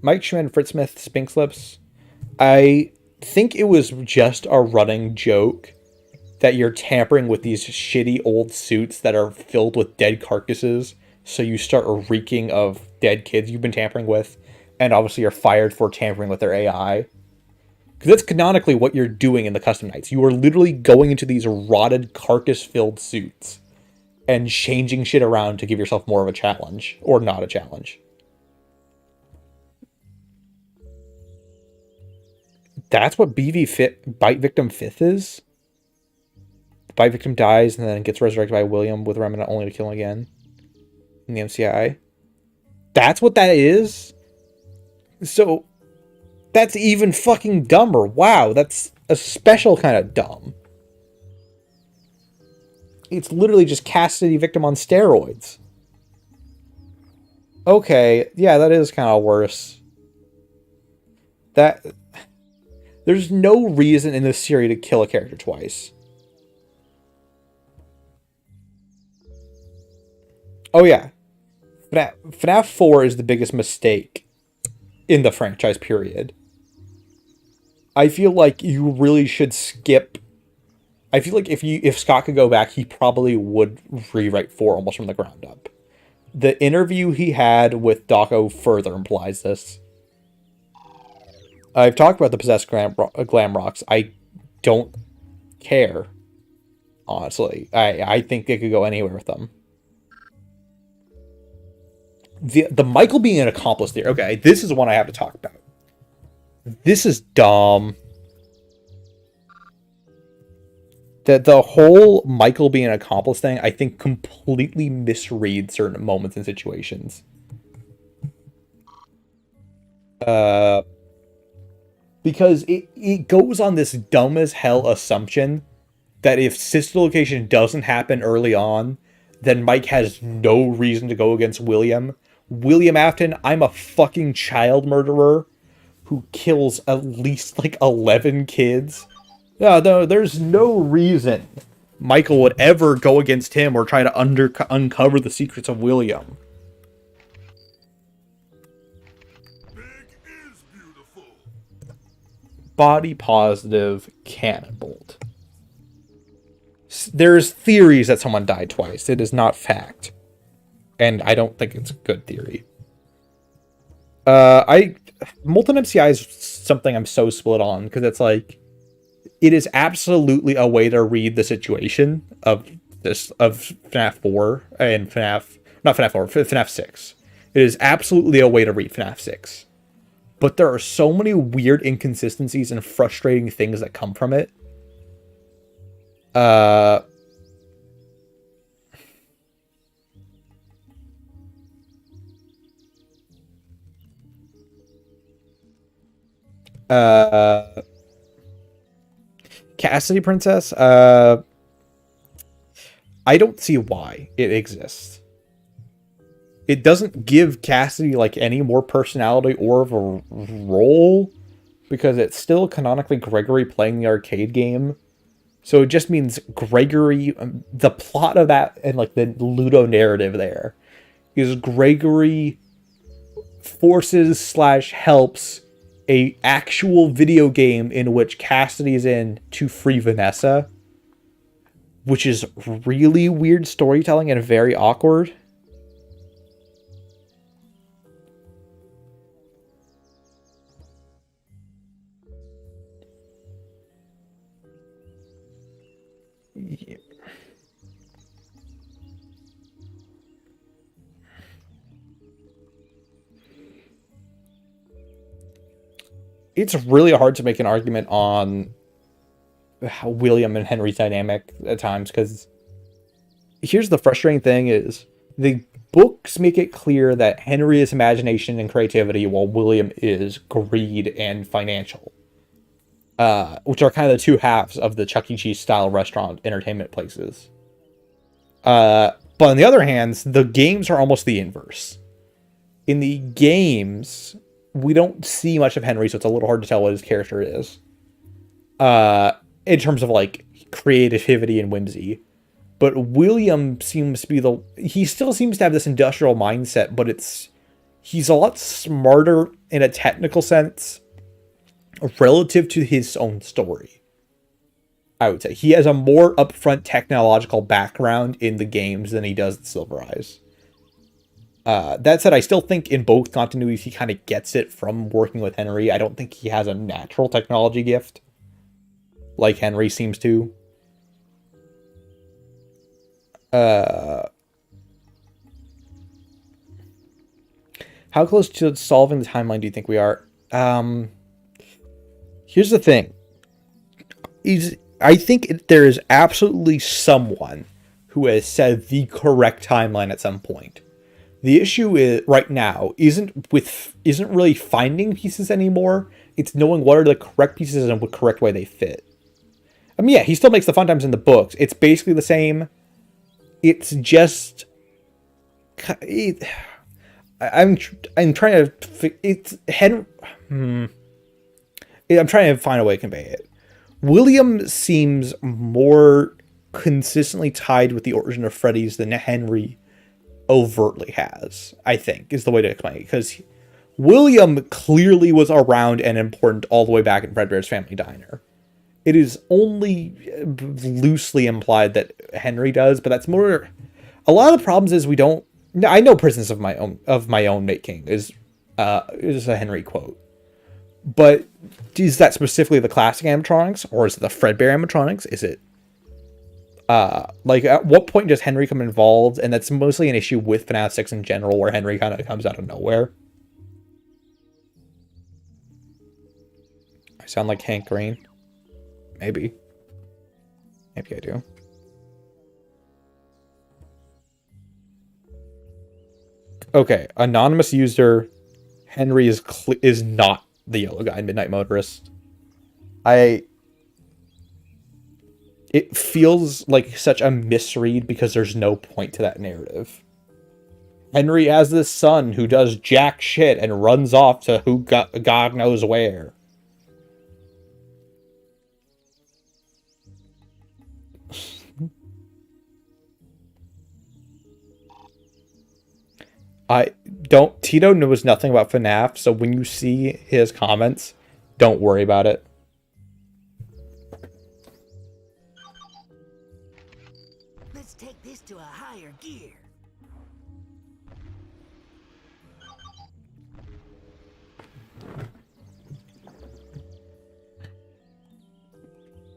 Mike Schmidt, Fritz Smith, Spink Slips. I think it was just a running joke that you're tampering with these shitty old suits that are filled with dead carcasses, so you start reeking of dead kids you've been tampering with, and obviously you're fired for tampering with their AI. Because that's canonically what you're doing in the Custom Nights. You are literally going into these rotted, carcass-filled suits and changing shit around to give yourself more of a challenge, or not a challenge. That's what Bite Victim 5th is? The Bite Victim dies and then gets resurrected by William with Remnant only to kill him again in the MCI. That's what that is? So, that's even fucking dumber. Wow, that's a special kind of dumb. It's literally just Cassidy Victim on steroids. Okay, yeah, that is kind of worse. There's no reason in this series to kill a character twice. Oh yeah. FNAF 4 is the biggest mistake in the franchise, period. I feel like you really should skip... I feel like if Scott could go back, he probably would rewrite 4 almost from the ground up. The interview he had with Dawko further implies this. I've talked about the possessed glam rocks. I don't care, honestly. I think they could go anywhere with them. The Michael being an accomplice theory. Okay, this is one I have to talk about. This is dumb. The whole Michael being an accomplice thing, I think, completely misreads certain moments and situations. Because it goes on this dumb as hell assumption that if sister location doesn't happen early on, then Mike has no reason to go against William. William Afton, I'm a fucking child murderer who kills at least like 11 kids. No, there's no reason Michael would ever go against him or try to uncover the secrets of William. Body positive cannon bolt. There's theories that someone died twice. It is not fact. And I don't think it's a good theory. Molten MCI is something I'm so split on, because it's like, it is absolutely a way to read the situation of FNAF 4 and FNAF 6. It is absolutely a way to read FNAF 6. But there are so many weird inconsistencies and frustrating things that come from it. Cassidy Princess, I don't see why it exists. It doesn't give Cassidy, like, any more personality or of a role, because it's still canonically Gregory playing the arcade game. So it just means Gregory, the plot of that and, like, the Ludo narrative there is Gregory forces / helps a actual video game in which Cassidy's in to free Vanessa, which is really weird storytelling and very awkward. Yeah. It's really hard to make an argument on how William and Henry's dynamic at times, because here's the frustrating thing is the books make it clear that Henry is imagination and creativity while William is greed and financial. Which are kind of the two halves of the Chuck E. Cheese style restaurant entertainment places. But on the other hand, the games are almost the inverse. In the games, we don't see much of Henry, so it's a little hard to tell what his character is. In terms of, like, creativity and whimsy. But William seems to be he still seems to have this industrial mindset, but he's a lot smarter in a technical sense relative to his own story. I would say he has a more upfront technological background in the games than he does in Silverise. That said, I still think in both continuities he kind of gets it from working with Henry. I don't think he has a natural technology gift like Henry seems to. How close to solving the timeline do you think we are? Here's the thing. I think there is absolutely someone who has said the correct timeline at some point. The issue is right now isn't really finding pieces anymore. It's knowing what are the correct pieces and what correct way they fit. I mean, yeah, he still makes the fun times in the books. It's basically the same. It's just I'm trying to it's Henry. I'm trying to find a way to convey it. William seems more consistently tied with the origin of Freddy's than Henry overtly has, I think, is the way to explain it. Because William clearly was around and important all the way back in Fredbear's Family Diner. It is only loosely implied that Henry does, but that's more... A lot of the problems is we don't... I know Prisons of my own making is a Henry quote. But is that specifically the classic animatronics, or is it the Fredbear animatronics? Is it like at what point does Henry come involved? And that's mostly an issue with FNAF 6 in general, where Henry kind of comes out of nowhere. I sound like Hank Green. Maybe I do. Okay, anonymous user. Henry is not the yellow guy in Midnight Motorist. It feels like such a misread because there's no point to that narrative. Henry has this son who does jack shit and runs off to God knows where. Tito knows nothing about FNAF, so when you see his comments, don't worry about it. Let's take this to a higher gear.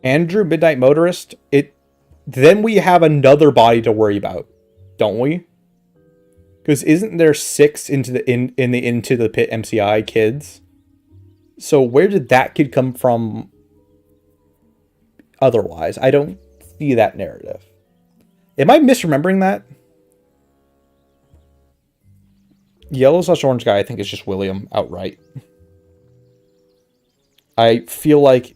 Andrew, Midnight Motorist, then we have another body to worry about, don't we? Because isn't there 6 into the Into the Pit MCI kids? So where did that kid come from otherwise? I don't see that narrative. Am I misremembering that? Yellow/orange guy, I think, is just William outright. I feel like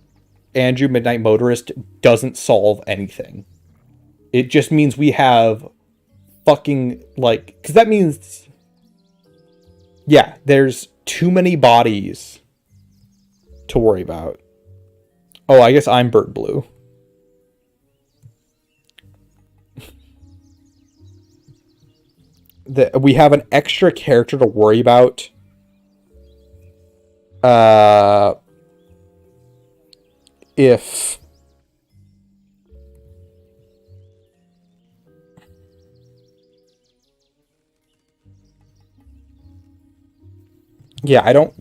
Andrew Midnight Motorist doesn't solve anything. It just means we have fucking, like, because that means, yeah, there's too many bodies to worry about. Oh, I guess I'm Bird Blue. We have an extra character to worry about. If yeah, I don't.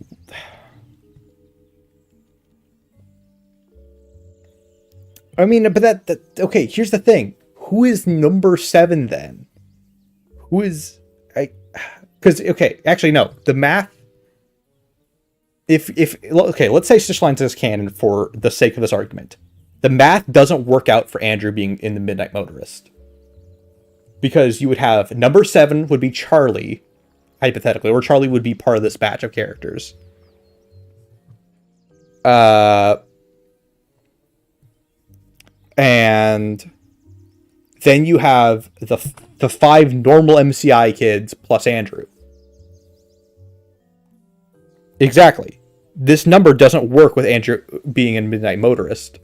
I mean, but that okay. Here's the thing: who is number 7 then? Who is I? Because okay, actually no. The math. If okay, let's say Stitchline's is canon for the sake of this argument. The math doesn't work out for Andrew being in the Midnight Motorist. Because you would have number 7 would be Charlie, hypothetically, or Charlie would be part of this batch of characters. And then you have the 5 normal MCI kids plus Andrew. Exactly. This number doesn't work with Andrew being in Midnight Motorist.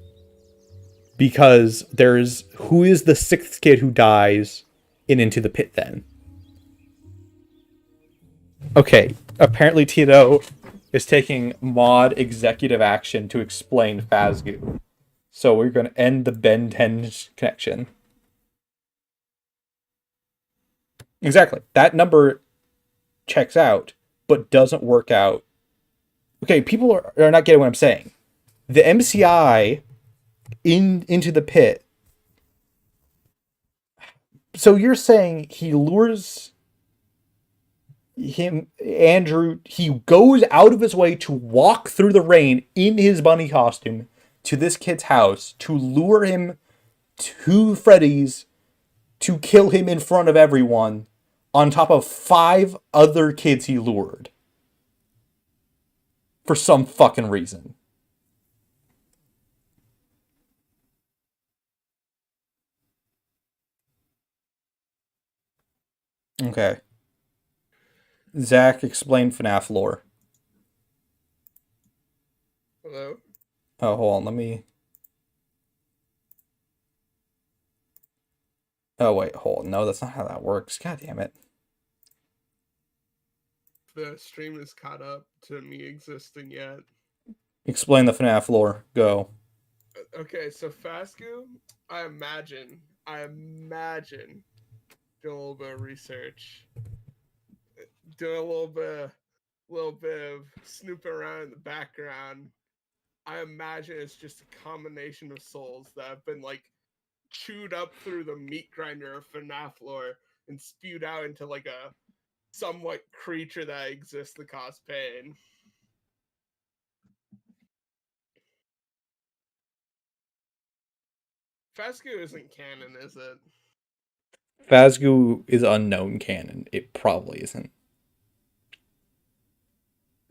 Because there's... Who is the 6th kid who dies in Into the Pit then? Okay. Apparently Tito is taking mod executive action to explain Phasgu. So we're going to end the Ben 10 connection. Exactly. That number checks out, but doesn't work out. Okay, people are not getting what I'm saying. The MCI Into the Pit. So you're saying he lures him, Andrew, he goes out of his way to walk through the rain in his bunny costume to this kid's house to lure him to Freddy's to kill him in front of everyone on top of 5 other kids he lured. For some fucking reason. Okay. Zach, explain FNAF lore. Hello? Oh, hold on, let me... Oh, wait, hold on. No, that's not how that works. God damn it. The stream is caught up to me existing yet. Explain the FNAF lore. Go. Okay, so Phasgu, I imagine, doing a little bit of research, doing a little bit of snooping around in the background. I imagine it's just a combination of souls that have been like chewed up through the meat grinder of FNAF lore and spewed out into like a somewhat creature that exists to cause pain. Phasgu isn't canon, is it? Phasgu is unknown canon. It probably isn't.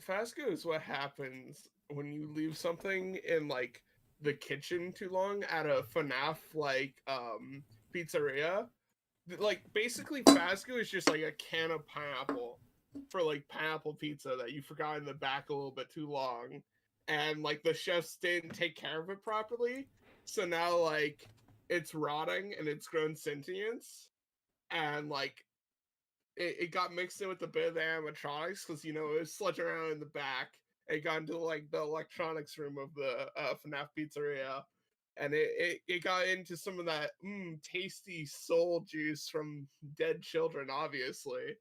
Phasgu is what happens when you leave something in like the kitchen too long at a FNAF like pizzeria. Like basically Phasgu is just like a can of pineapple for like pineapple pizza that you forgot in the back a little bit too long. And like the chefs didn't take care of it properly. So now like it's rotting and it's grown sentience. And like it got mixed in with a bit of the animatronics because it was sludging around in the back. It got into like the electronics room of the FNAF pizzeria, and it got into some of that tasty soul juice from dead children, obviously.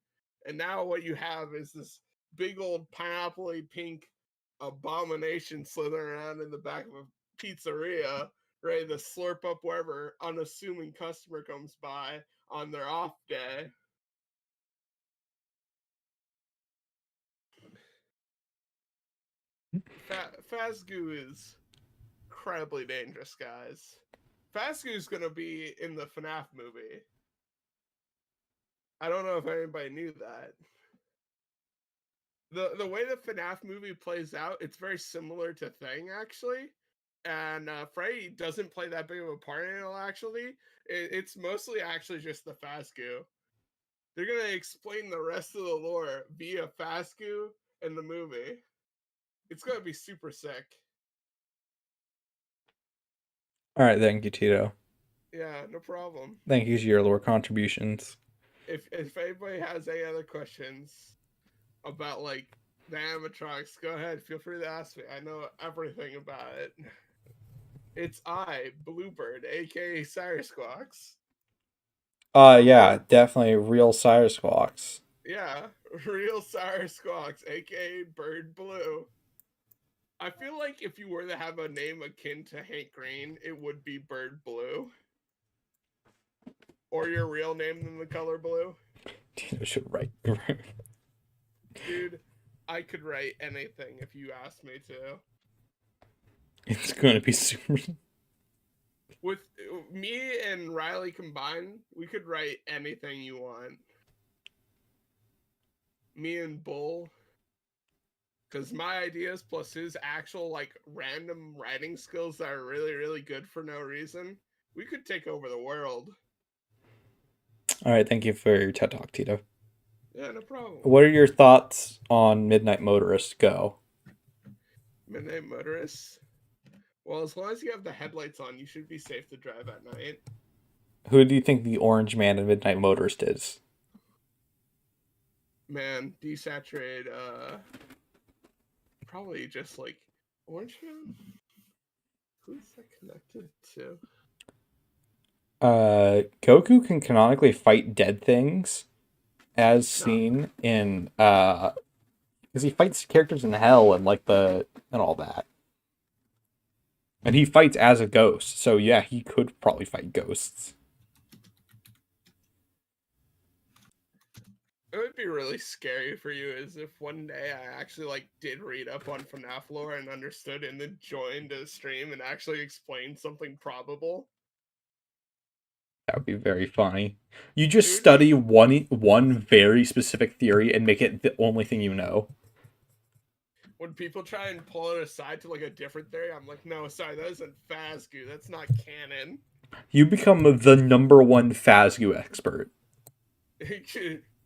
And now what you have is this big old pineapple-y pink abomination slithering around in the back of a pizzeria, ready to slurp up wherever unassuming customer comes by on their off day. Phasgu is incredibly dangerous, guys. Phasgu is going to be in the FNAF movie. I don't know if anybody knew that. The way the FNAF movie plays out, it's very similar to Thing, actually. and Fright doesn't play that big of a part in it. Actually, it's mostly actually just the Fascu. They're gonna explain the rest of the lore via Fascu in the movie. It's gonna be super sick. All right, thank you, Tito. Yeah, no problem. Thank you for your lore contributions. If anybody has any other questions about like the animatronics, go ahead. Feel free to ask me. I know everything about it. It's Bluebird, aka Cyrusquawks. Yeah, definitely real Cyrusquawks. Yeah, real Cyrusquawks, aka Bird Blue. I feel like if you were to have a name akin to Hank Green, it would be Bird Blue. Or your real name than the color blue. Tito should write. Dude, I could write anything if you asked me to. It's going to be super. With me and Riley combined, we could write anything you want. Me and Bull. Because my ideas plus his actual, like, random writing skills that are really, really good for no reason, we could take over the world. All right, thank you for your TED Talk, Tito. Yeah, no problem. What are your thoughts on Midnight Motorist? Go. Midnight Motorist? Well, as long as you have the headlights on, you should be safe to drive at night. Who do you think the orange man in Midnight Motorist is? Man, desaturated, probably just, like, Orange Man? Who's that connected to? Goku can canonically fight dead things, as seen in, because he fights characters in hell and, like, and all that. And he fights as a ghost, so yeah, he could probably fight ghosts. It would be really scary for you is if one day I actually like did read up on FNAF lore and understood and then joined a stream and actually explained something probable. That would be very funny. You just study one very specific theory and make it the only thing you know. When people try and pull it aside to like a different theory, I'm like, no, sorry, that isn't Fasgu. That's not canon. You become the #1 Fasgu expert.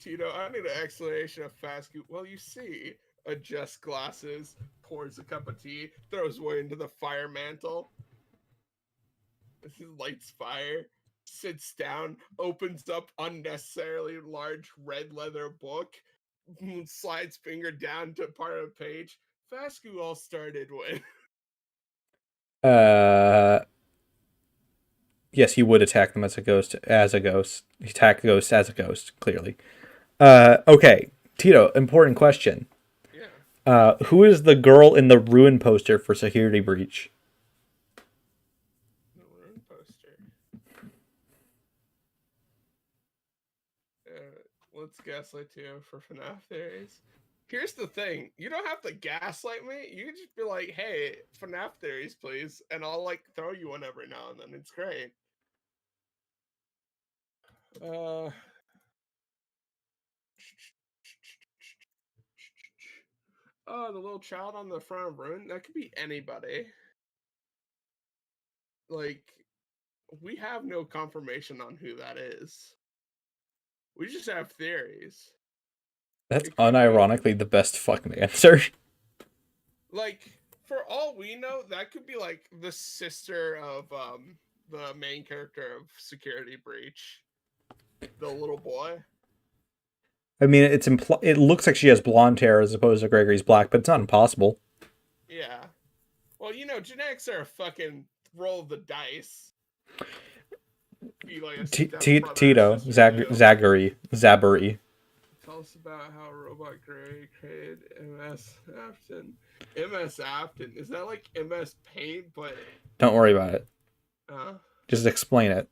Tito, I need an explanation of Fasgu. Well, you see, adjusts glasses, pours a cup of tea, throws away into the fire mantle. Lights fire, sits down, opens up unnecessarily large red leather book, slides finger down to part of a page. Fasgu all started with. Yes, he would attack them as a ghost. He attack ghosts as a ghost, clearly. Okay, Tito, important question. Yeah. Who is the girl in the ruin poster for Security Breach? The ruin poster. Let's gaslight you for FNAF theories. Here's the thing. You don't have to gaslight me. You can just be like, hey, FNAF theories, please. And I'll, like, throw you one every now and then. It's great. Oh, the little child on the front of Ruin? That could be anybody. Like, we have no confirmation on who that is. We just have theories. That's unironically the best fucking answer. Like, for all we know, that could be like the sister of the main character of Security Breach, the little boy. I mean, it looks like she has blonde hair as opposed to Gregory's black, but it's not impossible. Yeah. Well, you know, genetics are a fucking roll of the dice. Be like a Tito, Zaburi. Tell us about how Robot Gray created MS Afton. MS Afton, is that like MS Paint, but... Don't worry about it. Huh? Just explain it.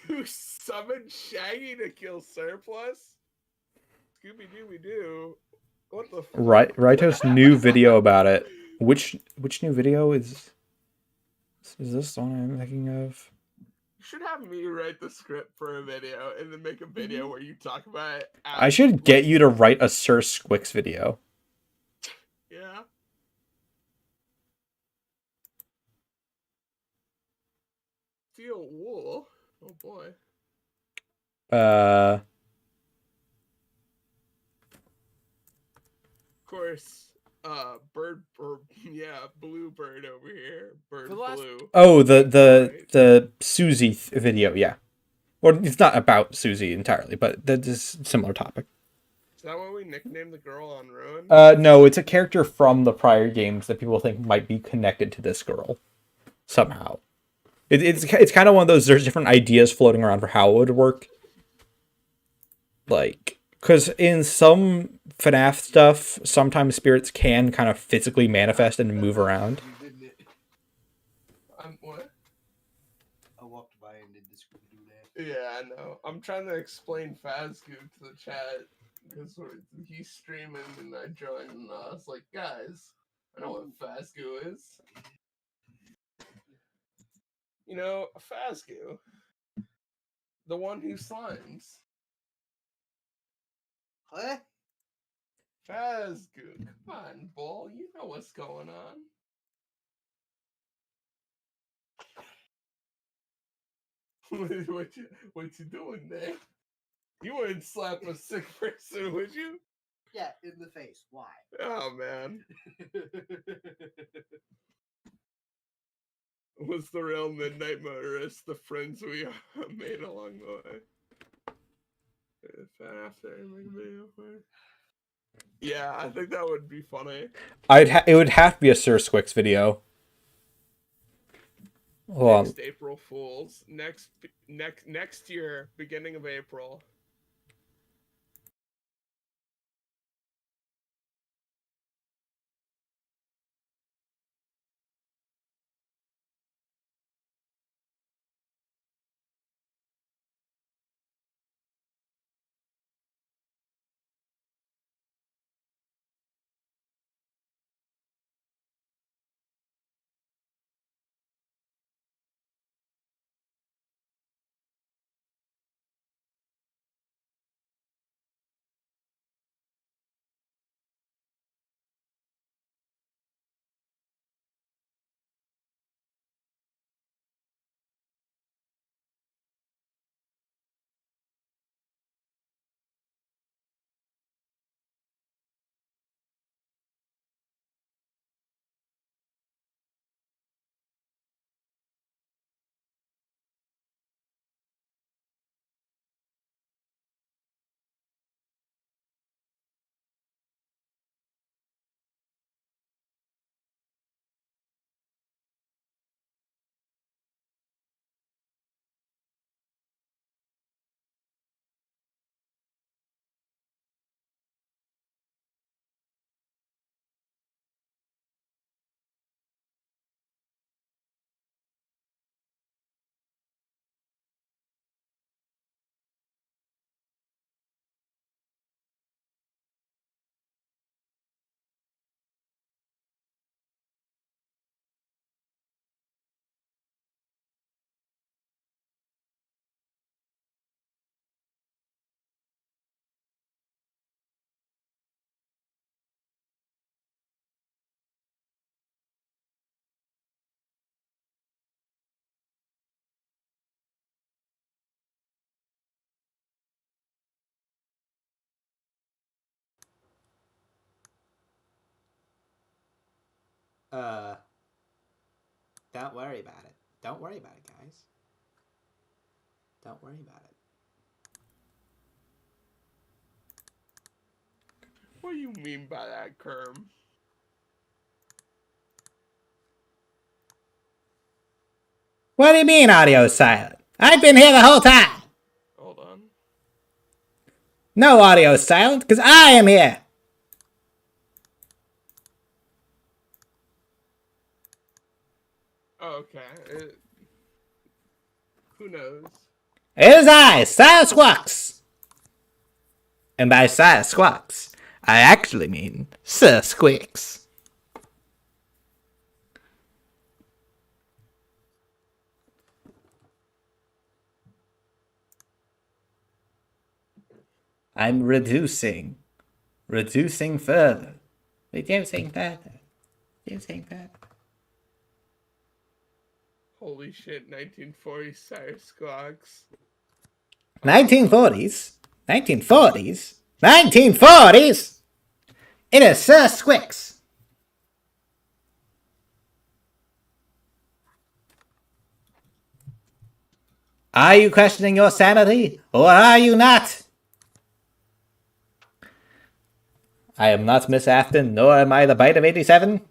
Who summoned Shaggy to kill Surplus? Scooby-Dooby-Doo. What the fuck? Raito's new video about it. Which new video is this the one I'm thinking of? You should have me write the script for a video and then make a video where you talk about it. I should get you to write a Sir Squix video. Yeah. steel wool. Oh boy. Uh, Of course, bird or yeah, blue bird over here. Bird For the last- blue. oh, Right. the Susie video, yeah. Or it's not about Susie entirely, but that is a similar topic. Is that what we nicknamed the girl on Ruin? No, it's a character from the prior games that people think might be connected to this girl somehow. It's kind of one of those. There's different ideas floating around for how it would work. Like, because in some FNAF stuff, sometimes spirits can kind of physically manifest and move around. What? I walked by and did this do that. Yeah, I know. I'm trying to explain Fazgoo to the chat because he's streaming and I joined and I was like, guys, I know what Fazgoo is. You know, Fazgoo, the one who slimes. What? Fazgoo, come on, Bull, you know what's going on. what you doing there? You wouldn't slap a sick person, would you? Yeah, in the face. Why? Oh man. Was the real Midnight Motorist the friends we made along the way? If after make a video for it. Yeah, I think that would be funny. It would have to be a Sir Squix video. Well, Next April Fools. Next year, beginning of April. Don't worry about it. Don't worry about it, guys. Don't worry about it. What do you mean by that, Kerm? What do you mean audio is silent? I've been here the whole time. Hold on. No audio is silent because I am here. Oh, okay. Who knows? It is I, Silas Squawks. And by Silas Squawks, I actually mean Sir Squeaks. I'm reducing further, reducing further, reducing further. Holy shit, 1940s Cyrus Squawks. 1940s? 1940s? 1940s? It is Sir Squix. Are you questioning your sanity, or are you not? I am not Miss Afton, nor am I the Bite of 87.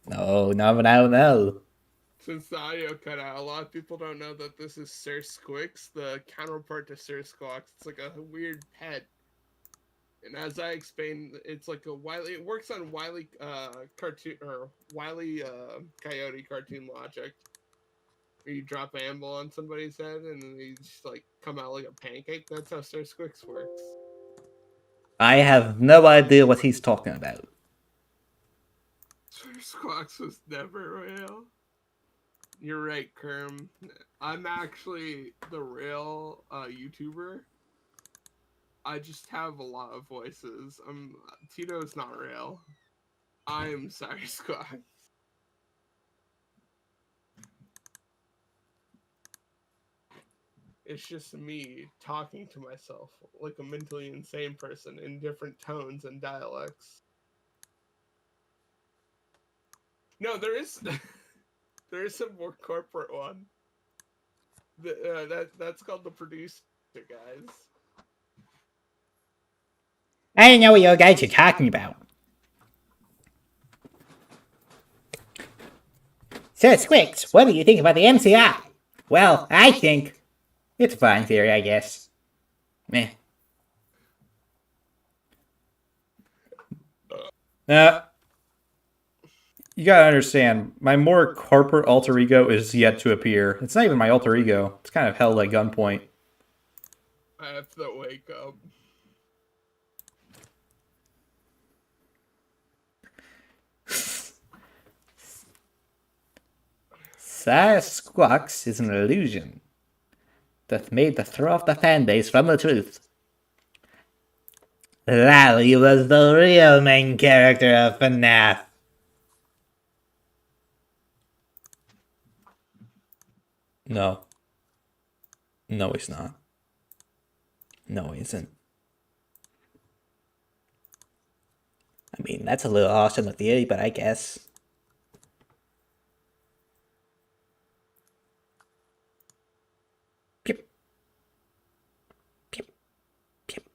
No, no. Since the audio cut out, a lot of people don't know that this is Sir Squix, the counterpart to Sir Squawks. It's like a weird pet. And as I explained, it's like a Wily. It works on Wily cartoon or Wily Coyote cartoon logic. Where you drop amble on somebody's head and then they just like come out like a pancake. That's how Sir Squix works. I have no idea what he's talking about. Sir Squawks was never real. You're right, Kerm. I'm actually the real YouTuber. I just have a lot of voices. Tito's not real. I'm sorry, Squawks. It's just me talking to myself like a mentally insane person in different tones and dialects. No, there is there is a more corporate one. That's called the producer, guys. I don't know what you guys are talking about. Sir Squix, what do you think about the MCI? Well, I think it's a fine theory, I guess. Meh. You gotta understand, my more corporate alter ego is yet to appear. It's not even my alter ego. It's kind of held at gunpoint. I have to wake up. Sasquatch is an illusion that's made to throw off the fanbase from the truth. Lally was the real main character of FNAF. No. No, he's not. No, he isn't. I mean, that's a little harsh on the theory, but I guess. Pip. Pip. Pip.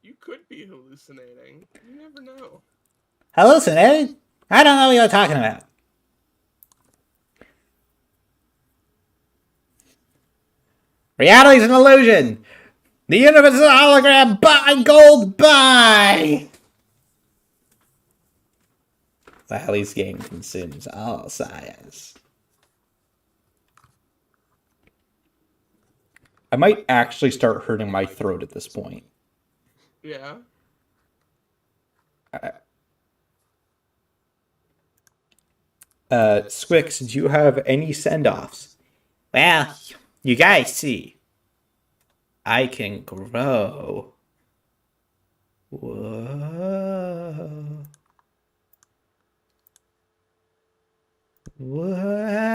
You could be hallucinating. You never know. Hallucinated? I don't know what you're talking about. Reality is an illusion. The universe is a hologram. Buy gold, buy! Wally's game consumes all sides. I might actually start hurting my throat at this point. Yeah. Squix, do you have any send-offs? Well, you guys see. I can grow. Whoa. Whoa.